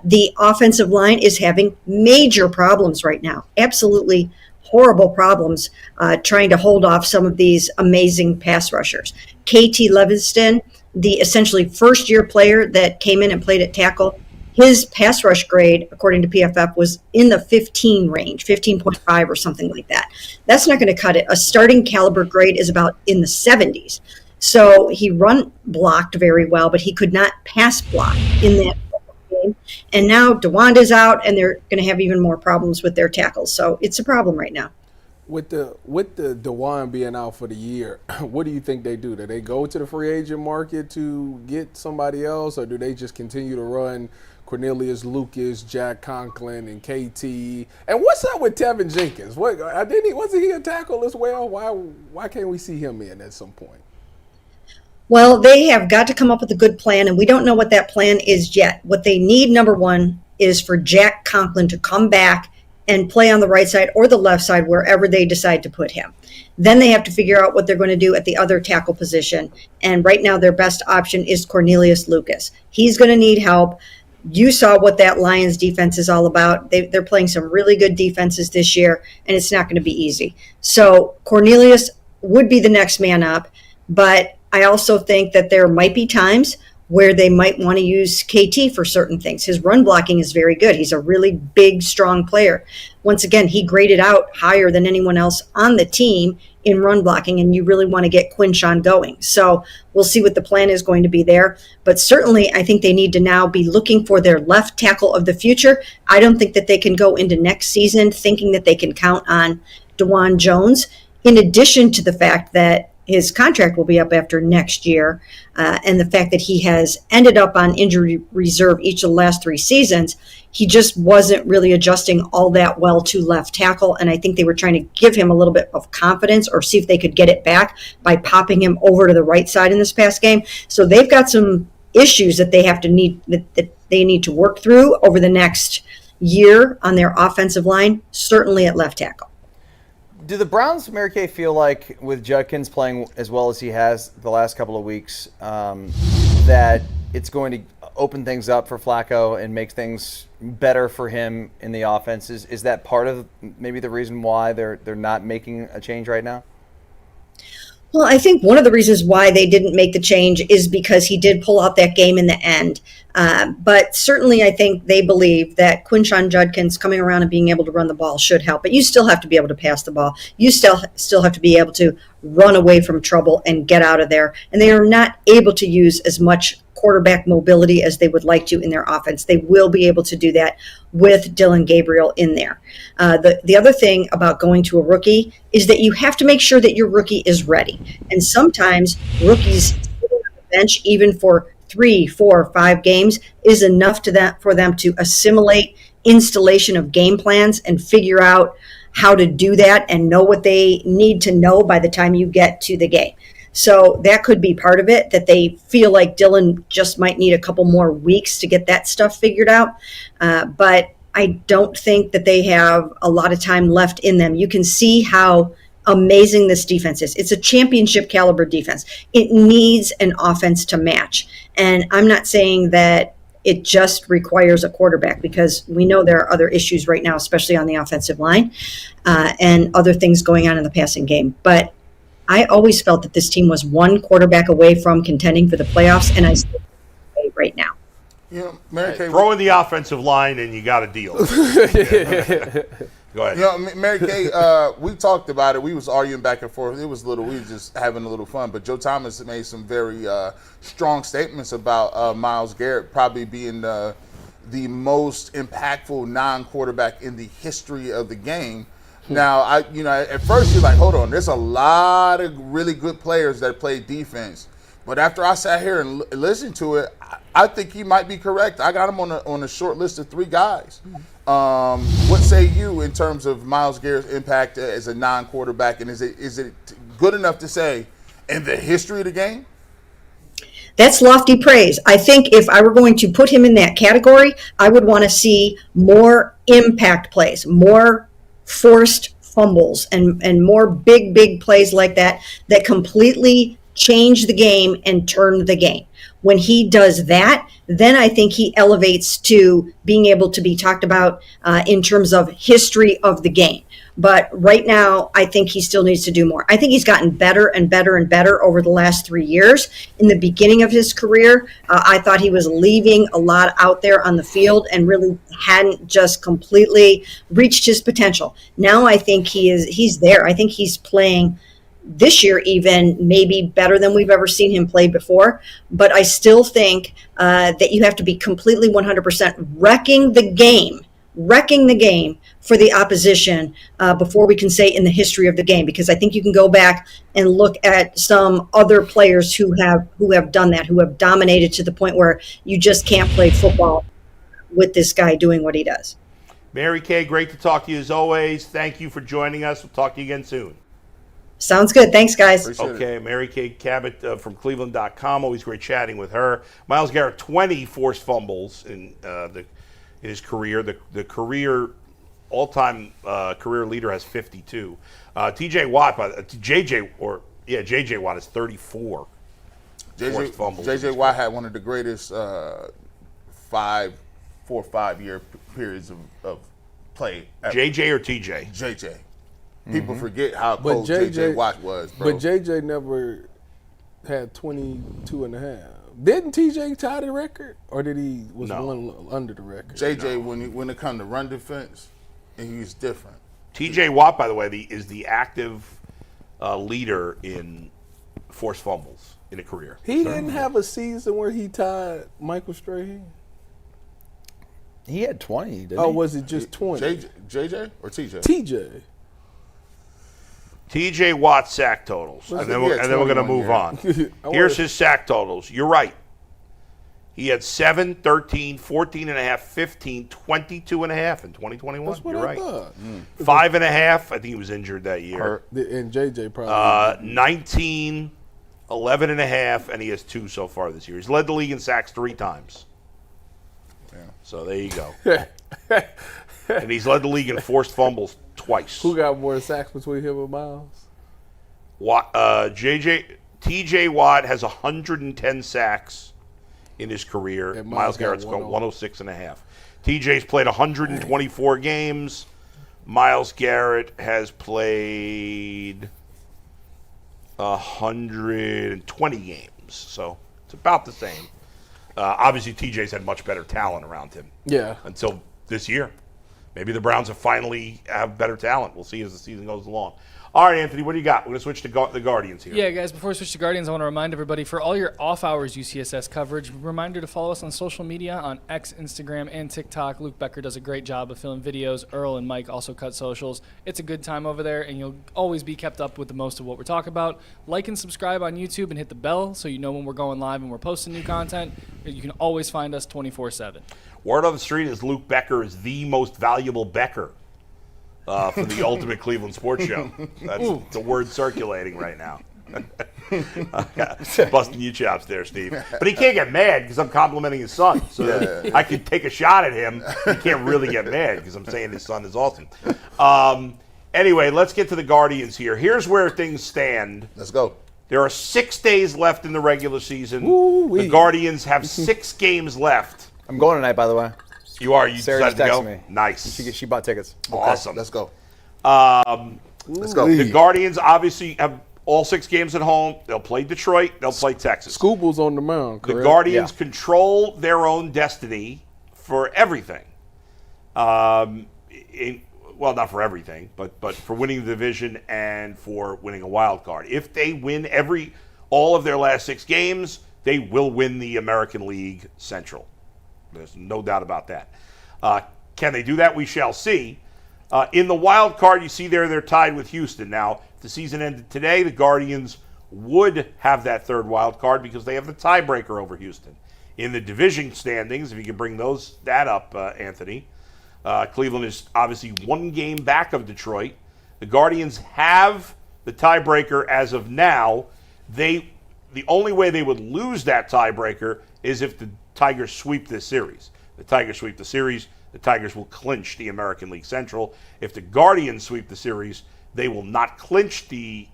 [SPEAKER 7] the offensive line is having major problems right now. Absolutely horrible problems trying to hold off some of these amazing pass rushers. KT Levinston, the essentially first-year player that came in and played at tackle, his pass rush grade, according to PFF, was in the 15 range, 15.5 or something like that. That's not going to cut it. A starting caliber grade is about in the 70s. So he run blocked very well, but he could not pass block in that game. And now Dawand is out, and they're going to have even more problems with their tackles. So it's a problem right now.
[SPEAKER 6] With the Dawand being out for the year, what do you think they do? Do they go to the free agent market to get somebody else, or do they just continue to run Cornelius Lucas, Jack Conklin, and KT? And what's up with Tevin Jenkins? Wasn't he a tackle as well? Why can't we see him in at some point?
[SPEAKER 7] Well, they have got to come up with a good plan, and we don't know what that plan is yet. What they need, number one, is for Jack Conklin to come back and play on the right side or the left side, wherever they decide to put him. Then they have to figure out what they're going to do at the other tackle position. And right now their best option is Cornelius Lucas. He's going to need help. You saw what that Lions defense is all about. They're playing some really good defenses this year, and it's not going to be easy. So Cornelius would be the next man up, but I also think that there might be times where they might want to use KT for certain things. His run blocking is very good. He's a really big, strong player. Once again, he graded out higher than anyone else on the team in run blocking, and you really want to get Quinshawn going. So we'll see what the plan is going to be there. But certainly, I think they need to now be looking for their left tackle of the future. I don't think that they can go into next season thinking that they can count on Dawand Jones, in addition to the fact that his contract will be up after next year, and the fact that he has ended up on injury reserve each of the last 3 seasons. He just wasn't really adjusting all that well to left tackle, and I think they were trying to give him a little bit of confidence or see if they could get it back by popping him over to the right side in this past game. So they've got some issues that they need to work through over the next year on their offensive line, certainly at left tackle.
[SPEAKER 4] Do the Browns, Mary Kay, feel like with Judkins playing as well as he has the last couple of weeks, that it's going to open things up for Flacco and make things better for him in the offense? Is that part of maybe the reason why they're not making a change right now?
[SPEAKER 7] Well, I think one of the reasons why they didn't make the change is because he did pull out that game in the end. But certainly I think they believe that Quinshawn Judkins coming around and being able to run the ball should help. But you still have to be able to pass the ball. You still have to be able to run away from trouble and get out of there. And they are not able to use as much quarterback mobility as they would like to in their offense. They will be able to do that with Dylan Gabriel in there. The other thing about going to a rookie is that you have to make sure that your rookie is ready. And sometimes rookies sitting on the bench, even for 3, 4, 5 games, is enough for them to assimilate installation of game plans and figure out how to do that and know what they need to know by the time you get to the game. So that could be part of it, that they feel like Dylan just might need a couple more weeks to get that stuff figured out. But I don't think that they have a lot of time left in them. You can see how amazing this defense is. It's a championship caliber defense. It needs an offense to match. And I'm not saying that it just requires a quarterback, because we know there are other issues right now, especially on the offensive line, and other things going on in the passing game. But I always felt that this team was one quarterback away from contending for the playoffs, and I still think right now.
[SPEAKER 3] Yeah, Mary Kay,
[SPEAKER 2] throw in the offensive line and you got a deal. Go ahead.
[SPEAKER 3] You know, Mary Kay, we talked about it. We was arguing back and forth. We was just having a little fun. But Joe Thomas made some very strong statements about Myles Garrett probably being the most impactful non-quarterback in the history of the game. Now, at first you're like, hold on, there's a lot of really good players that play defense. But after I sat here and listened to it, I think he might be correct. I got him on a short list of 3 guys. What say you in terms of Myles Garrett's impact as a non-quarterback, and is it good enough to say in the history of the game?
[SPEAKER 7] That's lofty praise. I think if I were going to put him in that category, I would want to see more impact plays, more forced fumbles, and more big plays like that completely change the game and turn the game. When he does that, then I think he elevates to being able to be talked about in terms of history of the game. But right now, I think he still needs to do more. I think he's gotten better and better and better over the last 3 years. In the beginning of his career, I thought he was leaving a lot out there on the field and really hadn't just completely reached his potential. Now I think he's there. I think he's playing this year even maybe better than we've ever seen him play before. But I still think that you have to be completely 100% wrecking the game for the opposition before we can say in the history of the game, because I think you can go back and look at some other players who have done that, who have dominated to the point where you just can't play football with this guy doing what he does.
[SPEAKER 2] Mary Kay, great to talk to you as always. Thank you for joining us. We'll talk to you again soon.
[SPEAKER 7] Sounds good. Thanks, guys.
[SPEAKER 2] Okay, Mary Kay Cabot from Cleveland.com. Always great chatting with her. Myles Garrett, 20 forced fumbles in his career. The career all-time career leader has 52. T.J. Watt, J.J. Watt is 34 forced fumbles.
[SPEAKER 3] J.J. Watt had one of the greatest 4 or 5 year periods of play ever.
[SPEAKER 2] J.J. or T.J.?
[SPEAKER 3] J.J. People forget how cold J.J. Watt was, bro.
[SPEAKER 6] But J.J. never had 22 and a half. Didn't T.J. tie the record? Or did he was one under the record?
[SPEAKER 3] J.J., when it comes to run defense, he's different.
[SPEAKER 2] T.J. Watt, by the way, is the active leader in forced fumbles in a career.
[SPEAKER 6] He didn't have a season where he tied Michael Strahan?
[SPEAKER 4] He had 20, didn't he?
[SPEAKER 6] Oh, was it just 20?
[SPEAKER 3] JJ or TJ?
[SPEAKER 6] TJ.
[SPEAKER 2] T.J. Watt sack totals, and then we're going to move on. Here's his sack totals. You're right. He had 7, 13, 14 and a half, 15, 22 and a half in 2021.
[SPEAKER 6] That's what
[SPEAKER 2] You're
[SPEAKER 6] I
[SPEAKER 2] right.
[SPEAKER 6] thought.
[SPEAKER 2] 5 and a half. I think he was injured that year.
[SPEAKER 6] And JJ probably.
[SPEAKER 2] 19, 11 and a half, and he has 2 so far this year. He's led the league in sacks 3 times.
[SPEAKER 3] Yeah.
[SPEAKER 2] So there you go. And he's led the league in forced fumbles twice.
[SPEAKER 6] Who got more sacks between him and Myles?
[SPEAKER 2] T.J. Watt has 110 sacks in his career.
[SPEAKER 6] And
[SPEAKER 2] Myles Garrett's got 106 and a half. TJ's played 124 games. Myles Garrett has played 120 games. So it's about the same. Obviously, TJ's had much better talent around him.
[SPEAKER 6] Yeah.
[SPEAKER 2] Until this year. Maybe the Browns have better talent. We'll see as the season goes along. All right, Anthony, what do you got? We're going to switch to the Guardians here.
[SPEAKER 5] Yeah, guys, before we switch to Guardians, I want to remind everybody, for all your off-hours UCSS coverage, reminder to follow us on social media on X, Instagram, and TikTok. Luke Becker does a great job of filming videos. Earl and Mike also cut socials. It's a good time over there, and you'll always be kept up with the most of what we're talking about. Like and subscribe on YouTube and hit the bell so you know when we're going live and we're posting new content. You can always find us 24/7.
[SPEAKER 2] Word on the street is Luke Becker is the most valuable Becker for the Ultimate Cleveland Sports Show. That's the word circulating right now. Busting you chops there, Steve. But he can't get mad because I'm complimenting his son. So that I could take a shot at him. He can't really get mad because I'm saying his son is awesome. Anyway, let's get to the Guardians here. Here's where things stand.
[SPEAKER 3] Let's go.
[SPEAKER 2] There are 6 days left in the regular season. The Guardians have 6 games left.
[SPEAKER 4] I'm going tonight, by the way.
[SPEAKER 2] You are? You
[SPEAKER 4] Sarah
[SPEAKER 2] decided to go?
[SPEAKER 4] me.
[SPEAKER 2] Nice.
[SPEAKER 4] She bought tickets.
[SPEAKER 2] Awesome.
[SPEAKER 3] Let's go.
[SPEAKER 2] Let's go. The Guardians obviously have all 6 games at home. They'll play Detroit. They'll play Texas.
[SPEAKER 6] Skubal's on the mound, correct?
[SPEAKER 2] The Guardians control their own destiny for everything. Well, not for everything, but for winning the division and for winning a wild card. If they win all of their last 6 games, they will win the American League Central. There's no doubt about that. Can they do that? We shall see. In the wild card, you see there they're tied with Houston. Now, if the season ended today, the Guardians would have that 3rd wild card because they have the tiebreaker over Houston. In the division standings, if you can bring that up, Anthony, Cleveland is obviously 1 game back of Detroit. The Guardians have the tiebreaker as of now. The only way they would lose that tiebreaker is if the Tigers sweep this series. The Tigers sweep the series, the Tigers will clinch the American League Central. If the Guardians sweep the series, they will not clinch the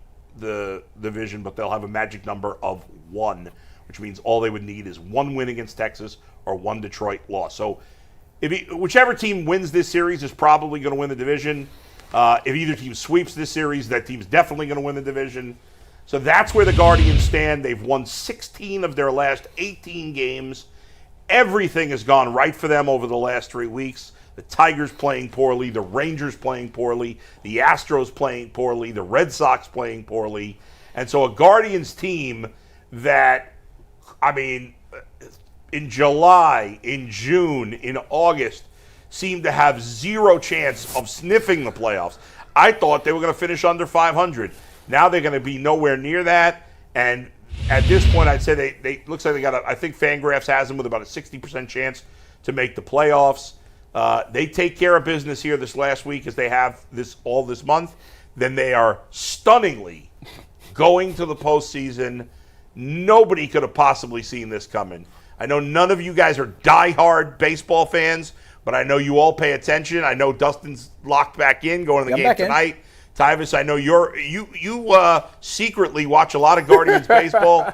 [SPEAKER 2] division, but they'll have a magic number of 1, which means all they would need is 1 win against Texas or 1 Detroit loss. So whichever team wins this series is probably going to win the division. If either team sweeps this series, that team's definitely going to win the division. So that's where the Guardians stand. They've won 16 of their last 18 games. Everything has gone right for them over the last 3 weeks. The Tigers playing poorly, the Rangers playing poorly, the Astros playing poorly, the Red Sox playing poorly. And so a Guardians team that, I mean, in July, in June, in August, seemed to have zero chance of sniffing the playoffs. I thought they were going to finish under 500. Now they're going to be nowhere near that. And at this point, I'd say they looks like they got I think Fangraphs has them with about a 60% chance to make the playoffs. They take care of business here this last week as they have all this month. Then they are stunningly going to the postseason. Nobody could have possibly seen this coming. I know none of you guys are diehard baseball fans, but I know you all pay attention. I know Dustin's locked back in, going to the game tonight. Tyvis, I know you secretly watch a lot of Guardians baseball.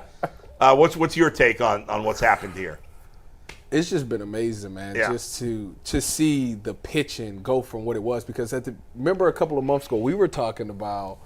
[SPEAKER 2] What's your take on what's happened here?
[SPEAKER 6] It's just been amazing, man.
[SPEAKER 2] Yeah.
[SPEAKER 6] Just to see the pitching go from what it was, because remember a couple of months ago we were talking about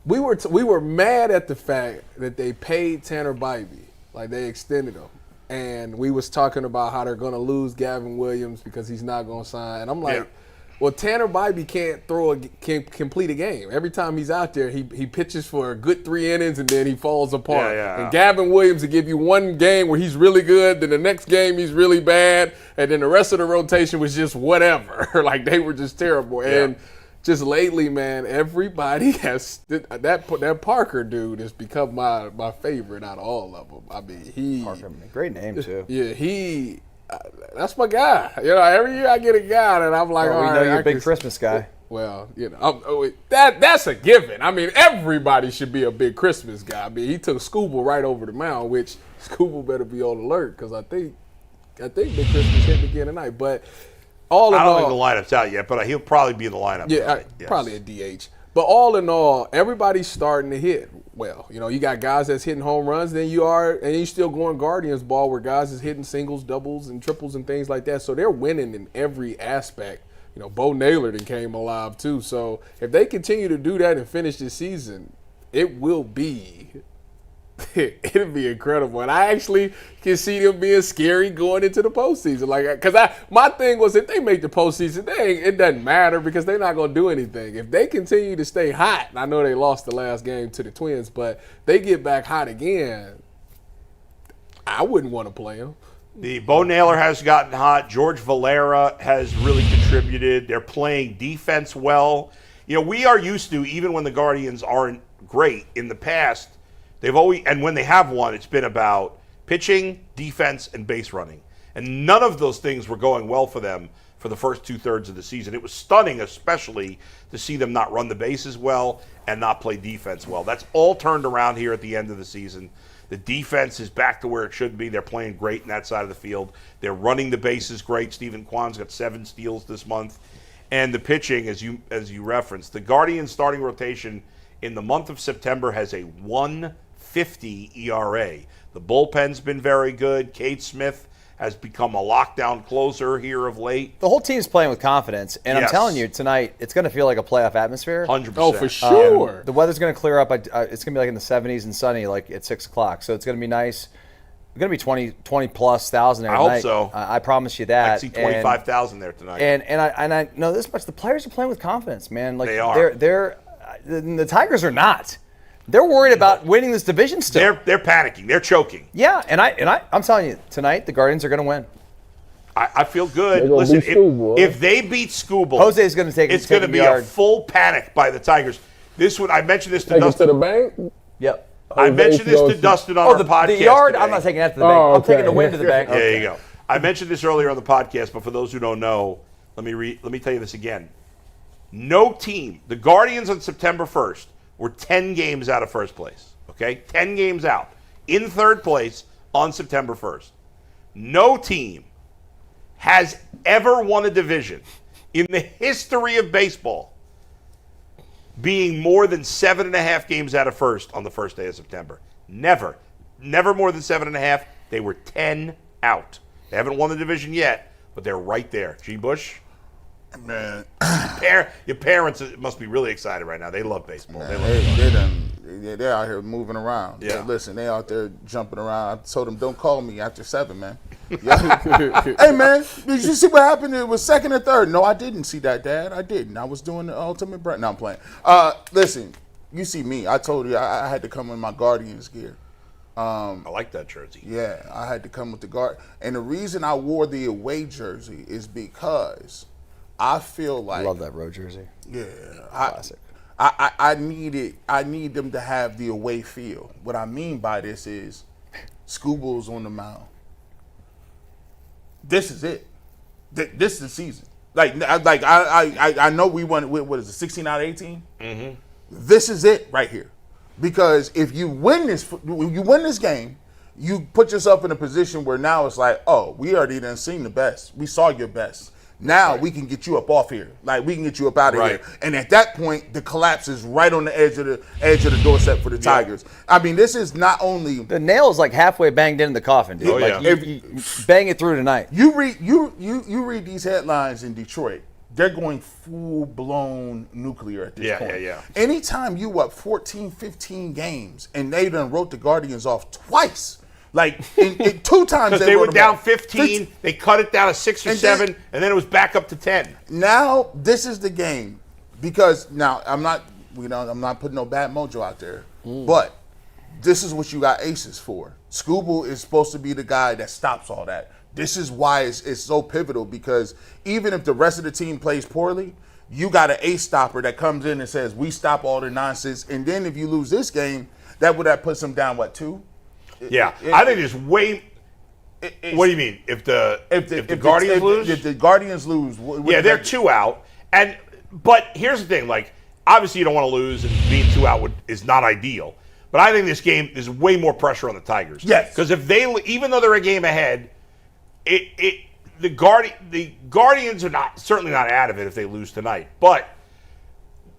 [SPEAKER 6] we were mad at the fact that they paid Tanner Bybee, like they extended him, and we was talking about how they're going to lose Gavin Williams because he's not going to sign. And I'm like, well, Tanner Bybee can't complete a game. Every time he's out there, he pitches for a good 3 innings and then he falls apart. And Gavin Williams will give you one game where he's really good, then the next game he's really bad, and then the rest of the rotation was just whatever. Like they were just terrible. And just lately, man, everybody has that Parker dude has become my favorite out of all of them. I mean,
[SPEAKER 4] Parker, great name too.
[SPEAKER 6] Yeah, that's my guy. You know, every year I get a guy and I'm like,
[SPEAKER 4] we know you're a big Christmas guy.
[SPEAKER 6] Well, you know, that's a given. I mean, everybody should be a big Christmas guy. I mean, he took Skubal right over the mound, which Skubal better be on alert because I think Big Christmas hit again tonight. But
[SPEAKER 2] I don't think the lineup's out yet, but he'll probably be in the lineup.
[SPEAKER 6] Yeah, probably a DH. But all in all, everybody's starting to hit. Well, you know, you got guys that's hitting home runs, and you're still going Guardians ball where guys is hitting singles, doubles, and triples and things like that. So they're winning in every aspect. You know, Bo Naylor then came alive too. So if they continue to do that and finish this season, it'll be incredible. And I actually can see them being scary going into the postseason. Like, because my thing was, if they make the postseason, it doesn't matter because they're not going to do anything. If they continue to stay hot, and I know they lost the last game to the Twins, but they get back hot again, I wouldn't want to play them.
[SPEAKER 2] The Bo Naylor has gotten hot. George Valera has really contributed. They're playing defense well. You know, we are used to, even when the Guardians aren't great in the past, they've always, and when they have won, it's been about pitching, defense, and base running. And none of those things were going well for them for the first 2/3 of the season. It was stunning, especially to see them not run the bases well and not play defense well. That's all turned around here at the end of the season. The defense is back to where it should be. They're playing great in that side of the field. They're running the bases great. Stephen Kwan's got 7 steals this month. And the pitching, as you referenced, the Guardians starting rotation in the month of September has a 1.50 ERA. The bullpen's been very good. Cade Smith has become a lockdown closer here of late.
[SPEAKER 4] The whole team's playing with confidence, and I'm telling you, tonight it's going to feel like a playoff atmosphere.
[SPEAKER 2] 100%.
[SPEAKER 6] Oh, for sure.
[SPEAKER 4] The weather's going to clear up. It's going to be like in the 70s and sunny, like at 6 o'clock. So it's going to be nice. It's going to be 20 plus thousand there tonight.
[SPEAKER 2] I hope so.
[SPEAKER 4] I promise you that.
[SPEAKER 2] I see 25,000 there tonight.
[SPEAKER 4] And I know this much. The players are playing with confidence, man. Like
[SPEAKER 2] they are.
[SPEAKER 4] The Tigers are not. They're worried about winning this division still.
[SPEAKER 2] They're panicking. They're choking.
[SPEAKER 4] Yeah, and I'm telling you, tonight the Guardians are going to win.
[SPEAKER 2] I feel good. Listen, if they beat Skubal,
[SPEAKER 4] Jose's going to take.
[SPEAKER 2] It's going to be a full panic by the Tigers. I mentioned this to
[SPEAKER 8] Take
[SPEAKER 2] Dustin.
[SPEAKER 8] it to the bank.
[SPEAKER 4] Yep.
[SPEAKER 2] I mentioned this to Dustin on our podcast.
[SPEAKER 4] The yard.
[SPEAKER 2] Today.
[SPEAKER 4] I'm not taking that to the bank. I'm taking the win to the bank.
[SPEAKER 2] There you go. I mentioned this earlier on the podcast, but for those who don't know, let me tell you this again. No team. The Guardians on September 1st were 10 games out of first place. Okay, 10 games out in third place on September 1st. No team has ever won a division in the history of baseball being more than 7.5 games out of first on the first day of September. Never more than 7.5. They were 10 out. They haven't won the division yet, but they're right there. G. Bush?
[SPEAKER 3] Man,
[SPEAKER 2] your parents must be really excited right now. They love baseball.
[SPEAKER 3] They're out here moving around.
[SPEAKER 2] Yeah.
[SPEAKER 3] Listen, they out there jumping around. I told them, don't call me after 7, man. Hey, man, did you see what happened? It was second and third. No, I didn't see that, Dad. I didn't. I was doing the ultimate break. No, I'm playing. Listen, you see me. I told you I had to come in my Guardians gear.
[SPEAKER 2] I like that jersey.
[SPEAKER 3] Yeah, I had to come with the guard. And the reason I wore the away jersey is because I feel like
[SPEAKER 4] I love that road jersey.
[SPEAKER 3] Yeah,
[SPEAKER 4] Classic.
[SPEAKER 3] I need them to have the away feel. What I mean by this is Skubal's on the mound. This is it. This is the season. I know we won. What is it? 16 out of 18. Mm-hmm. This is it right here. Because if you win this game, you put yourself in a position where now it's like, oh, we already done seen the best. We saw your best. Now we can get you up off here. Like, we can get you up out of here. And at that point, the collapse is right on the edge of the doorstep for the Tigers. I mean, this is not only
[SPEAKER 4] the nail is like halfway banged in the coffin, dude. You bang it through tonight.
[SPEAKER 3] You read these headlines in Detroit. They're going full-blown nuclear at this point. Yeah. Anytime you up 14, 15 games, and they done wrote the Guardians off twice. Like, in 2 times
[SPEAKER 2] they were down 15, they cut it down to 6 or 7, and then it was back up to 10.
[SPEAKER 3] Now, this is the game. Because, now, I'm not putting no bad mojo out there, but this is what you got aces for. Skubal is supposed to be the guy that stops all that. This is why it's so pivotal, because even if the rest of the team plays poorly, you got an ace stopper that comes in and says, we stop all the nonsense. And then if you lose this game, that puts them down, 2?
[SPEAKER 2] Yeah. I think there's way – what do you mean? If the Guardians lose?
[SPEAKER 3] If the Guardians lose.
[SPEAKER 2] They're 2 out. But here's the thing. Like, obviously you don't want to lose, and being 2 out is not ideal. But I think this game, there's way more pressure on the Tigers.
[SPEAKER 3] Yes.
[SPEAKER 2] Because if even though they're a game ahead – the Guardians are certainly not out of it if they lose tonight. But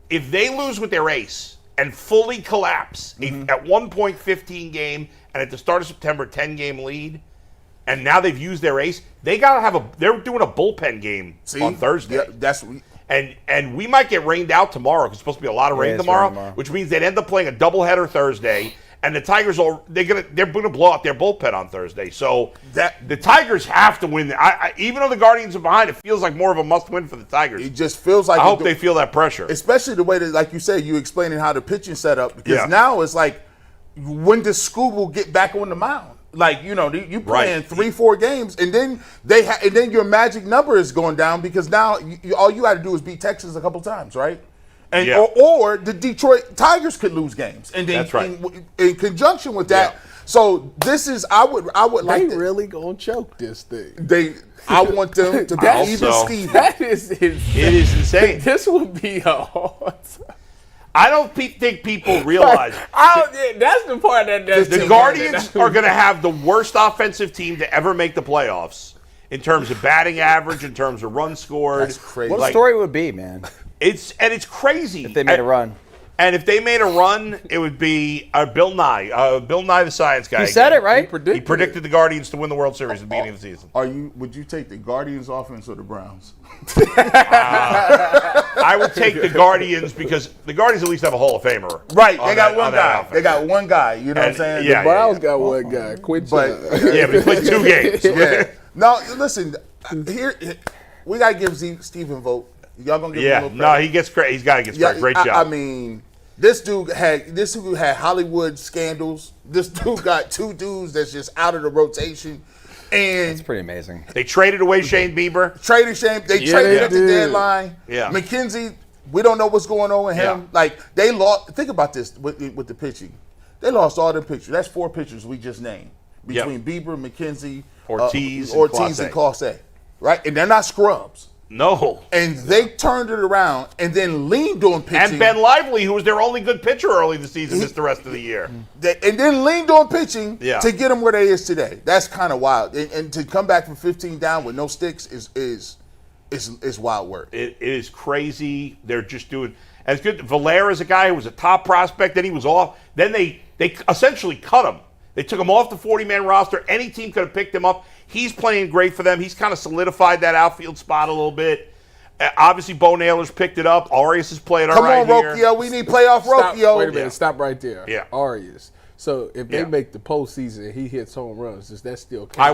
[SPEAKER 2] if they lose with their ace and fully collapse at one point 15 game and at the start of September 10-game lead, and now they've used their ace, they're doing a bullpen game on Thursday.
[SPEAKER 3] Yeah,
[SPEAKER 2] and we might get rained out tomorrow because it's supposed to be a lot of rain tomorrow, which means they'd end up playing a doubleheader Thursday. And the Tigers they're gonna blow out their bullpen on Thursday. So the Tigers have to win. Even though the Guardians are behind, it feels like more of a must-win for the Tigers.
[SPEAKER 3] It just feels like
[SPEAKER 2] I hope they feel that pressure,
[SPEAKER 3] especially the way that, like you said, you explaining how the pitching set up. Because now it's like, when does Skubal get back on the mound? Like, you playing 3-4 games, and then and then your magic number is going down, because now all you got to do is beat Texas a couple times, right? And or the Detroit Tigers could lose games, and then
[SPEAKER 2] that's right.
[SPEAKER 3] In conjunction with that. So this is I would like.
[SPEAKER 6] They really gonna choke this thing.
[SPEAKER 3] I want them to be even Steven.
[SPEAKER 6] That is insane.
[SPEAKER 2] It is insane.
[SPEAKER 6] This would be a hard.
[SPEAKER 2] I don't think people realize.
[SPEAKER 6] That's the part that
[SPEAKER 2] the Guardians are going to have the worst offensive team to ever make the playoffs in terms of batting average, in terms of runs scored.
[SPEAKER 3] That's crazy.
[SPEAKER 4] What a story would be, man.
[SPEAKER 2] It's crazy.
[SPEAKER 4] If they made a run.
[SPEAKER 2] And if they made a run, it would be Bill Nye the science guy.
[SPEAKER 4] He said it, right?
[SPEAKER 2] He predicted the Guardians to win the World Series at the beginning of the season.
[SPEAKER 3] Would you take the Guardians offense or the Browns?
[SPEAKER 2] I would take the Guardians, because the Guardians at least have a Hall of Famer.
[SPEAKER 3] Right, they got one guy. They got one guy. You know what I'm saying?
[SPEAKER 6] The Browns got one guy. Quit.
[SPEAKER 2] But he played 2 games.
[SPEAKER 3] Yeah. No, listen. Here, we gotta give Steve a vote. Y'all gonna give him a little credit?
[SPEAKER 2] No, he gets credit. He's got to get credit. Great job.
[SPEAKER 3] I mean, this dude had Hollywood scandals. This dude got 2 dudes that's just out of the rotation. And
[SPEAKER 4] it's pretty amazing.
[SPEAKER 2] They traded away Shane Bieber.
[SPEAKER 3] They traded at the deadline.
[SPEAKER 2] Yeah.
[SPEAKER 3] McKenzie, we don't know what's going on with him.
[SPEAKER 2] Yeah.
[SPEAKER 3] Like, they lost. Think about this with the pitching. They lost all their pitchers. That's 4 pitchers we just named between Bieber, McKenzie,
[SPEAKER 2] Ortiz,
[SPEAKER 3] and Clase. Right, and they're not scrubs.
[SPEAKER 2] No.
[SPEAKER 3] And they turned it around and then leaned on pitching.
[SPEAKER 2] And Ben Lively, who was their only good pitcher early this season, missed the rest of the year.
[SPEAKER 3] And then leaned on pitching to get them where they is today. That's kind of wild. And to come back from 15 down with no sticks is wild work.
[SPEAKER 2] It is crazy. They're just doing as good. Valera is a guy who was a top prospect. Then he was off. Then they essentially cut him. They took him off the 40-man roster. Any team could have picked him up. He's playing great for them. He's kind of solidified that outfield spot a little bit. Obviously, Bo Naylor's picked it up. Arias is playing all right here.
[SPEAKER 3] Come on, Rocchio. We need playoff Rocchio.
[SPEAKER 6] Wait a minute. Stop right there.
[SPEAKER 2] Yeah.
[SPEAKER 6] Arias. So if they make the postseason, he hits home runs. Does that still count?
[SPEAKER 2] I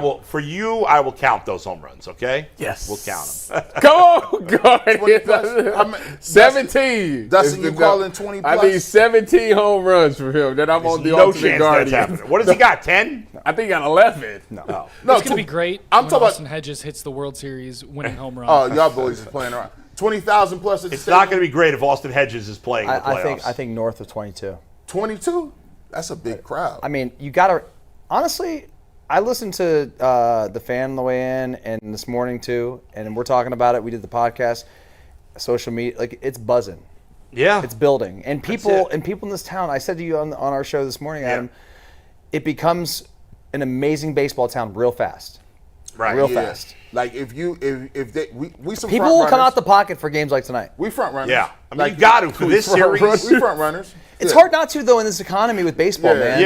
[SPEAKER 2] will count those home runs. Okay.
[SPEAKER 6] Yes.
[SPEAKER 2] We'll count them.
[SPEAKER 6] Come on, Guardians. 17.
[SPEAKER 3] Dustin, you calling 20 plus?
[SPEAKER 6] I need 17 home runs for him. Then I'm on the
[SPEAKER 2] no
[SPEAKER 6] ultimate
[SPEAKER 2] chance
[SPEAKER 6] Guardian.
[SPEAKER 2] that's happening. What has he got? 10?
[SPEAKER 6] I think he got 11.
[SPEAKER 2] No.
[SPEAKER 5] It's gonna be great.
[SPEAKER 3] I'm
[SPEAKER 5] when
[SPEAKER 3] talking
[SPEAKER 5] Austin Hedges hits the World Series winning home run.
[SPEAKER 3] Oh, y'all boys is playing around. 20,000 plus.
[SPEAKER 2] It's not going to be great if Austin Hedges is playing in the playoffs.
[SPEAKER 4] I think north of 22.
[SPEAKER 3] 22. That's a big crowd.
[SPEAKER 4] I mean, you got to honestly. I listened to the fan on the way in, and this morning too, and we're talking about it. We did the podcast, social media, like it's buzzing.
[SPEAKER 2] Yeah,
[SPEAKER 4] it's building, and people in this town. I said to you on our show this morning, Adam, it becomes an amazing baseball town real fast.
[SPEAKER 2] Right,
[SPEAKER 4] real fast.
[SPEAKER 3] Like if we some
[SPEAKER 4] people
[SPEAKER 3] front
[SPEAKER 4] will
[SPEAKER 3] runners.
[SPEAKER 4] come out the pocket for games like tonight.
[SPEAKER 3] We front runners.
[SPEAKER 2] Yeah, I mean
[SPEAKER 3] Like,
[SPEAKER 2] you got to for this series.
[SPEAKER 3] We front runners.
[SPEAKER 4] It's hard not to though in this economy with baseball, man.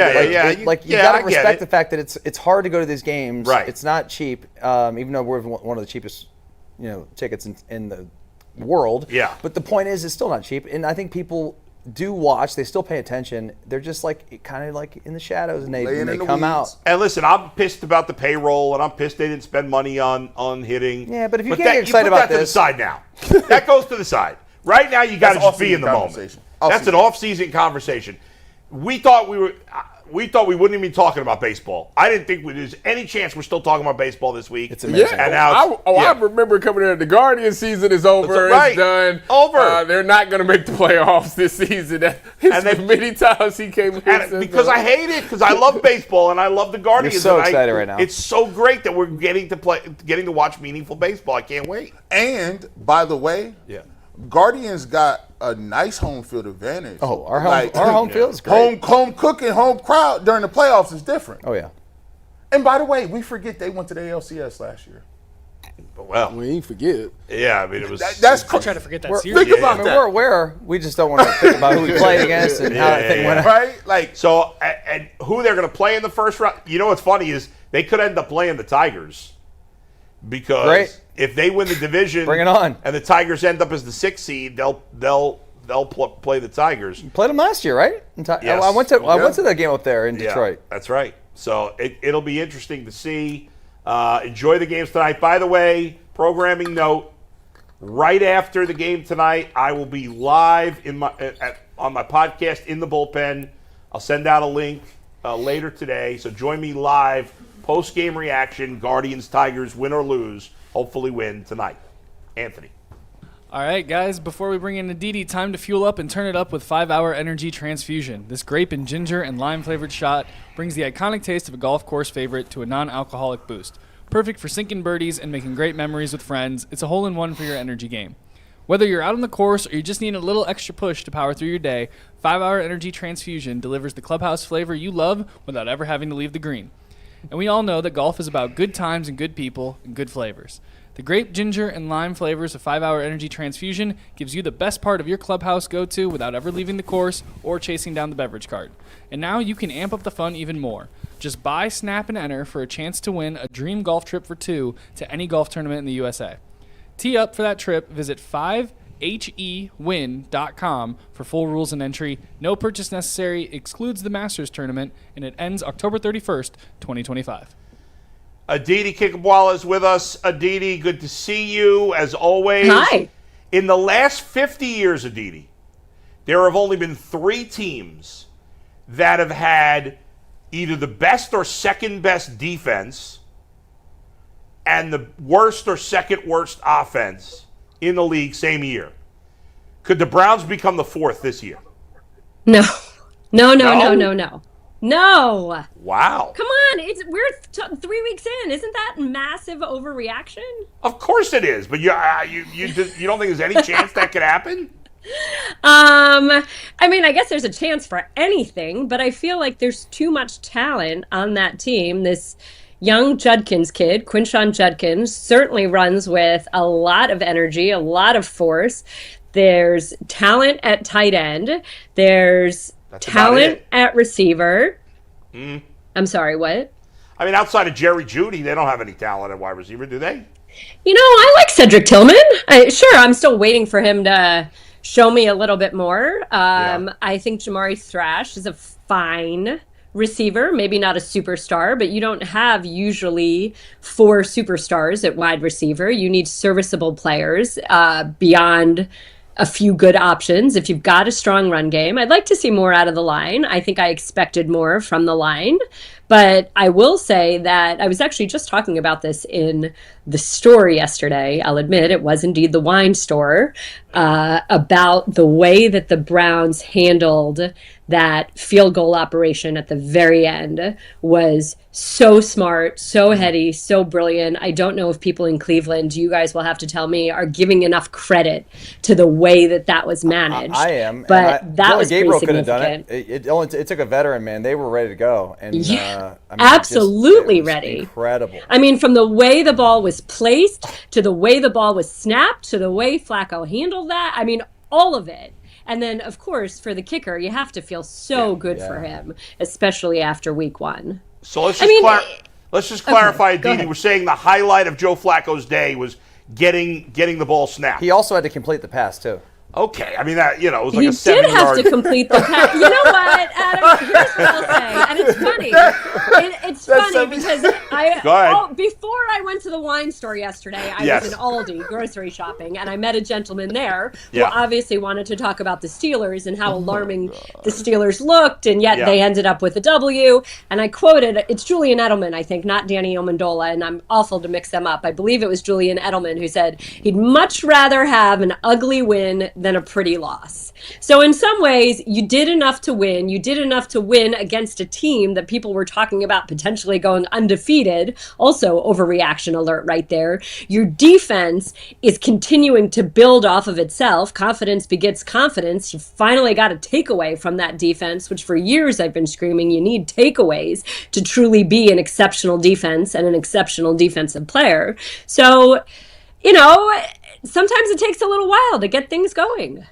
[SPEAKER 4] Like you got to respect the fact that it's hard to go to these games.
[SPEAKER 2] Right.
[SPEAKER 4] It's not cheap, even though we're one of the cheapest, tickets in the world.
[SPEAKER 2] Yeah.
[SPEAKER 4] But the point is, it's still not cheap, and I think people do watch. They still pay attention. They're just like kind of like in the shadows, and they come out.
[SPEAKER 2] And listen, I'm pissed about the payroll, and I'm pissed they didn't spend money on hitting.
[SPEAKER 4] Yeah, but if you can't get excited
[SPEAKER 2] you put
[SPEAKER 4] about
[SPEAKER 2] that
[SPEAKER 4] this,
[SPEAKER 2] to the side now. That goes to the side. Right now, you got to just be in the moment. That's an off-season conversation. We thought we wouldn't even be talking about baseball. I didn't think there's any chance we're still talking about baseball this week.
[SPEAKER 4] It's amazing.
[SPEAKER 2] And now
[SPEAKER 6] I remember coming in. The Guardian season is over. It's done.
[SPEAKER 2] Over.
[SPEAKER 6] They're not going to make the playoffs this season. Many times he came in.
[SPEAKER 2] Because I hate it, because I love baseball and I love the Guardians.
[SPEAKER 4] You're so excited right now.
[SPEAKER 2] It's so great that we're getting to watch meaningful baseball. I can't wait.
[SPEAKER 3] And by the way, Guardians got a nice home field advantage.
[SPEAKER 4] Oh, our home field is great.
[SPEAKER 3] Home cooking, home crowd during the playoffs is different.
[SPEAKER 4] Oh yeah.
[SPEAKER 3] And by the way, we forget they went to the ALCS last year.
[SPEAKER 2] Well,
[SPEAKER 6] we ain't forget.
[SPEAKER 2] Yeah, I mean it was.
[SPEAKER 3] That's
[SPEAKER 5] I try to forget that series.
[SPEAKER 3] Think about that.
[SPEAKER 4] We're aware. We just don't want to think about who we played against and how that thing went out.
[SPEAKER 3] Right? Like
[SPEAKER 2] so, and who they're going to play in the first round. You know what's funny is they could end up playing the Tigers because if they win the division,
[SPEAKER 4] bring it on,
[SPEAKER 2] and the Tigers end up as the 6th seed, they'll play the Tigers.
[SPEAKER 4] You played them last year, right?
[SPEAKER 2] Yes.
[SPEAKER 4] I went to that game up there in Detroit.
[SPEAKER 2] That's right. So it'll be interesting to see. Enjoy the games tonight. By the way, programming note: right after the game tonight, I will be live on my podcast in the bullpen. I'll send out a link later today. So join me live post-game reaction. Guardians, Tigers, win or lose. Hopefully win tonight. Anthony.
[SPEAKER 5] All right, guys, before we bring in Aditi, time to fuel up and turn it up with 5-Hour Energy Transfusion. This grape and ginger and lime-flavored shot brings the iconic taste of a golf course favorite to a non-alcoholic boost. Perfect for sinking birdies and making great memories with friends, it's a hole-in-one for your energy game. Whether you're out on the course or you just need a little extra push to power through your day, 5-Hour Energy Transfusion delivers the clubhouse flavor you love without ever having to leave the green. And we all know that golf is about good times and good people and good flavors. The grape, ginger, and lime flavors of 5-Hour Energy Transfusion gives you the best part of your clubhouse go-to without ever leaving the course or chasing down the beverage cart. And now you can amp up the fun even more. Just buy, snap, and enter for a chance to win a dream golf trip for two to any golf tournament in the USA. Tee up for that trip, visit 5hewin.com for full rules and entry. No purchase necessary, excludes the Masters tournament, and it ends October 31st, 2025.
[SPEAKER 2] Aditi Kinkhabwala is with us. Aditi, good to see you, as always.
[SPEAKER 8] Hi.
[SPEAKER 2] In the last 50 years, Aditi, there have only been 3 teams that have had either the best or second best defense and the worst or second worst offense in the league same year. Could the Browns become the 4th this year?
[SPEAKER 8] No. No.
[SPEAKER 2] Wow.
[SPEAKER 8] Come on, we're 3 weeks in. Isn't that massive overreaction?
[SPEAKER 2] Of course it is, but you don't think there's any chance that could happen?
[SPEAKER 8] I mean, I guess there's a chance for anything, but I feel like there's too much talent on that team. This young Judkins kid, Quinshon Judkins, certainly runs with a lot of energy, a lot of force. There's talent at tight end. There's talent at receiver. I'm sorry, what?
[SPEAKER 2] I mean, outside of Jerry Jeudy, they don't have any talent at wide receiver, do they?
[SPEAKER 8] You know, I like Cedric Tillman. Sure, I'm still waiting for him to show me a little bit more. I think Jamari Thrash is a fine receiver, maybe not a superstar, but you don't have usually 4 superstars at wide receiver. You need serviceable players beyond a few good options. If you've got a strong run game, I'd like to see more out of the line. I think I expected more from the line. But I will say that I was actually just talking about this in the store yesterday. I'll admit it was indeed the wine store, about the way that the Browns handled that field goal operation at the very end was so smart, so heady, so brilliant. I don't know if people in Cleveland, you guys will have to tell me, are giving enough credit to the way that that was managed.
[SPEAKER 4] I am.
[SPEAKER 8] But that was
[SPEAKER 4] Gabriel
[SPEAKER 8] pretty
[SPEAKER 4] could have done
[SPEAKER 8] significant.
[SPEAKER 4] it took a veteran, man. They were ready to go. And
[SPEAKER 8] Absolutely
[SPEAKER 4] it was
[SPEAKER 8] ready.
[SPEAKER 4] Incredible.
[SPEAKER 8] I mean, from the way the ball was placed to the way the ball was snapped to the way Flacco handled that. I mean, all of it. And then, of course, for the kicker, you have to feel so good for him, especially after week 1.
[SPEAKER 2] So let's just clarify, Aditi. We're saying the highlight of Joe Flacco's day was getting the ball snapped.
[SPEAKER 4] He also had to complete the pass, too.
[SPEAKER 2] Okay, I mean that it was like
[SPEAKER 8] he
[SPEAKER 2] a 7-yard.
[SPEAKER 8] He did have to complete the pass. You know what, Adam? Here's what I'll say, and it's funny. It's funny because before I went to the wine store yesterday, I was in Aldi grocery shopping, and I met a gentleman there who obviously wanted to talk about the Steelers and how alarming the Steelers looked, and yet they ended up with a W. And I quoted, it's Julian Edelman, I think, not Danny Amendola, and I'm awful to mix them up. I believe it was Julian Edelman who said he'd much rather have an ugly win than a pretty loss. So in some ways, you did enough to win. You did enough to win against a team that people were talking about potentially going undefeated. Also, overreaction alert right there. Your defense is continuing to build off of itself. Confidence begets confidence. You finally got a takeaway from that defense, which for years I've been screaming you need takeaways to truly be an exceptional defense and an exceptional defensive player. So, sometimes it takes a little while to get things going.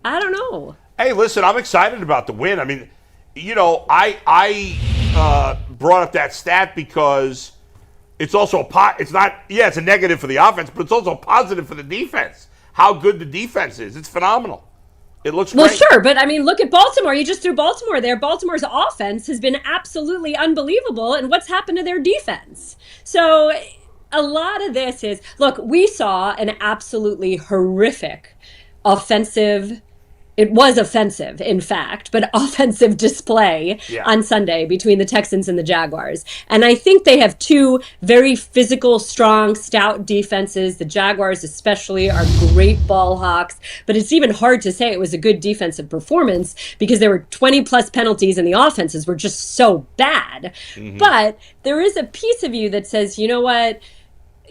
[SPEAKER 8] I don't know.
[SPEAKER 2] Hey, listen, I'm excited about the win. I mean, I brought up that stat because it's also it's a negative for the offense, but it's also a positive for the defense. How good the defense is. It's phenomenal. It looks great.
[SPEAKER 8] Well, sure, but I mean, look at Baltimore. You just threw Baltimore there. Baltimore's offense has been absolutely unbelievable, and what's happened to their defense? So a lot of this is, look, we saw an absolutely horrific offensive, it was offensive, in fact, but offensive display on Sunday between the Texans and the Jaguars. And I think they have 2 very physical, strong, stout defenses. The Jaguars especially are great ball hawks, but it's even hard to say it was a good defensive performance because there were 20-plus penalties and the offenses were just so bad. Mm-hmm. But there is a piece of you that says, you know what?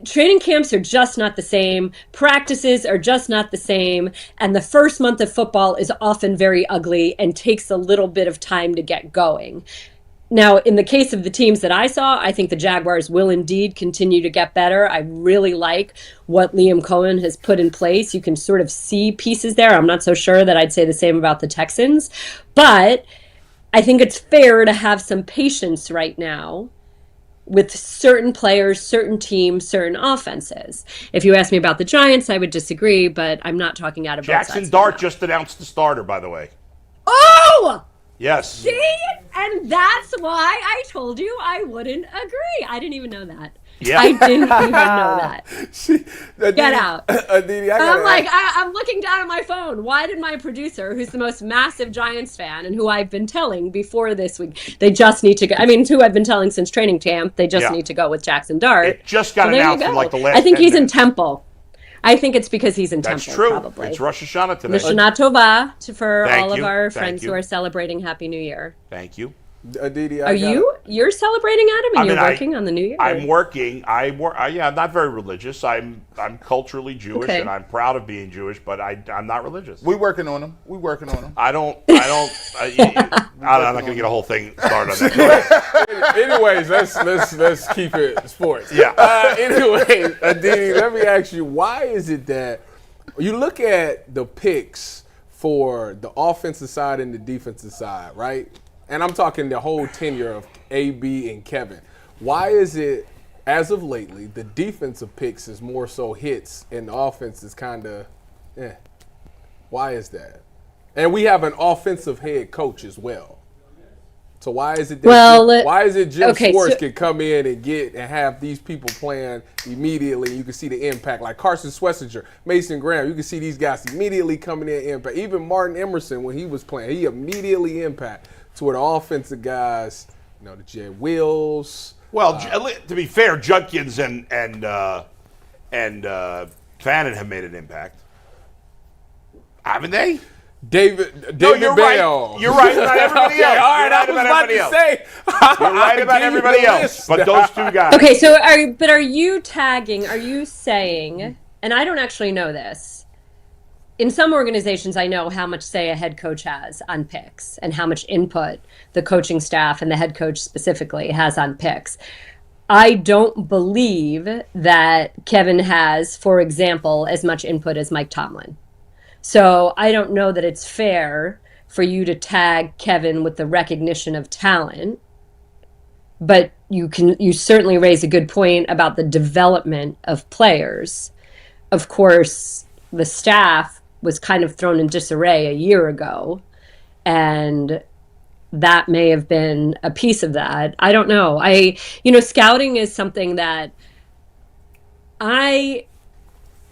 [SPEAKER 8] Training camps are just not the same. Practices are just not the same. And the first month of football is often very ugly and takes a little bit of time to get going. Now, in the case of the teams that I saw, I think the Jaguars will indeed continue to get better. I really like what Liam Cohen has put in place. You can sort of see pieces there. I'm not so sure that I'd say the same about the Texans. But I think it's fair to have some patience right now with certain players, certain teams, certain offenses. If you ask me about the Giants, I would disagree, but I'm not talking out of both sides.
[SPEAKER 2] Jackson Dart just announced the starter, by the way.
[SPEAKER 8] Oh!
[SPEAKER 2] Yes.
[SPEAKER 8] See? And that's why I told you I wouldn't agree. I didn't even know that.
[SPEAKER 2] Yeah.
[SPEAKER 8] I didn't even know that. Get out.
[SPEAKER 3] Aditi,
[SPEAKER 8] I'm looking down at my phone. Why did my producer, who's the most massive Giants fan and who I've been telling before this week, they just need to go. I mean, who I've been telling since training camp, they just need to go with Jackson Dart.
[SPEAKER 2] It just got announced in like the last
[SPEAKER 8] I think
[SPEAKER 2] 10
[SPEAKER 8] he's
[SPEAKER 2] minutes.
[SPEAKER 8] in Temple. I think it's because he's in
[SPEAKER 2] That's
[SPEAKER 8] Temple,
[SPEAKER 2] true.
[SPEAKER 8] probably.
[SPEAKER 2] It's Rosh Hashanah today.
[SPEAKER 8] Shana Tova for
[SPEAKER 2] Thank
[SPEAKER 8] all
[SPEAKER 2] you.
[SPEAKER 8] of our
[SPEAKER 2] Thank
[SPEAKER 8] friends
[SPEAKER 2] you.
[SPEAKER 8] who are celebrating Happy New Year.
[SPEAKER 2] Thank you.
[SPEAKER 3] Aditi,
[SPEAKER 8] You're celebrating, Adam, and you're working on the New Year?
[SPEAKER 2] I'm working. I'm not very religious. I'm culturally Jewish, and I'm proud of being Jewish, but I'm not religious.
[SPEAKER 3] We working on them.
[SPEAKER 2] I'm not going to get a whole thing started on that.
[SPEAKER 6] Anyways, let's keep it sports.
[SPEAKER 2] Yeah.
[SPEAKER 6] Anyway, Aditi, let me ask you, why is it that you look at the picks for the offensive side and the defensive side, right? And I'm talking the whole tenure of AB and Kevin. Why is it, as of lately, the defensive picks is more so hits and the offense is kind of, Why is that? And we have an offensive head coach as well. So why is it that why is it Jim
[SPEAKER 8] okay,
[SPEAKER 6] Schwartz can come in and have these people playing immediately? You can see the impact, like Carson Schlesinger, Mason Graham. You can see these guys immediately coming in impact. Even Martin Emerson, when he was playing, he immediately impact to where the offensive guys, the Jay Wills.
[SPEAKER 2] Well, to be fair, Judkins and Fannin have made an impact, haven't they?
[SPEAKER 6] David
[SPEAKER 2] no, you're
[SPEAKER 6] Bell.
[SPEAKER 2] Right. You're right about everybody else.
[SPEAKER 6] All right, I was about to say.
[SPEAKER 2] You're right about everybody else, but those two guys.
[SPEAKER 8] Okay, so are you saying, and I don't actually know this, in some organizations I know how much say a head coach has on picks and how much input the coaching staff and the head coach specifically has on picks. I don't believe that Kevin has, for example, as much input as Mike Tomlin. So I don't know that it's fair for you to tag Kevin with the recognition of talent, but you certainly raise a good point about the development of players. Of course, the staff was kind of thrown in disarray a year ago, and that may have been a piece of that. I don't know. Scouting is something that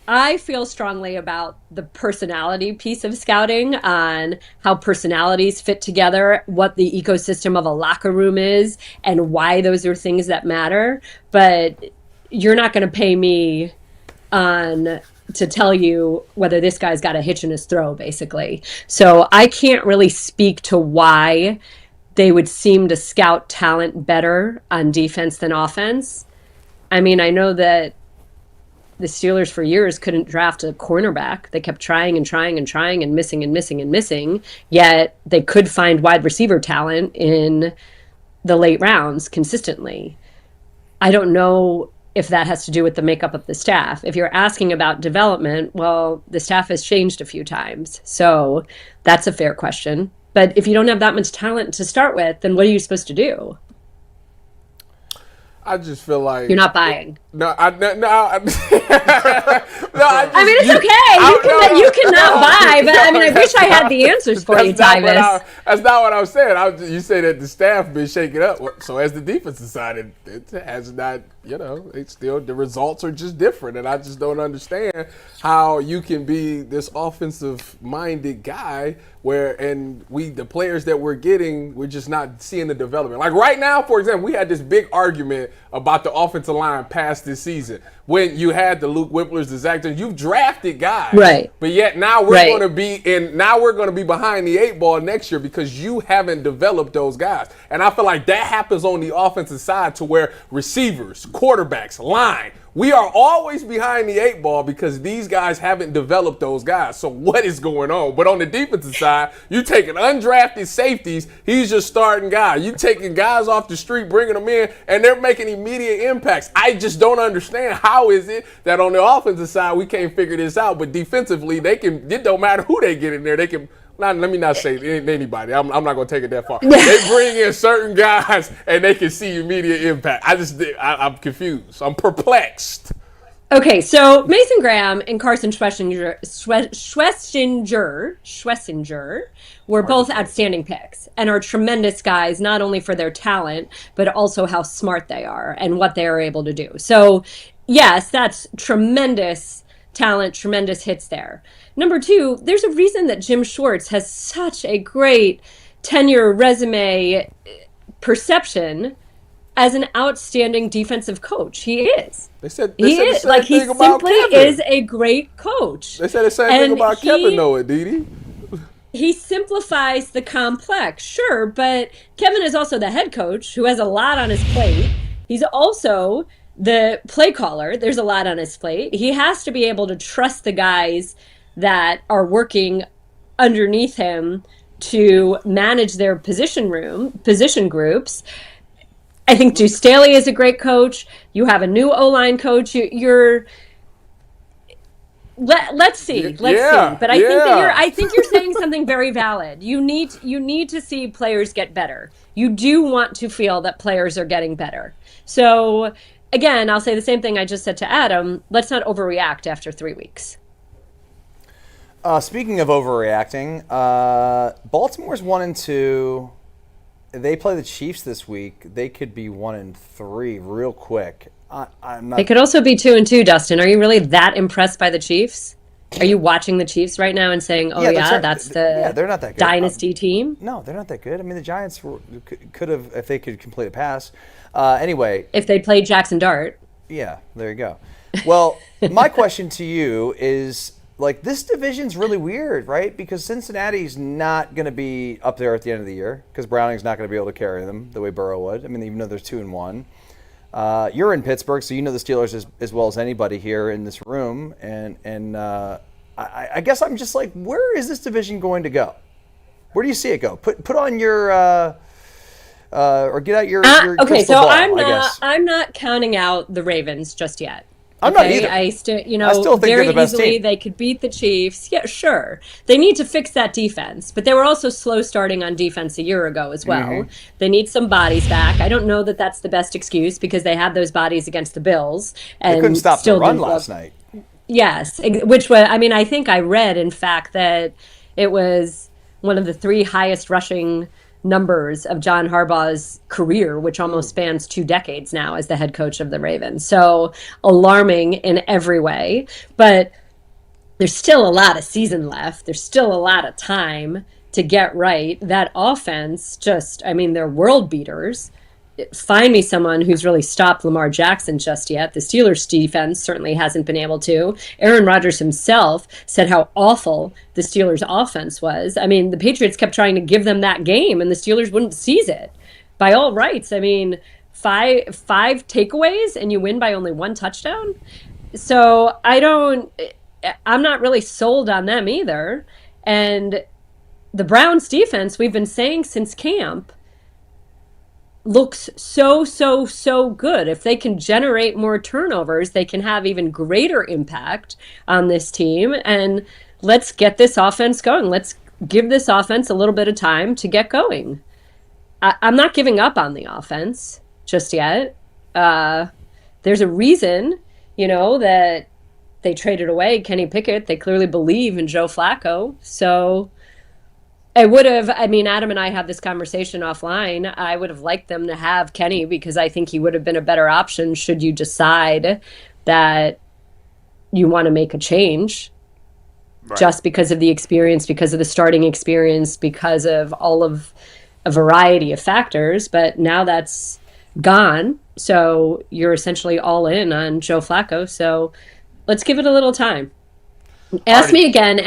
[SPEAKER 8] I feel strongly about the personality piece of scouting, on how personalities fit together, what the ecosystem of a locker room is, and why those are things that matter. But you're not going to pay me to tell you whether this guy's got a hitch in his throw, basically. So I can't really speak to why they would seem to scout talent better on defense than offense. I mean, I know that the Steelers for years couldn't draft a cornerback. They kept trying and trying and trying and missing and missing and missing, yet they could find wide receiver talent in the late rounds consistently. I don't know if that has to do with the makeup of the staff. If you're asking about development, well, the staff has changed a few times. So that's a fair question. But if you don't have that much talent to start with, then what are you supposed to do?
[SPEAKER 6] I just feel like
[SPEAKER 8] you're not buying.
[SPEAKER 6] I mean, it's
[SPEAKER 8] okay. You cannot buy, but I mean, I wish I had the answers for you, Tyvis.
[SPEAKER 6] That's not what I was saying. You say that the staff been shaking up. So as the defensive side, it has not. It's still, the results are just different, and I just don't understand how you can be this offensive-minded guy the players that we're getting, we're just not seeing the development. Like right now, for example, we had this big argument about the offensive line past this season. When you had the Luke Whipplers, the Zach Jones, you've drafted guys,
[SPEAKER 8] right?
[SPEAKER 6] But yet now we're going to be behind the 8 ball next year because you haven't developed those guys. And I feel like that happens on the offensive side, to where receivers, quarterbacks, line, we are always behind the 8 ball because these guys haven't developed those guys. So what is going on? But on the defensive side, you taking undrafted safeties, he's your starting guy. You taking guys off the street, bringing them in, and they're making immediate impacts. I just don't understand, how is it that on the offensive side we can't figure this out, but defensively it don't matter who they get in there, they can. Let me not say anybody. I'm not going to take it that far. They bring in certain guys and they can see immediate impact. I'm confused. I'm perplexed.
[SPEAKER 8] Okay, so Mason Graham and Carson Schlesinger were both outstanding picks and are tremendous guys, not only for their talent, but also how smart they are and what they are able to do. So, yes, that's tremendous talent, tremendous hits there. Number two, there's a reason that Jim Schwartz has such a great tenure, resume, perception as an outstanding defensive coach. He is.
[SPEAKER 6] He simply
[SPEAKER 8] is a great coach.
[SPEAKER 6] They said the same thing about Kevin, though, Aditi.
[SPEAKER 8] He simplifies the complex, sure, but Kevin is also the head coach who has a lot on his plate. He's also the play caller. There's a lot on his plate. He has to be able to trust the guys that are working underneath him to manage their position groups. I think Deuce Staley is a great coach. You have a new O-line coach. Let's see. But I think you're saying something very valid. You need to see players get better. You do want to feel that players are getting better. So again, I'll say the same thing I just said to Adam. Let's not overreact after 3 weeks.
[SPEAKER 4] Speaking of overreacting, Baltimore's 1-2. they play the Chiefs this week. They could be 1-3 real quick. I'm not.
[SPEAKER 8] They could also be 2-2, Dustin. Are you really that impressed by the Chiefs? Are you watching the Chiefs right now and saying, "Oh that's the
[SPEAKER 4] they're not that good.
[SPEAKER 8] dynasty team"?
[SPEAKER 4] No, they're not that good. I mean, the Giants could have if they could complete a pass. Anyway,
[SPEAKER 8] if they played Jackson Dart.
[SPEAKER 4] Yeah, there you go. Well, my question to you is, like, this division's really weird, right? Because Cincinnati's not going to be up there at the end of the year because Browning's not going to be able to carry them the way Burrow would. I mean, even though there's 2-1. You're in Pittsburgh, so you know the Steelers as well as anybody here in this room. And I guess I'm just like, where is this division going to go? Where do you see it go? Put on your or get out your
[SPEAKER 8] okay.
[SPEAKER 4] crystal
[SPEAKER 8] So
[SPEAKER 4] ball,
[SPEAKER 8] I'm not counting out the Ravens just yet.
[SPEAKER 4] I'm not either.
[SPEAKER 8] I still
[SPEAKER 4] think
[SPEAKER 8] very
[SPEAKER 4] they're the best
[SPEAKER 8] easily
[SPEAKER 4] team.
[SPEAKER 8] they could beat the Chiefs. Yeah, sure. They need to fix that defense, but they were also slow starting on defense a year ago as well.
[SPEAKER 4] Mm-hmm.
[SPEAKER 8] They need some bodies back. I don't know that that's the best excuse because they had those bodies against the Bills and
[SPEAKER 4] They couldn't stop the
[SPEAKER 8] still
[SPEAKER 4] run
[SPEAKER 8] didn't
[SPEAKER 4] last
[SPEAKER 8] look-
[SPEAKER 4] night.
[SPEAKER 8] Yes, which was, I mean, I think I read, in fact, that it was one of the 3 highest rushing numbers of John Harbaugh's career, which almost spans 2 decades now as the head coach of the Ravens. So alarming in every way. But there's still a lot of season left. There's still a lot of time to get right. That offense they're world beaters. Find me someone who's really stopped Lamar Jackson just yet. The Steelers' defense certainly hasn't been able to. Aaron Rodgers himself said how awful the Steelers' offense was. I mean, the Patriots kept trying to give them that game, and the Steelers wouldn't seize it. By all rights, I mean, five takeaways, and you win by only 1 touchdown? So I'm not really sold on them either. And the Browns' defense, we've been saying since camp, looks so good. If they can generate more turnovers, they can have even greater impact on this team. And let's get this offense going. Let's give this offense a little bit of time to get going. I'm not giving up on the offense just yet. There's a reason, that they traded away Kenny Pickett. They clearly believe in Joe Flacco. So Adam and I had this conversation offline. I would have liked them to have Kenny because I think he would have been a better option should you decide that you want to make a change. Right. Just because of the experience, because of the starting experience, because of all of a variety of factors. But now that's gone. So you're essentially all in on Joe Flacco. So let's give it a little time. Ask me again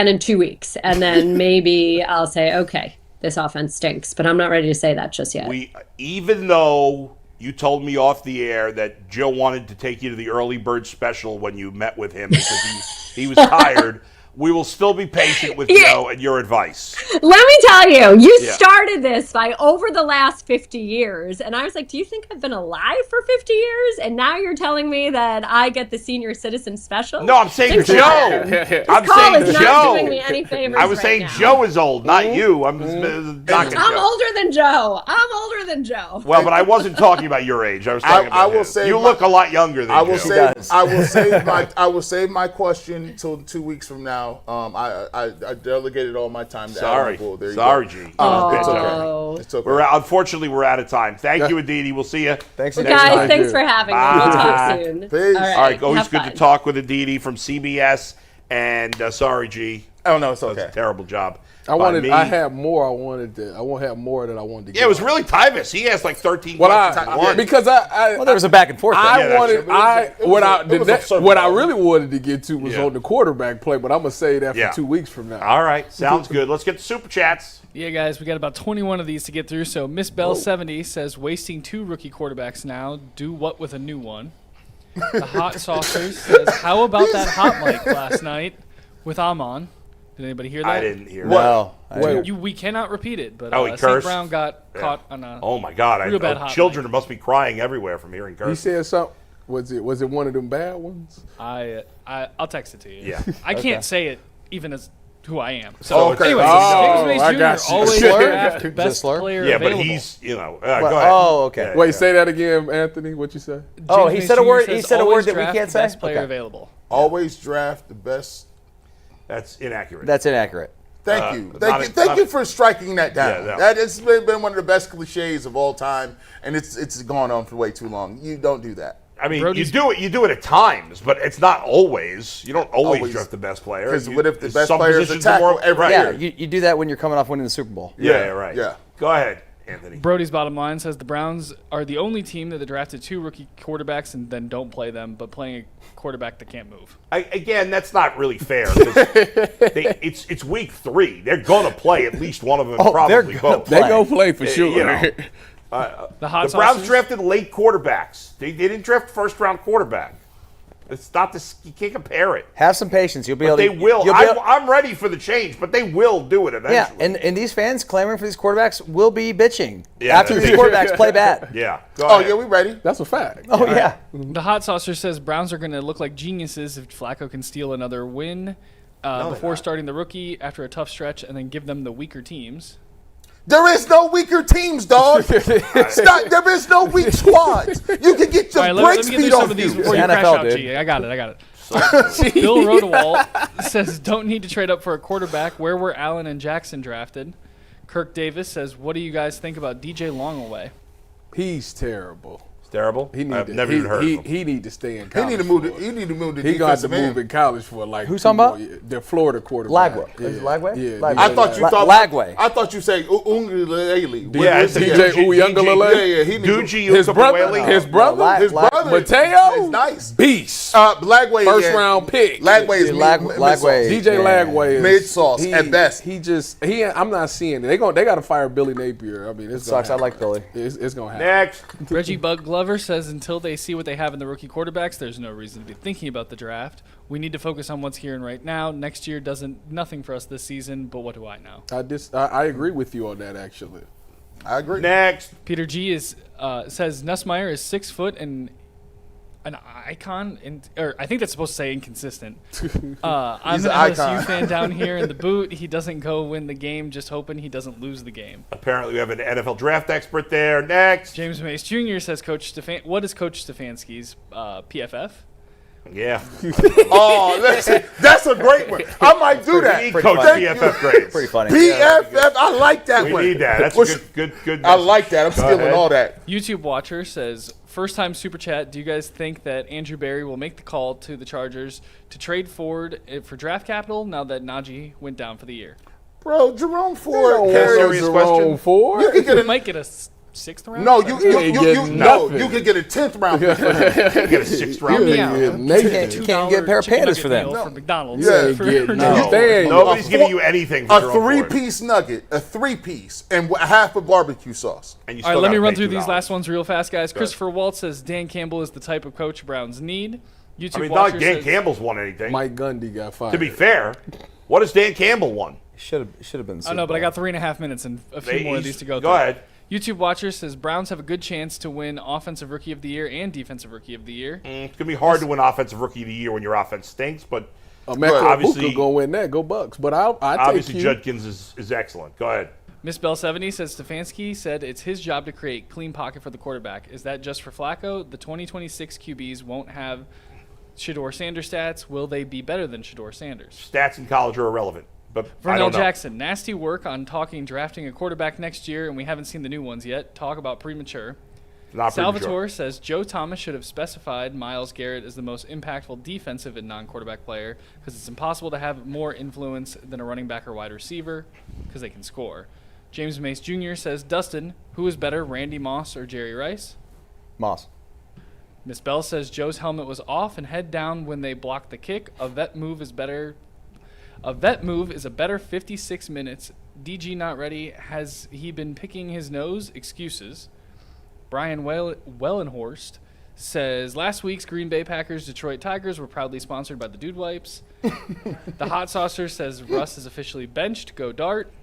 [SPEAKER 8] in 2 weeks, and then maybe I'll say, okay, this offense stinks. But I'm not ready to say that just yet.
[SPEAKER 2] Even though you told me off the air that Joe wanted to take you to the early bird special when you met with him because he was tired, we will still be patient with Joe and your advice.
[SPEAKER 8] Let me tell you, you started this by over the last 50 years. And I was like, do you think I've been alive for 50 years? And now you're telling me that I get the senior citizen special?
[SPEAKER 2] No, I'm saying Joe.
[SPEAKER 8] I'm saying Joe. Not doing me any favors.
[SPEAKER 2] I was saying
[SPEAKER 8] now.
[SPEAKER 2] Joe is old, not you. I'm
[SPEAKER 8] older than Joe. I'm older than Joe.
[SPEAKER 2] Well, but I wasn't talking about your age. I was talking about you look a lot younger than Joe.
[SPEAKER 3] I will save my question until 2 weeks from now. I delegated all my time to
[SPEAKER 2] Sorry,
[SPEAKER 3] Bull. There you
[SPEAKER 2] Sorry,
[SPEAKER 3] go.
[SPEAKER 2] G.
[SPEAKER 3] It's okay. It's okay.
[SPEAKER 2] Unfortunately, we're out of time. Thank you, Aditi. We'll see you.
[SPEAKER 4] Thanks,
[SPEAKER 8] guys. Thanks for having me. We'll talk soon.
[SPEAKER 3] Peace.
[SPEAKER 2] All right. Always good to talk with Aditi from CBS. And sorry, G.
[SPEAKER 3] Oh no, it's okay.
[SPEAKER 2] That's a terrible job.
[SPEAKER 6] I had more. I wanted that I wanted to get.
[SPEAKER 2] Yeah, it was really Tyvis. He asked like 13 questions.
[SPEAKER 6] Because
[SPEAKER 4] there was a back and forth.
[SPEAKER 6] What I really wanted to get to was on the quarterback play, but I'm gonna say that for 2 weeks from now.
[SPEAKER 2] All right, sounds good. Let's get the super chats.
[SPEAKER 5] Yeah, guys, we got about 21 of these to get through. So Miss Bell 70 says, wasting 2 rookie quarterbacks now. Do what with a new one? The Hot Saucers says, how about that hot mic last night with Amon? Did anybody hear that?
[SPEAKER 2] I didn't hear that.
[SPEAKER 5] No. We cannot repeat it, but
[SPEAKER 2] he
[SPEAKER 5] St.
[SPEAKER 2] cursed?
[SPEAKER 5] Brown got caught on a
[SPEAKER 2] oh my God!
[SPEAKER 5] real bad hot
[SPEAKER 2] children
[SPEAKER 5] mic.
[SPEAKER 2] must be crying everywhere from hearing curse.
[SPEAKER 6] He said something. Was it one of them bad ones?
[SPEAKER 5] I'll text it to you.
[SPEAKER 2] Yeah.
[SPEAKER 5] I can't say it even as who I am. So anyway,
[SPEAKER 6] I
[SPEAKER 5] James
[SPEAKER 6] got
[SPEAKER 5] Mace
[SPEAKER 6] you.
[SPEAKER 5] Jr. always draft best
[SPEAKER 4] slur?
[SPEAKER 5] player
[SPEAKER 2] Yeah,
[SPEAKER 5] available.
[SPEAKER 2] but he's go ahead.
[SPEAKER 4] Oh, okay.
[SPEAKER 6] Wait, say that again, Anthony. What you say?
[SPEAKER 4] Oh,
[SPEAKER 5] James
[SPEAKER 4] he
[SPEAKER 5] Mace
[SPEAKER 4] said a
[SPEAKER 5] Jr.
[SPEAKER 4] word.
[SPEAKER 5] says
[SPEAKER 4] He said a
[SPEAKER 5] always
[SPEAKER 4] word that we
[SPEAKER 5] draft
[SPEAKER 4] can't
[SPEAKER 5] the
[SPEAKER 4] say.
[SPEAKER 5] Best player available.
[SPEAKER 3] Always draft the best.
[SPEAKER 2] That's inaccurate.
[SPEAKER 4] That's inaccurate.
[SPEAKER 3] Thank you. Thank you for striking that down.
[SPEAKER 2] Yeah,
[SPEAKER 3] that has been one of the best cliches of all time, and it's gone on for way too long. You don't do that.
[SPEAKER 2] I mean, you do it at times, but it's not always. You don't always draft the best player.
[SPEAKER 3] Because what if the best player is a tackle every
[SPEAKER 4] year?
[SPEAKER 3] year?
[SPEAKER 4] You do that when you're coming off winning the Super Bowl.
[SPEAKER 2] Yeah, right.
[SPEAKER 3] Yeah.
[SPEAKER 2] Go ahead, Anthony.
[SPEAKER 5] Brody's bottom line says the Browns are the only team that drafted 2 rookie quarterbacks and then don't play them, but playing a quarterback that can't move.
[SPEAKER 2] Again, that's not really fair. It's week 3. They're going to play at least one of them, probably both.
[SPEAKER 6] They go play for sure.
[SPEAKER 2] You know, the Browns drafted late quarterbacks. They didn't draft first-round quarterback. It's not this. You can't compare it.
[SPEAKER 4] Have some patience. You'll be able to.
[SPEAKER 2] They will. I'm ready for the change, but they will do it eventually.
[SPEAKER 4] Yeah, and these fans clamoring for these quarterbacks will be bitching after these quarterbacks play bad.
[SPEAKER 2] Yeah.
[SPEAKER 3] Yeah, we ready?
[SPEAKER 6] That's a fact.
[SPEAKER 4] Oh, yeah.
[SPEAKER 5] The Hot Saucer says Browns are going to look like geniuses if Flacco can steal another win before starting the rookie after a tough stretch and then give them the weaker teams.
[SPEAKER 3] There is no weaker teams, dog. There is no weak squads. You can get your breaks beat off
[SPEAKER 5] of these
[SPEAKER 3] you.
[SPEAKER 5] before you crash out, G. I got it. Bill Rodewald says, don't need to trade up for a quarterback. Where were Allen and Jackson drafted? Kirk Davis says, what do you guys think about DJ Longaway?
[SPEAKER 6] He's terrible.
[SPEAKER 2] Terrible.
[SPEAKER 6] I've
[SPEAKER 2] never even heard of him.
[SPEAKER 6] He need to stay in college.
[SPEAKER 3] He need to move to
[SPEAKER 6] He got to
[SPEAKER 3] defensive end.
[SPEAKER 6] move in college for like.
[SPEAKER 4] Who's talking about?
[SPEAKER 6] The Florida quarterback.
[SPEAKER 4] Lagway. Is it Lagway?
[SPEAKER 6] Yeah.
[SPEAKER 3] I thought you thought
[SPEAKER 4] Lagway.
[SPEAKER 3] I thought you say Ungalele.
[SPEAKER 2] Yeah, it's
[SPEAKER 6] DJ Uyangalele.
[SPEAKER 3] Yeah, he
[SPEAKER 2] Duji
[SPEAKER 6] His brother, Mateo,
[SPEAKER 3] is nice.
[SPEAKER 6] Beast.
[SPEAKER 3] Lagway,
[SPEAKER 6] First round pick.
[SPEAKER 3] Lagway is
[SPEAKER 4] Lagway.
[SPEAKER 6] DJ Lagway is
[SPEAKER 3] mid sauce at best.
[SPEAKER 6] I'm not seeing it. They got to fire Billy Napier. I mean, it
[SPEAKER 4] sucks. I like Billy.
[SPEAKER 6] It's gonna happen.
[SPEAKER 2] Next.
[SPEAKER 5] Reggie Bug Glover says, until they see what they have in the rookie quarterbacks, there's no reason to be thinking about the draft. We need to focus on what's here and right now. Next year nothing for us this season, but what do I know?
[SPEAKER 6] I agree with you on that, actually.
[SPEAKER 3] I agree.
[SPEAKER 2] Next.
[SPEAKER 5] Peter G says Nussmeier is 6 foot and an icon, or I think that's supposed to say inconsistent. I'm an LSU fan down here in the boot. He doesn't go win the game, just hoping he doesn't lose the game.
[SPEAKER 2] Apparently, we have an NFL draft expert there. Next.
[SPEAKER 5] James Mace Jr. says, what is Coach Stefanski's PFF?
[SPEAKER 2] Yeah.
[SPEAKER 3] That's a great one. I might do that.
[SPEAKER 2] Coach PFF grades.
[SPEAKER 4] Pretty funny.
[SPEAKER 3] PFF, I like that
[SPEAKER 2] We
[SPEAKER 3] one.
[SPEAKER 2] need that. That's good.
[SPEAKER 3] I like that. I'm stealing
[SPEAKER 2] ahead.
[SPEAKER 3] all that.
[SPEAKER 5] YouTube Watcher says, first time super chat, do you guys think that Andrew Berry will make the call to the Chargers to trade Ford for draft capital now that Najee went down for the year?
[SPEAKER 3] Bro, Jerome Ford.
[SPEAKER 2] Serious question.
[SPEAKER 3] You can get
[SPEAKER 5] We might get a 6th round?
[SPEAKER 3] No, you can get a 10th round pick.
[SPEAKER 2] You get a 6th round pick.
[SPEAKER 4] You can't get a pair of pandas for them.
[SPEAKER 5] For McDonald's.
[SPEAKER 3] Yeah.
[SPEAKER 2] Nobody's giving you anything for
[SPEAKER 3] a
[SPEAKER 2] Jerome Ford.
[SPEAKER 3] 3-piece nugget, a 3-piece, and half a barbecue sauce.
[SPEAKER 2] And you
[SPEAKER 5] All
[SPEAKER 2] still
[SPEAKER 5] right, let me
[SPEAKER 2] gotta
[SPEAKER 5] run
[SPEAKER 2] pay
[SPEAKER 5] through these
[SPEAKER 2] $2.
[SPEAKER 5] last ones real fast, guys. Christopher Walt says Dan Campbell is the type of coach Browns need. YouTube
[SPEAKER 2] I mean,
[SPEAKER 5] Watcher
[SPEAKER 2] not Dan
[SPEAKER 5] says,
[SPEAKER 2] Campbell's won anything.
[SPEAKER 6] Mike Gundy got fired.
[SPEAKER 2] To be fair, what has Dan Campbell won?
[SPEAKER 4] Should have been.
[SPEAKER 5] I know, but I got 3.5 minutes and a few more of these to go through.
[SPEAKER 2] Go ahead.
[SPEAKER 5] YouTube Watcher says Browns have a good chance to win Offensive Rookie of the Year and Defensive Rookie of the Year.
[SPEAKER 2] It's going to be hard to win Offensive Rookie of the Year when your offense stinks, but
[SPEAKER 6] obviously going to win that. Go Bucks. But I
[SPEAKER 2] obviously
[SPEAKER 6] take
[SPEAKER 2] Judkins is excellent. Go ahead.
[SPEAKER 5] Miss Bell 70 says Stefanski said it's his job to create clean pocket for the quarterback. Is that just for Flacco? The 2026 QBs won't have Shedeur Sanders stats. Will they be better than Shedeur Sanders?
[SPEAKER 2] Stats in college are irrelevant. But
[SPEAKER 5] Vernell Jackson, nasty work on drafting a quarterback next year, and we haven't seen the new ones yet. Talk about premature. Salvatore says Joe Thomas should have specified Myles Garrett as the most impactful defensive and non-quarterback player because it's impossible to have more influence than a running back or wide receiver because they can score. James Mace Jr. says, Dustin, who is better, Randy Moss or Jerry Rice?
[SPEAKER 4] Moss.
[SPEAKER 5] Miss Bell says Joe's helmet was off and head down when they blocked the kick. A vet move is a better 56 minutes. DG not ready. Has he been picking his nose? Excuses. Brian Wellenhorst says last week's Green Bay Packers Detroit Tigers were proudly sponsored by the Dude Wipes. The Hot Saucer says Russ is officially benched. Go Dart.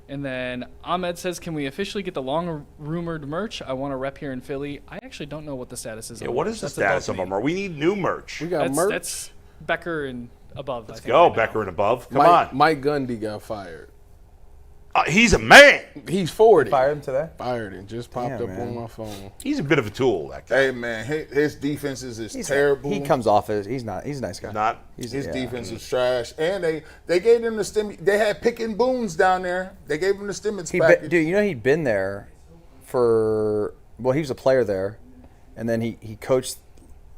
[SPEAKER 5] And then Ahmed says, can we officially get the long-rumored merch? I want to rep here in Philly. I actually don't know what the status is.
[SPEAKER 2] Yeah, what is the status of them? We need new merch.
[SPEAKER 6] We got merch.
[SPEAKER 5] That's Becker and above.
[SPEAKER 2] Let's go, Becker and above. Come on.
[SPEAKER 6] Mike Gundy got fired.
[SPEAKER 2] He's a man.
[SPEAKER 6] He's 40.
[SPEAKER 4] Fired him today?
[SPEAKER 6] Fired him. Just popped
[SPEAKER 4] Damn,
[SPEAKER 6] up
[SPEAKER 4] man.
[SPEAKER 6] on my phone.
[SPEAKER 2] He's a bit of a tool, that guy.
[SPEAKER 3] Hey man, his defenses is terrible.
[SPEAKER 4] He comes off as he's a nice guy.
[SPEAKER 2] Not.
[SPEAKER 3] His defense is trash, and they gave him the stim. They had Pick and Boons down there. They gave him the stimulus package.
[SPEAKER 4] Dude, you know he'd been there for he was a player there, and then he coached.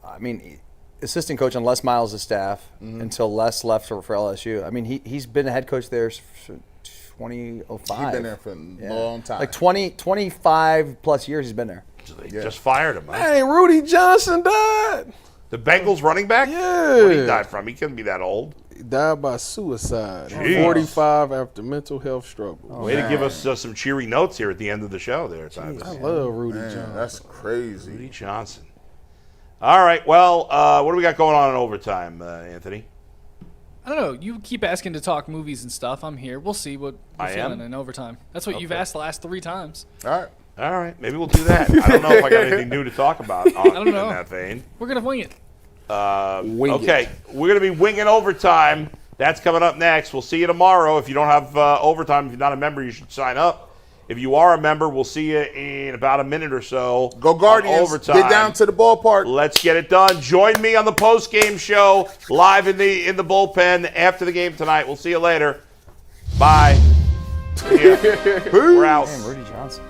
[SPEAKER 4] I mean, assistant coach on Les Miles' staff until Les left for LSU. I mean, he's been a head coach there since 2005.
[SPEAKER 3] He's been there for a long time.
[SPEAKER 4] Like 25 plus years he's been there.
[SPEAKER 2] They just fired him. Huh?
[SPEAKER 6] Hey, Rudy Johnson died.
[SPEAKER 2] The Bengals running back?
[SPEAKER 6] Yeah.
[SPEAKER 2] Where did he die from? He couldn't be that old.
[SPEAKER 6] He died by suicide.
[SPEAKER 2] Jeez.
[SPEAKER 6] 45 after mental health struggle.
[SPEAKER 2] Way to give us some cheery notes here at the end of the show there, Tyvis.
[SPEAKER 6] I love Rudy Johnson.
[SPEAKER 3] That's crazy.
[SPEAKER 2] Rudy Johnson. All right, well, what do we got going on in overtime, Anthony?
[SPEAKER 5] I don't know. You keep asking to talk movies and stuff. I'm here. We'll see what we're feeling in overtime. That's what you've asked the last 3 times.
[SPEAKER 3] All
[SPEAKER 2] right. Maybe we'll do that. I don't know if I got anything new to talk about in that vein.
[SPEAKER 5] We're going to wing it.
[SPEAKER 2] Okay, we're going to be winging overtime. That's coming up next. We'll see you tomorrow. If you don't have overtime, if you're not a member, you should sign up. If you are a member, we'll see you in about a minute or so.
[SPEAKER 3] Go Guardians.
[SPEAKER 2] Overtime.
[SPEAKER 3] Get down to the ballpark.
[SPEAKER 2] Let's get it done. Join me on the post-game show live in the bullpen after the game tonight. We'll see you later. Bye. We're out.
[SPEAKER 4] Damn, Rudy Johnson.